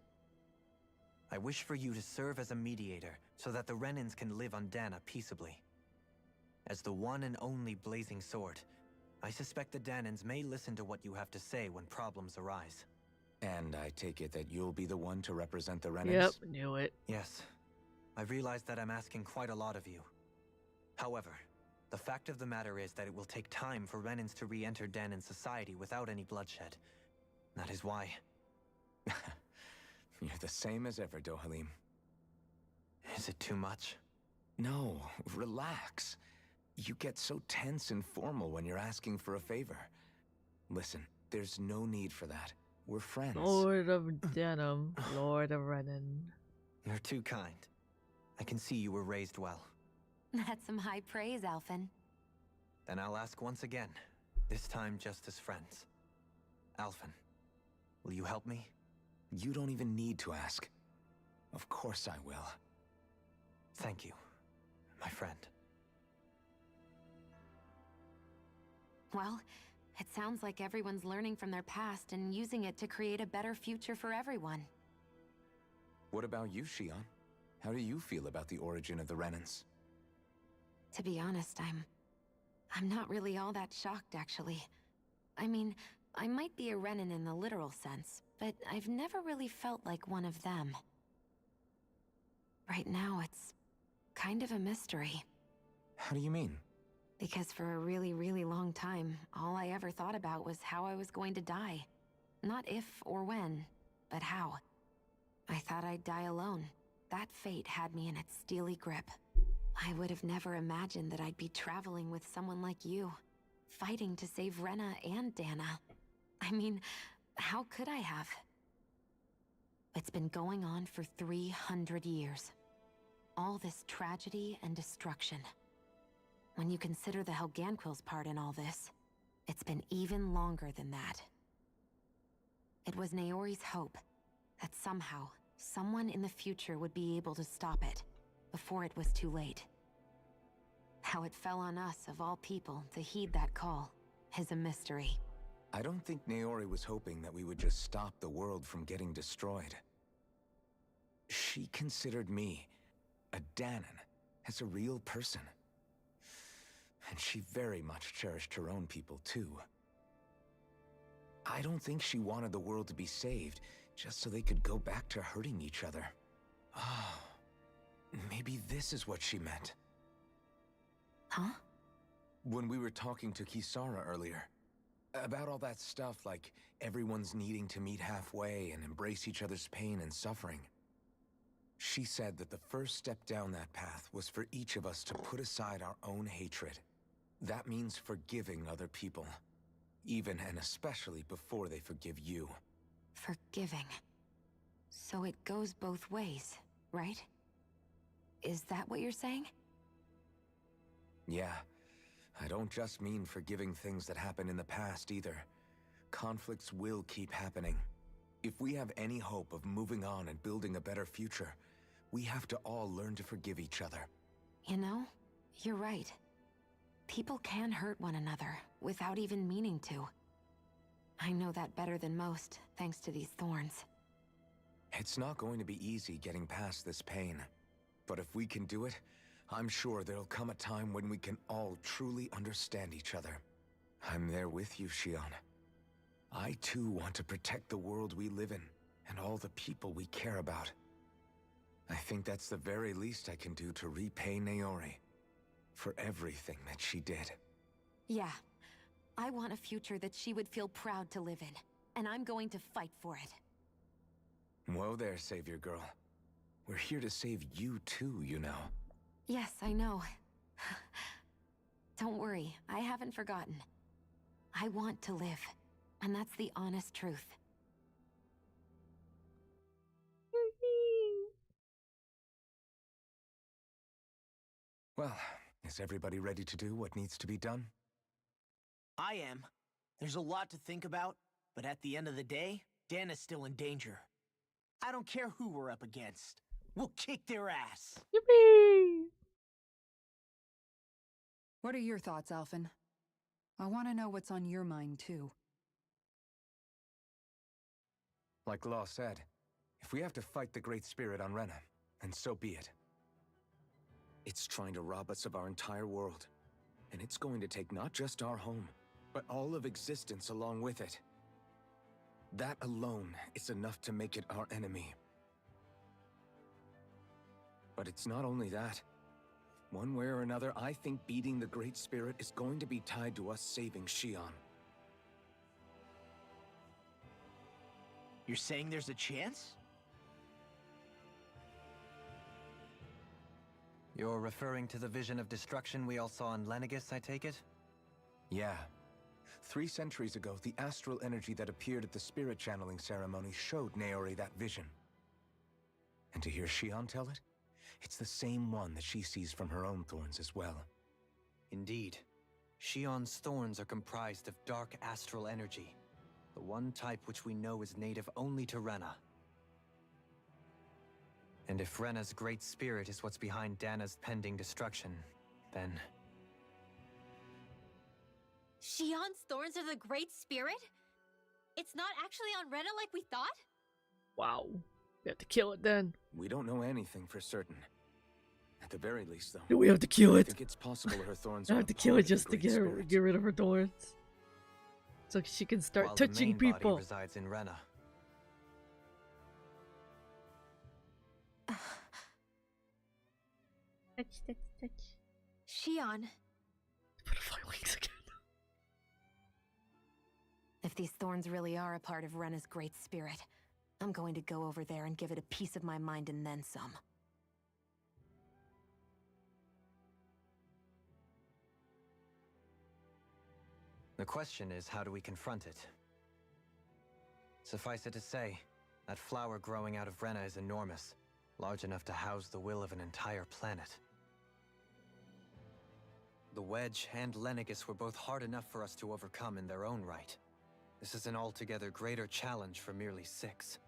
I wish for you to serve as a mediator so that the Renans can live on Dana peaceably. As the one and only Blazing Sword, I suspect the Danans may listen to what you have to say when problems arise. And I take it that you'll be the one to represent the Renans? Yep, knew it. Yes. I realize that I'm asking quite a lot of you. However, the fact of the matter is that it will take time for Renans to re-enter Danan society without any bloodshed. That is why... You're the same as ever, Dohalim. Is it too much? No, relax. You get so tense and formal when you're asking for a favor. Listen, there's no need for that. We're friends. Lord of Denim, Lord of Renan. You're too kind. I can see you were raised well. That's some high praise, Alphen. Then I'll ask once again, this time just as friends. Alphen, will you help me? You don't even need to ask. Of course I will. Thank you, my friend. Well, it sounds like everyone's learning from their past and using it to create a better future for everyone. What about you, Shion? How do you feel about the origin of the Renans? To be honest, I'm not really all that shocked, actually. I mean, I might be a Renan in the literal sense, but I've never really felt like one of them. Right now, it's kind of a mystery. How do you mean? Because for a really, really long time, all I ever thought about was how I was going to die. Not if or when, but how. I thought I'd die alone. That fate had me in its steely grip. I would have never imagined that I'd be traveling with someone like you, fighting to save Rena and Dana. I mean, how could I have? It's been going on for 300 years. All this tragedy and destruction. When you consider the Helganquil's part in all this, it's been even longer than that. It was Naori's hope that somehow, someone in the future would be able to stop it before it was too late. How it fell on us, of all people, to heed that call is a mystery. I don't think Naori was hoping that we would just stop the world from getting destroyed. She considered me, a Danan, as a real person. And she very much cherished her own people, too. I don't think she wanted the world to be saved, just so they could go back to hurting each other. Oh, maybe this is what she meant. Huh? When we were talking to Kisara earlier, about all that stuff like everyone's needing to meet halfway and embrace each other's pain and suffering. She said that the first step down that path was for each of us to put aside our own hatred. That means forgiving other people, even and especially before they forgive you. Forgiving. So it goes both ways, right? Is that what you're saying? Yeah. I don't just mean forgiving things that happened in the past either. Conflicts will keep happening. If we have any hope of moving on and building a better future, we have to all learn to forgive each other. You know, you're right. People can hurt one another without even meaning to. I know that better than most, thanks to these thorns. It's not going to be easy getting past this pain. But if we can do it, I'm sure there'll come a time when we can all truly understand each other. I'm there with you, Shion. I too want to protect the world we live in, and all the people we care about. I think that's the very least I can do to repay Naori for everything that she did. Yeah. I want a future that she would feel proud to live in, and I'm going to fight for it. Whoa there, Savior Girl. We're here to save you too, you know. Yes, I know. Don't worry, I haven't forgotten. I want to live, and that's the honest truth. Well, is everybody ready to do what needs to be done? I am. There's a lot to think about, but at the end of the day, Dana's still in danger. I don't care who we're up against. We'll kick their ass. Yippee! What are your thoughts, Alphen? I want to know what's on your mind, too. Like Law said, if we have to fight the Great Spirit on Rena, then so be it. It's trying to rob us of our entire world. And it's going to take not just our home, but all of existence along with it. That alone is enough to make it our enemy. But it's not only that. One way or another, I think beating the Great Spirit is going to be tied to us saving Xion. You're saying there's a chance? You're referring to the vision of destruction we all saw in Lenegis, I take it? Yeah. 3 centuries ago, the astral energy that appeared at the spirit channeling ceremony showed Naori that vision. And to hear Xion tell it, it's the same one that she sees from her own thorns as well. Indeed. Xion's thorns are comprised of dark astral energy, the one type which we know is native only to Rena. And if Rena's great spirit is what's behind Dana's pending destruction, then... Xion's thorns are the Great Spirit? It's not actually on Rena like we thought? Wow. We have to kill it then. We don't know anything for certain. At the very least, though. Do we have to kill I it? think it's possible her thorns I are have a to kill part it of the just to Great get rid of her thorns. So she can start While touching the main people. body resides in Rena. Touch. Xion. Butterfly wings again. If these thorns really are a part of Rena's great spirit, I'm going to go over there and give it a piece of my mind and then some. The question is, how do we confront it? Suffice it to say, that flower growing out of Rena is enormous, large enough to house the will of an entire planet. The Wedge and Lenegis were both hard enough for us to overcome in their own right. This is an altogether greater challenge for merely 6.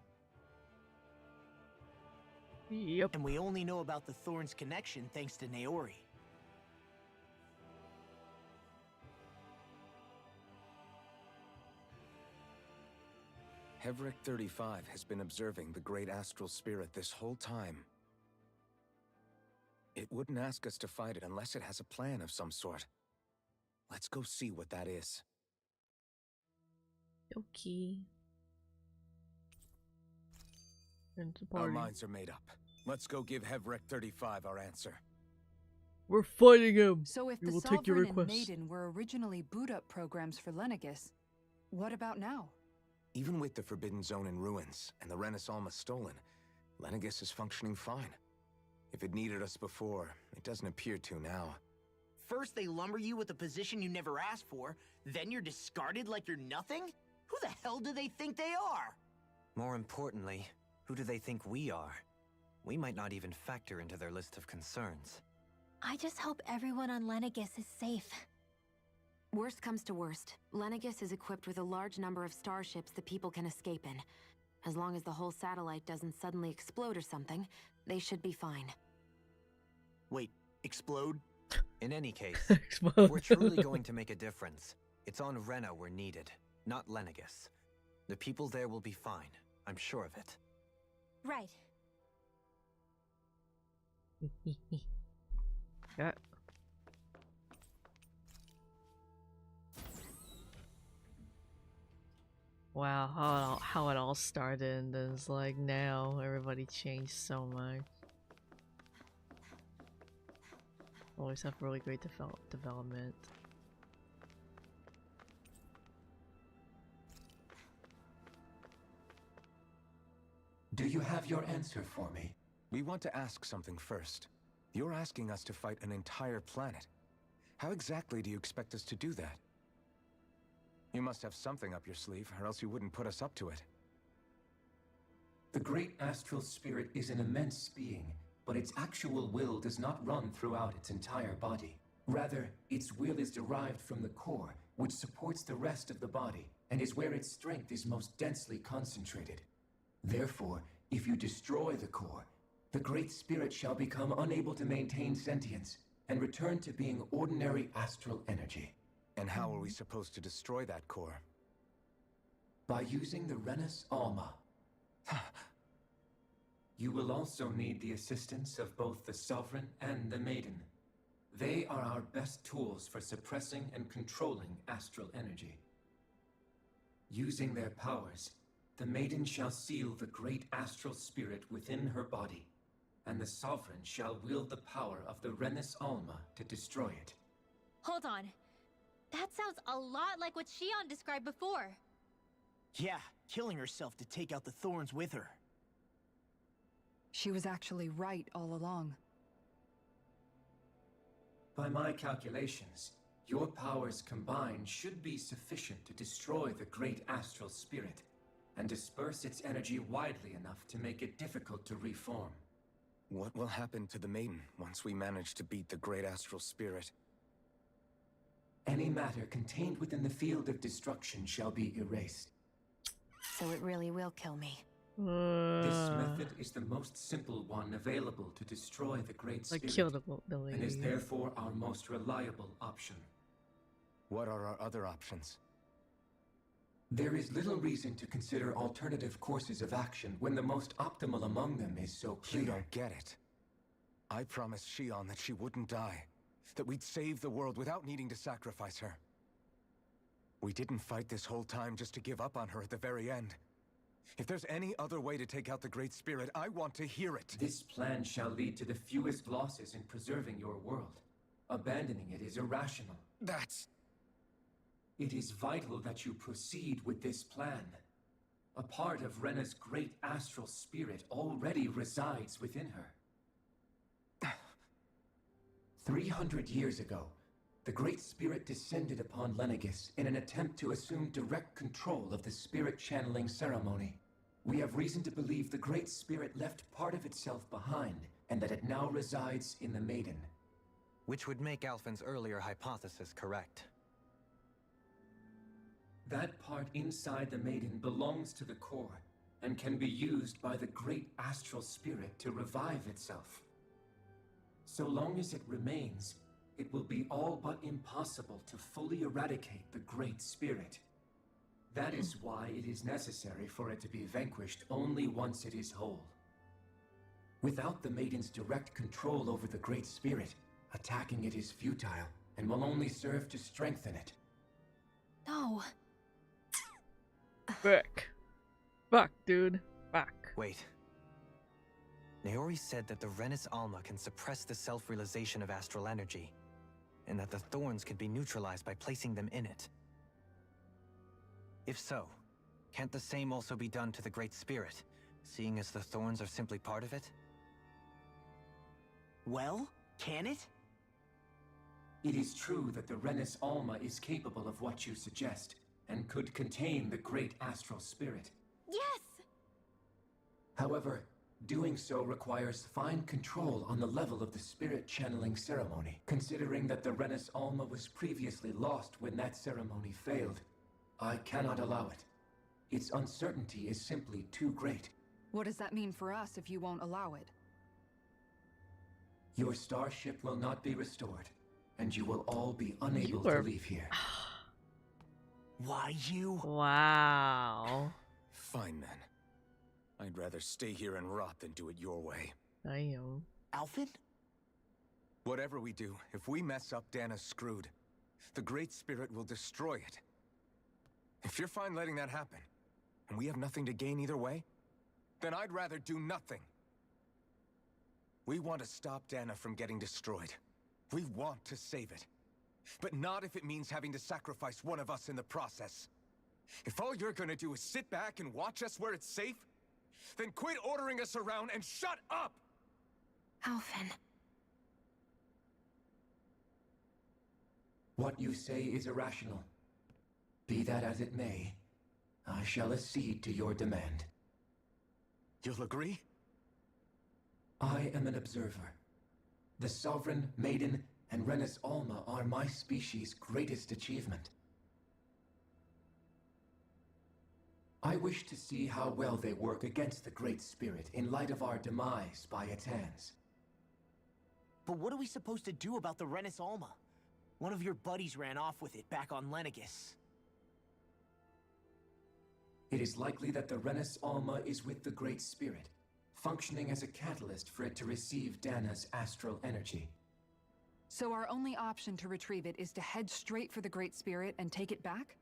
Yep. And we only know about the Thorns connection thanks to Naori. Hevric 35 has been observing the great astral spirit this whole time. It wouldn't ask us to fight it unless it has a plan of some sort. Let's go see what that is. Okay. Our minds are made up. Let's go give Hevric 35 our answer. We're fighting him. So if We the will take your Sovereign and request. Maiden were originally boot-up programs for Lenegis, what about now? Even with the Forbidden Zone in ruins and the Renaissance stolen, Lenegis is functioning fine. If it needed us before, it doesn't appear to now. First they lumber you with a position you never asked for, then you're discarded like you're nothing? Who the hell do they think they are? More importantly, who do they think we are? We might not even factor into their list of concerns. I just hope everyone on Lenegis is safe. Worst comes to worst, Lenegis is equipped with a large number of starships that people can escape in. As long as the whole satellite doesn't suddenly explode or something, they should be fine. Wait, explode? In any case, if we're truly going to make a difference, it's on Rena we're needed, not Lenegis. The people there will be fine, I'm sure of it. Right. Yeah. Wow, how it all started is like now everybody changed so much. Always have really great development. Do you have your answer for me? We want to ask something first. You're asking us to fight an entire planet. How exactly do you expect us to do that? You must have something up your sleeve, or else you wouldn't put us up to it. The great astral spirit is an immense being, but its actual will does not run throughout its entire body. Rather, its will is derived from the core, which supports the rest of the body, and is where its strength is most densely concentrated. Therefore, if you destroy the core, the great spirit shall become unable to maintain sentience, and return to being ordinary astral energy. And how are we supposed to destroy that core? By using the Renus Alma. You will also need the assistance of both the Sovereign and the Maiden. They are our best tools for suppressing and controlling astral energy. Using their powers, the Maiden shall seal the great astral spirit within her body, and the Sovereign shall wield the power of the Renus Alma to destroy it. Hold on. That sounds a lot like what Shion described before. Yeah, killing herself to take out the thorns with her. She was actually right all along. By my calculations, your powers combined should be sufficient to destroy the great astral spirit and disperse its energy widely enough to make it difficult to reform. What will happen to the Maiden once we manage to beat the great astral spirit? Any matter contained within the field of destruction shall be erased. So it really will kill me. This method is the most simple one available to destroy the great spirit, kill the and is therefore our most reliable option. What are our other options? There is little reason to consider alternative courses of action when the most optimal among them is so clear. You don't get it. I promised Shion that she wouldn't die, that we'd save the world without needing to sacrifice her. We didn't fight this whole time just to give up on her at the very end. If there's any other way to take out the Great Spirit, I want to hear it. This plan shall lead to the fewest losses in preserving your world. Abandoning it is irrational. That's... It is vital that you proceed with this plan. A part of Rena's great astral spirit already resides within her. 300 years ago, the Great Spirit descended upon Lenegis in an attempt to assume direct control of the spirit channeling ceremony. We have reason to believe the Great Spirit left part of itself behind, and that it now resides in the Maiden. Which would make Alphen's earlier hypothesis correct. That part inside the Maiden belongs to the core, and can be used by the great astral spirit to revive itself. So long as it remains, it will be all but impossible to fully eradicate the Great Spirit. That is why it is necessary for it to be vanquished only once it is whole. Without the Maiden's direct control over the Great Spirit, attacking it is futile and will only serve to strengthen it. No. Back. Back, dude. Back. Wait. Naori said that the Renus Alma can suppress the self-realization of astral energy, and that the thorns can be neutralized by placing them in it. If so, can't the same also be done to the Great Spirit, seeing as the thorns are simply part of it? Well, can it? It is true that the Renus Alma is capable of what you suggest, and could contain the great astral spirit. Yes! However, doing so requires fine control on the level of the spirit channeling ceremony, considering that the Renus Alma was previously lost when that ceremony failed. I cannot allow it. Its uncertainty is simply too great. What does that mean for us if you won't allow it? Your starship will not be restored, and you will all be unable to leave here. Why you? Wow. Fine then. I'd rather stay here and rot than do it your way. Damn. Alphen? Whatever we do, if we mess up, Dana's screwed. The Great Spirit will destroy it. If you're fine letting that happen, and we have nothing to gain either way, then I'd rather do nothing. We want to stop Dana from getting destroyed. We want to save it. But not if it means having to sacrifice one of us in the process. If all you're gonna do is sit back and watch us where it's safe, then quit ordering us around and shut up! Alphen. What you say is irrational. Be that as it may, I shall accede to your demand. You'll agree? I am an observer. The Sovereign, Maiden, and Renus Alma are my species' greatest achievement. I wish to see how well they work against the Great Spirit in light of our demise by its hands. But what are we supposed to do about the Renus Alma? One of your buddies ran off with it back on Lenegis. It is likely that the Renis Alma is with the Great Spirit, functioning as a catalyst for it to receive Dana's astral energy. So our only option to retrieve it is to head straight for the Great Spirit and take it back?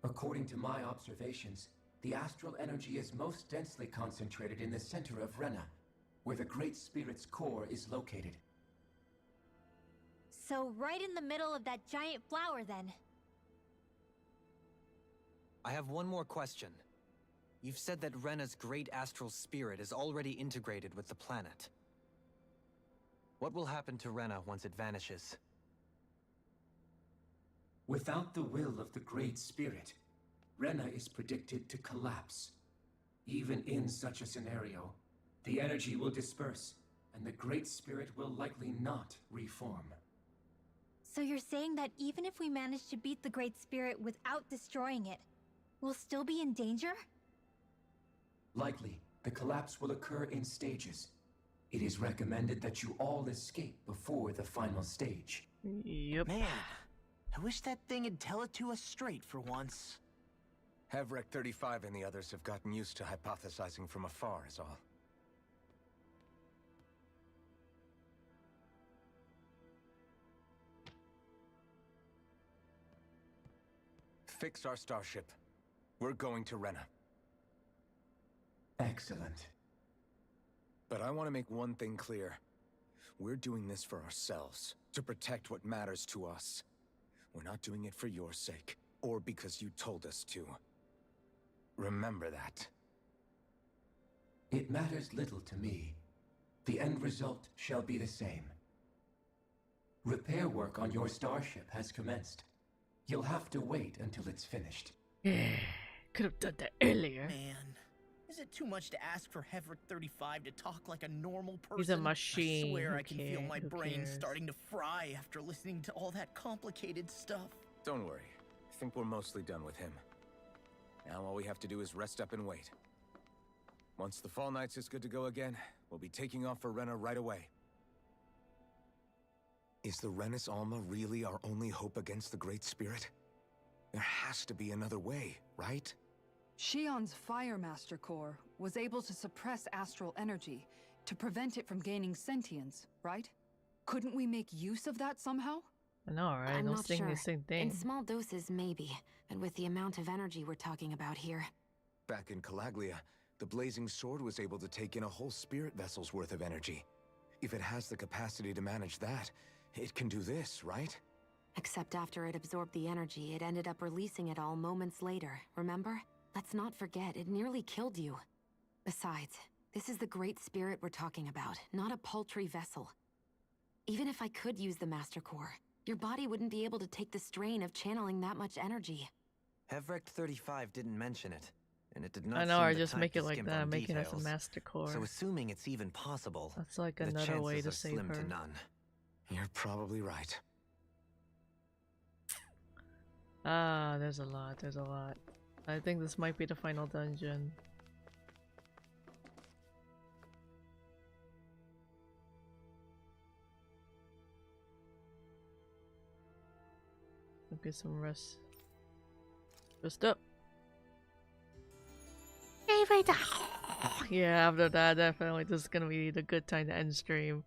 According to my observations, the astral energy is most densely concentrated in the center of Rena, where the Great Spirit's core is located. So right in the middle of that giant flower, then. I have one more question. You've said that Rena's great astral spirit is already integrated with the planet. What will happen to Rena once it vanishes? Without the will of the Great Spirit, Rena is predicted to collapse. Even in such a scenario, the energy will disperse, and the Great Spirit will likely not reform. So you're saying that even if we manage to beat the Great Spirit without destroying it, we'll still be in danger? Likely, the collapse will occur in stages. It is recommended that you all escape before the final stage. Yep. Man, I wish that thing would tell it to us straight for once. Hevrek 35 and the others have gotten used to hypothesizing from afar is all. Fix our starship. We're going to Rena. Excellent. But I want to make one thing clear. We're doing this for ourselves, to protect what matters to us. We're not doing it for your sake, or because you told us to. Remember that. It matters little to me. The end result shall be the same. Repair work on your starship has commenced. You'll have to wait until it's finished. Could have done that earlier. Man, is it too much to ask for Hevrek 35 to talk like a normal person? He's a machine. I swear Who I can feel my cares? Who brain cares? starting to fry after listening to all that complicated stuff. Don't worry. I think we're mostly done with him. Now all we have to do is rest up and wait. Once the Fall Knights is good to go again, we'll be taking off for Rena right away. Is the Renis Alma really our only hope against the Great Spirit? There has to be another way, right? Shion's Firemaster Core was able to suppress astral energy to prevent it from gaining sentience, right? Couldn't we make use of that somehow? I know, right? I'm Don't not sing sure. the same thing. In small doses, maybe. And with the amount of energy we're talking about here. Back in Calaglia, the Blazing Sword was able to take in a whole spirit vessel's worth of energy. If it has the capacity to manage that, it can do this, right? Except after it absorbed the energy, it ended up releasing it all moments later, remember? Let's not forget, it nearly killed you. Besides, this is the Great Spirit we're talking about, not a paltry vessel. Even if I could use the Master Core, your body wouldn't be able to take the strain of channeling that much energy. Hevrek 35 didn't mention it, and it did not I know, seem or the just type make to it like skimp that, on make it as a details. Master Core. So assuming it's even possible, That's like the another way chances to are save slim her. to none. You're probably right. Ah, there's a lot, there's a lot. I think this might be the final dungeon. I'll get some rest. Rest up. Yeah, after that, definitely this is gonna be the good time to end stream.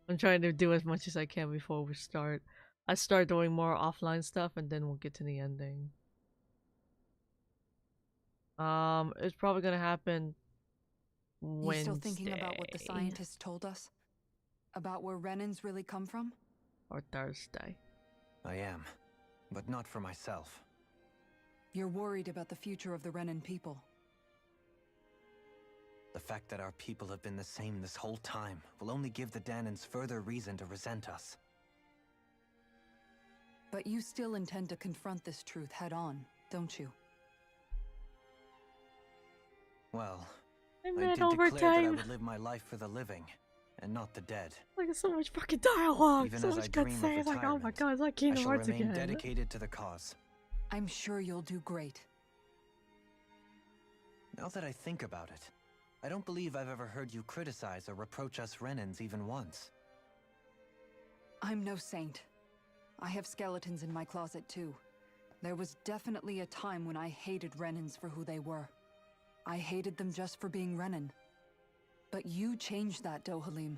I'm trying to do as much as I can before we start. I start doing more offline stuff and then we'll get to the ending. It's probably gonna happen Wednesday. You still thinking about what the scientists told us? About where Renans really come from? Or Thursday. I am, but not for myself. You're worried about the future of the Renan people. The fact that our people have been the same this whole time will only give the Danans further reason to resent us. But you still intend to confront this truth head on, don't you? Well, I I meant did declare that I overtime. would live my life for the living, and not the dead. Like so much fucking dialogue, Even so as much I good dream of say. It's like, oh my retirement, god, it's like I Kingdom shall Hearts remain again. dedicated to the cause. I'm sure you'll do great. Now that I think about it, I don't believe I've ever heard you criticize or reproach us Renans even once. I'm no saint. I have skeletons in my closet too. There was definitely a time when I hated Renans for who they were. I hated them just for being Renan. But you changed that, Dohalim.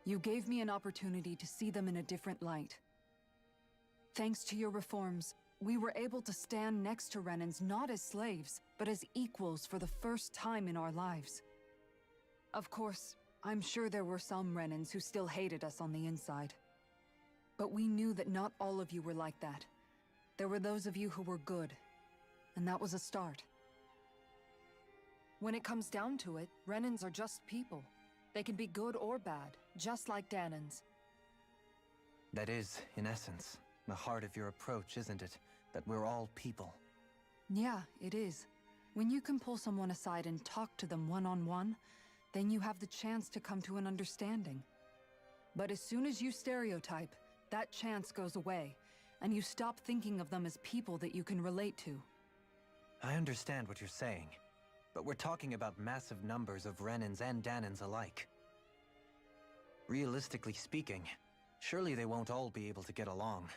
You gave me an opportunity to see them in a different light. Thanks to your reforms, we were able to stand next to Renans not as slaves, but as equals for the first time in our lives. Of course, I'm sure there were some Renans who still hated us on the inside. But we knew that not all of you were like that. There were those of you who were good, and that was a start. When it comes down to it, Renans are just people. They can be good or bad, just like Danans. That is, in essence, the heart of your approach, isn't it? That we're all people. Yeah, it is. When you can pull someone aside and talk to them one-on-one, then you have the chance to come to an understanding. But as soon as you stereotype, that chance goes away, and you stop thinking of them as people that you can relate to. I understand what you're saying, but we're talking about massive numbers of Renans and Danans alike. Realistically speaking, surely they won't all be able to get along.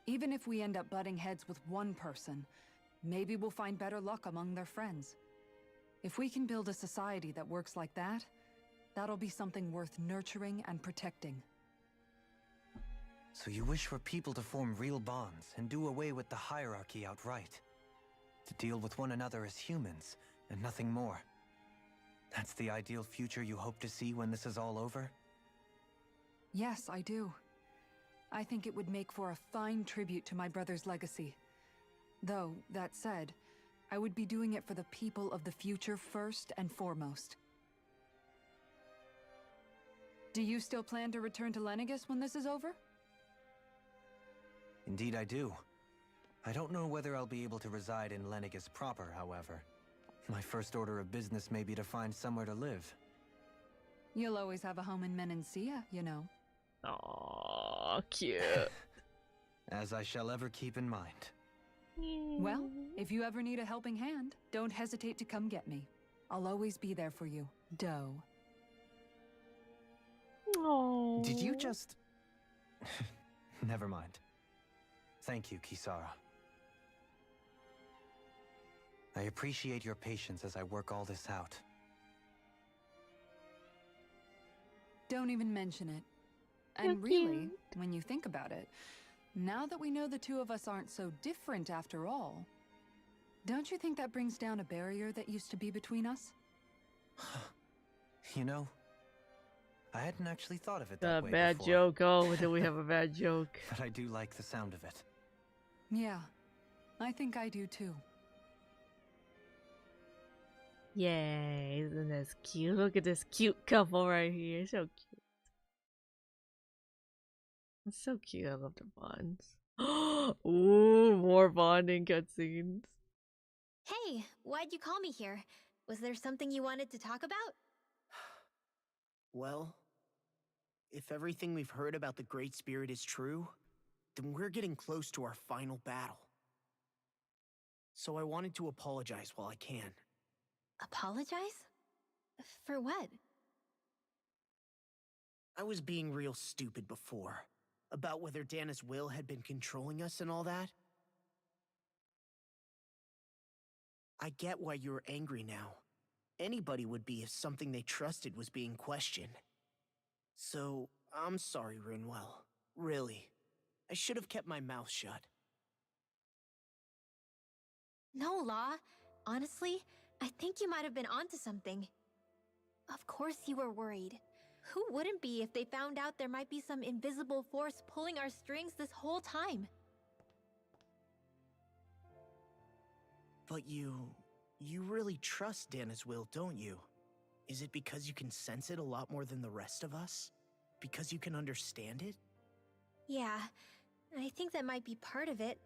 Even if we end up butting heads with one person, maybe we'll find better luck among their friends. If we can build a society that works like that, that'll be something worth nurturing and protecting. So you wish for people to form real bonds and do away with the hierarchy outright? To deal with one another as humans, and nothing more? That's the ideal future you hope to see when this is all over? Yes, I do. I think it would make for a fine tribute to my brother's legacy. Though, that said, I would be doing it for the people of the future first and foremost. Do you still plan to return to Lenegis when this is over? Indeed I do. I don't know whether I'll be able to reside in Lenegis proper, however. My first order of business may be to find somewhere to live. You'll always have a home in Menancia, you know. Aww, cute. As I shall ever keep in mind. Well, if you ever need a helping hand, don't hesitate to come get me. I'll always be there for you, Doe. Aww. Did you just... Never mind. Thank you, Kisara. I appreciate your patience as I work all this out. Don't even mention it. And really, when you think about it, now that we know the two of us aren't so different after all, don't you think that brings down a barrier that used to be between us? You know, I hadn't actually thought of it that way bad before. joke. Oh, do we have a bad joke? But I do like the sound of it. Yeah, I think I do too. Yay, isn't this cute? Look at this cute couple right here. So cute. It's so cute. I love their bonds. Ooh, more bonding cutscenes. Hey, why'd you call me here? Was there something you wanted to talk about? Well, if everything we've heard about the Great Spirit is true, then we're getting close to our final battle. So I wanted to apologize while I can. Apologize? For what? I was being real stupid before, about whether Dana's will had been controlling us and all that. I get why you're angry now. Anybody would be if something they trusted was being questioned. So, I'm sorry, Rinwell. Really. I should have kept my mouth shut. No, Law. Honestly, I think you might have been onto something. Of course you were worried. Who wouldn't be if they found out there might be some invisible force pulling our strings this whole time? But you really trust Dana's will, don't you? Is it because you can sense it a lot more than the rest of us? Because you can understand it? Yeah, I think that might be part of it.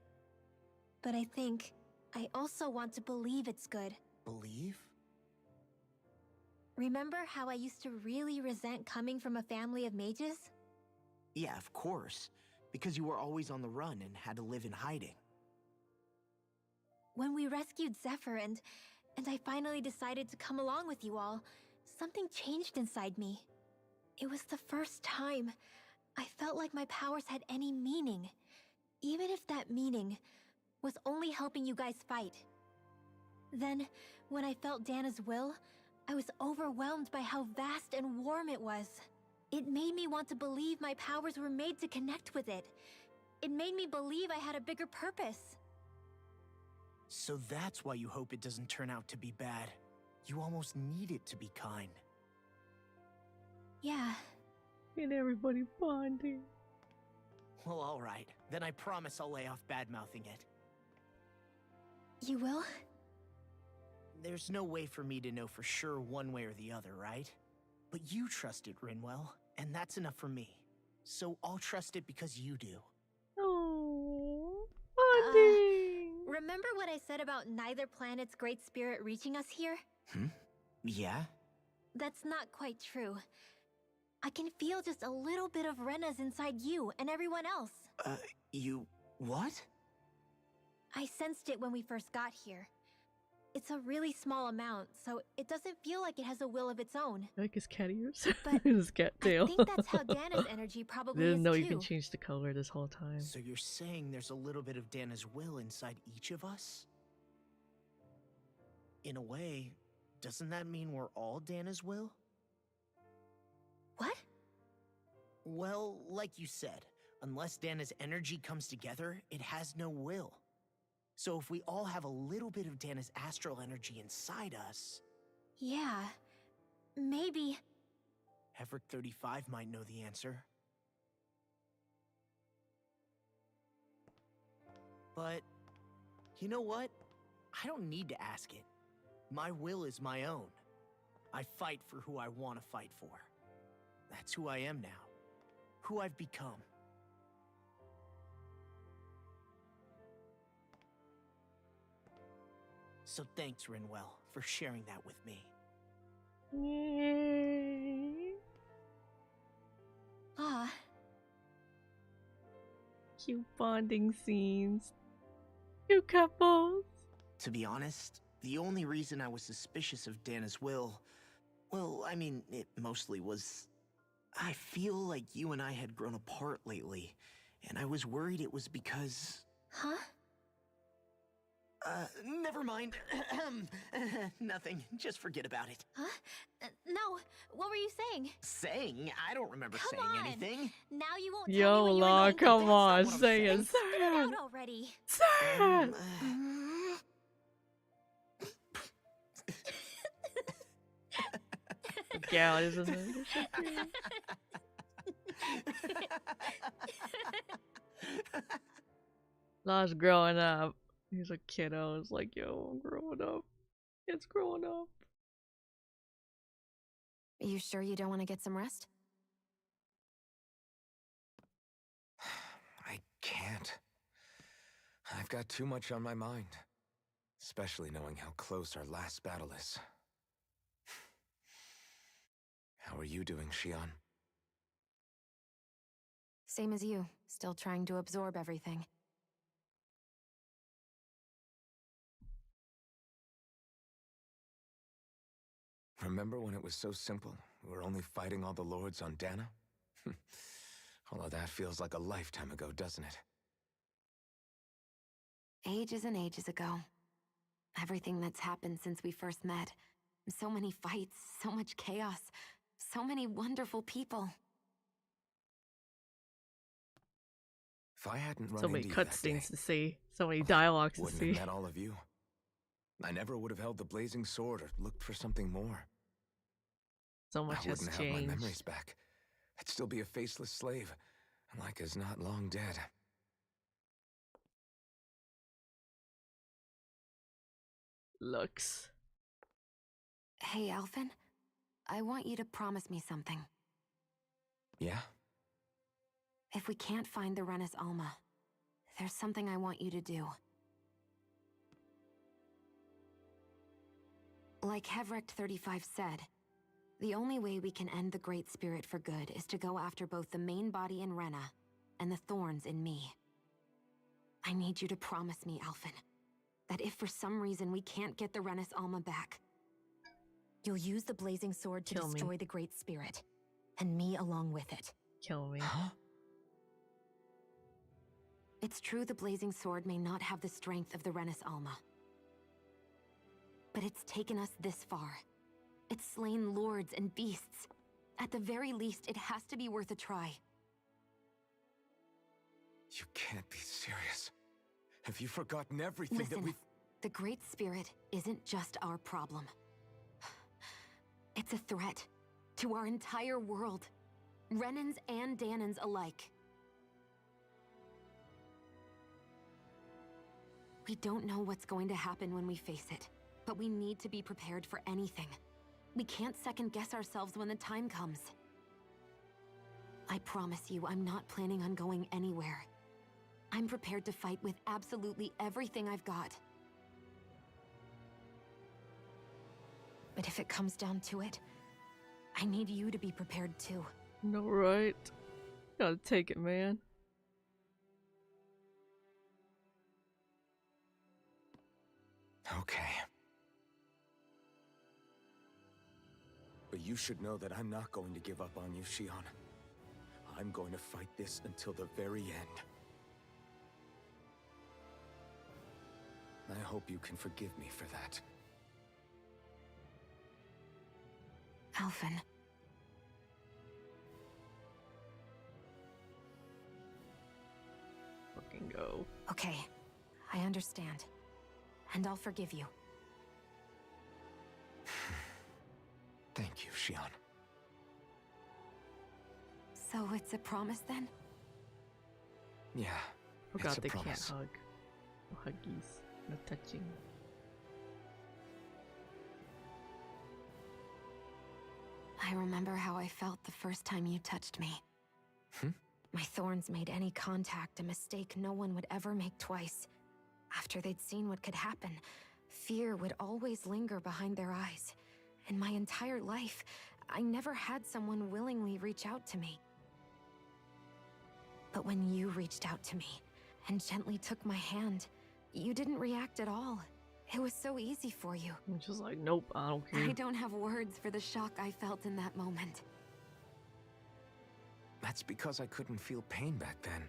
But I think I also want to believe it's good. Believe? Remember how I used to really resent coming from a family of mages? Yeah, of course. Because you were always on the run and had to live in hiding. When we rescued Zephyr and I finally decided to come along with you all, something changed inside me. It was the first time I felt like my powers had any meaning, even if that meaning was only helping you guys fight. Then, when I felt Dana's will, I was overwhelmed by how vast and warm it was. It made me want to believe my powers were made to connect with it. It made me believe I had a bigger purpose. So that's why you hope it doesn't turn out to be bad. You almost need it to be kind. Yeah. And everybody bonding. Well, alright. Then I promise I'll lay off bad-mouthing it. You will? There's no way for me to know for sure one way or the other, right? But you trust it, Rinwell, and that's enough for me. So I'll trust it because you do. Oh, bonding! Remember what I said about neither planet's great spirit reaching us here? Yeah? That's not quite true. I can feel just a little bit of Rena's inside you and everyone else. You... what? I sensed it when we first got here. It's a really small amount, so it doesn't feel like it has a will of its own. I like his cat ears. But his cat tail. I think that's how Dana's energy probably Didn't is know too. you can change the color this whole time. So you're saying there's a little bit of Dana's will inside each of us? In a way, doesn't that mean we're all Dana's will? What? Well, like you said, unless Dana's energy comes together, it has no will. So if we all have a little bit of Dana's astral energy inside us... Yeah, maybe... Heverick 35 might know the answer. But, you know what? I don't need to ask it. My will is my own. I fight for who I want to fight for. That's who I am now. Who I've become. So thanks, Rinwell, for sharing that with me. Ah. Cute bonding scenes. Cute couples. To be honest, the only reason I was suspicious of Dana's will... well, I mean, it mostly was... I feel like you and I had grown apart lately, and I was worried it was because... Huh? Never mind. Nothing. Just forget about it. Huh? No, what were you saying? Saying? I don't remember Come saying on. anything. Now you won't Yo, tell me when you were Law, going come to on, Spit say it. it out already. Say it! Gal isn't it? Law's growing up. He's a kiddo. It's like, yo, I'm growing up. It's growing up. You sure you don't want to get some rest? I can't. I've got too much on my mind. Especially knowing how close our last battle is. How are you doing, Shion? Same as you, still trying to absorb everything. Remember when it was so simple? We were only fighting all the lords on Dana? Although that feels like a lifetime ago, doesn't it? Ages and ages ago. Everything that's happened since we first met. So many fights, so much chaos, so many wonderful people. If I hadn't run So many into you that day, cutscenes to see. So many dialogues to wouldn't see. have met all of you. I never would have held the blazing sword or looked for something more. So much I has wouldn't have my changed. memories back. I'd still be a faceless slave, like as not long dead. Looks. Hey, Alphen. I want you to promise me something. Yeah? If we can't find the Rena's Alma, there's something I want you to do. Like Heverick 35 said, the only way we can end the Great Spirit for good is to go after both the main body in Rena and the thorns in me. I need you to promise me, Alphen, that if for some reason we can't get the Rena's Alma back, you'll use the blazing sword to Kill me. destroy the Great Spirit. and me along with it. Kill me. Huh? It's true the blazing sword may not have the strength of the Renis Alma. But it's taken us this far. It's slain lords and beasts. At the very least, it has to be worth a try. You can't be serious. Have you forgotten everything that Listen, we've... the Great Spirit isn't just our problem. It's a threat to our entire world. Renans and Danans alike. We don't know what's going to happen when we face it, but we need to be prepared for anything. We can't second-guess ourselves when the time comes. I promise you, I'm not planning on going anywhere. I'm prepared to fight with absolutely everything I've got. But if it comes down to it, I need you to be prepared too. No, right? Gotta take it, man. Okay. But you should know that I'm not going to give up on you, Shion. I'm going to fight this until the very end. I hope you can forgive me for that. Alphen. Fucking go. Okay, I understand. And I'll forgive you. Thank you, Shion. So it's a promise then? Yeah, Forgot it's a they promise. can't hug. No huggies. No touching. I remember how I felt the first time you touched me. My thorns made any contact a mistake no one would ever make twice. After they'd seen what could happen, fear would always linger behind their eyes. In my entire life, I never had someone willingly reach out to me. But when you reached out to me and gently took my hand, you didn't react at all. It was so easy for you. I'm just like, nope, I don't care. I don't have words for the shock I felt in that moment. That's because I couldn't feel pain back then.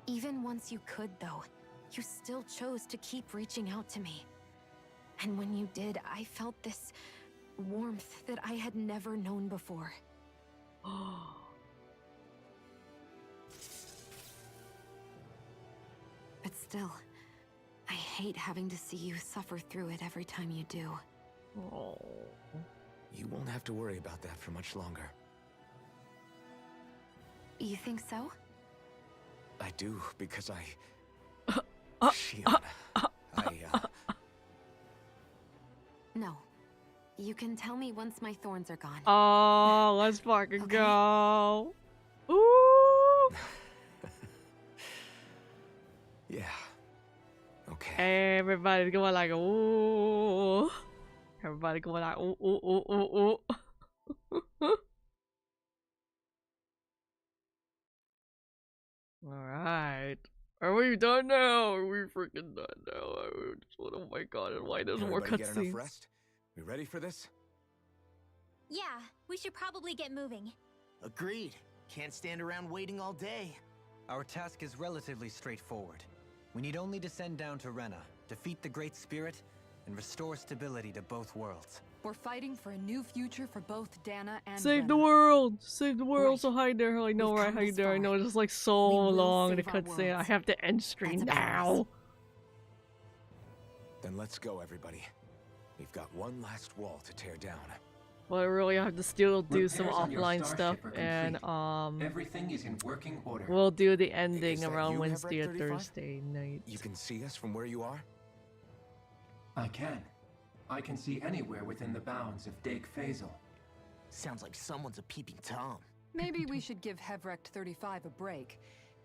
Even once you could, though, you still chose to keep reaching out to me. And when you did, I felt this warmth that I had never known before. But still, I hate having to see you suffer through it every time you do. Oh. You won't have to worry about that for much longer. You think so? I do, because Shion, No. You can tell me once my thorns are gone. Oh, let's fucking go. Ooh. Yeah. Okay. Everybody's going like, ooh. Everybody going like, ooh, ooh, ooh, ooh, ooh. Alright. Are we done now? Are we freaking done now? Oh my god, and why doesn't more Everybody get enough cutscenes? rest? We ready for this? Yeah, we should probably get moving. Agreed. Can't stand around waiting all day. Our task is relatively straightforward. We need only descend down to Rena, defeat the Great Spirit, and restore stability to both worlds. We're fighting for a new future for both Dana and Save the Rena. world! Save the world! Right. So hide there. I know, We've right? come Hide this there. I far. know it's just like so We will long in the save our cutscene. I worlds. have to end screen That's a promise. now. Then let's go, everybody. We've got one last wall to tear down. Well, I really have to still do some Repairs on your offline starship stuff, are and complete. Everything is in working order. we'll do the Is ending that around you, Wednesday or Everett 35? Thursday night. You can see us from where you are? I can. I can see anywhere within the bounds of Dake Faisal. Sounds like someone's a peeping Tom. Maybe we should give Hevrect 35 a break.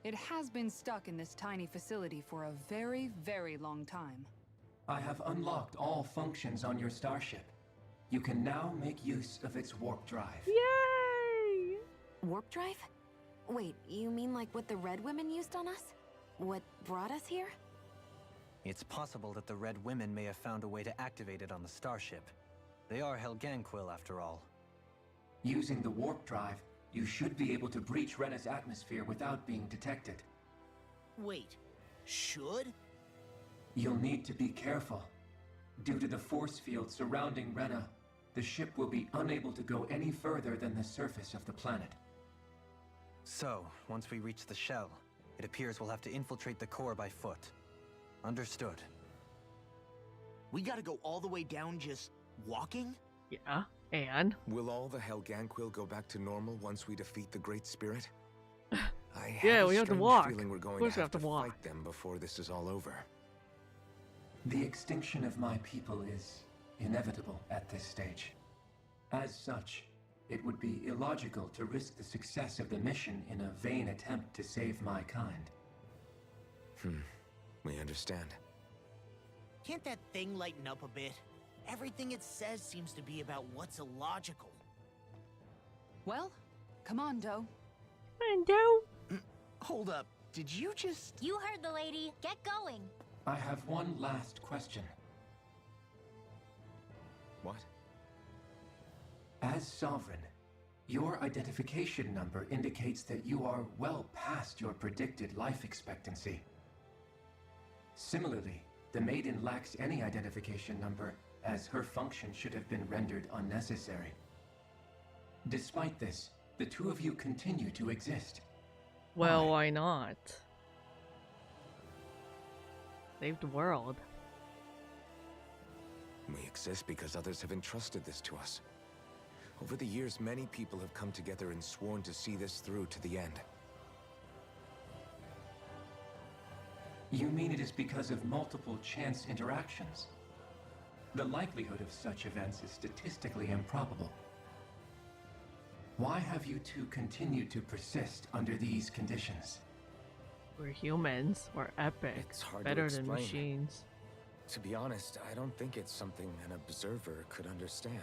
It has been stuck in this tiny facility for a very, very long time. I have unlocked all functions on your starship. You can now make use of its warp drive. Yay! Warp drive? Wait, you mean like what the Red Women used on us? What brought us here? It's possible that the Red Women may have found a way to activate it on the starship. They are Helganquil, after all. Using the warp drive, you should be able to breach Rena's atmosphere without being detected. Wait, should? You'll need to be careful. Due to the force field surrounding Rena, the ship will be unable to go any further than the surface of the planet. So, once we reach the shell, it appears we'll have to infiltrate the core by foot. Understood. We gotta go all the way down just walking? Yeah, and? Will all the Helganquil go back to normal once we defeat the Great Spirit? Yeah, we have to walk. Feeling we're going Of course to we have have to walk. fight them before this is all over. The extinction of my people is inevitable at this stage. As such, it would be illogical to risk the success of the mission in a vain attempt to save my kind. We understand. Can't that thing lighten up a bit? Everything it says seems to be about what's illogical. Well, come on, Doe. Come on, Doe. Hold up, did you just... You heard the lady. Get going. I have one last question. What? As Sovereign, your identification number indicates that you are well past your predicted life expectancy. Similarly, the Maiden lacks any identification number, as her function should have been rendered unnecessary. Despite this, the two of you continue to exist. Well, why not? Save the world. We exist because others have entrusted this to us. Over the years, many people have come together and sworn to see this through to the end. You mean it is because of multiple chance interactions? The likelihood of such events is statistically improbable. Why have you two continued to persist under these conditions? We're humans. We're epic. It's hard Better to than explain. machines. To be honest, I don't think it's something an observer could understand.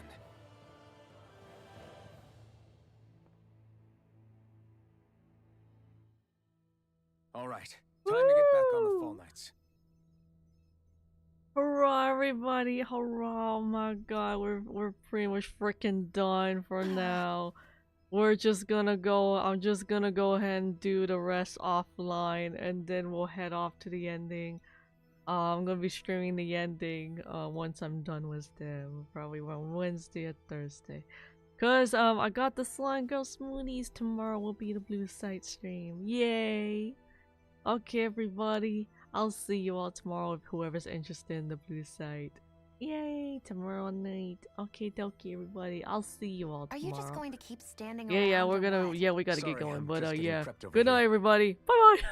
All right, time to get back on the Fall Knights. Hurrah, everybody! Hurrah! Oh my god, we're pretty much freaking done for now. We're just gonna go. I'm just gonna go ahead and do the rest offline, and then we'll head off to the ending. I'm gonna be streaming the ending once I'm done with them, probably on Wednesday or Thursday. Cause I got the Slime Girl Smoothies tomorrow. Will be the blue site stream. Yay! Okay, everybody. I'll see you all tomorrow if whoever's interested in the blue site. Yay! Tomorrow night. Okay, dokie, everybody. I'll see you all tomorrow. Are you just going to keep standing Yeah, around? yeah, we're or gonna. what? Yeah, we gotta Sorry, get going. I'm But just getting yeah. prepped over Good night, here. everybody. Bye bye.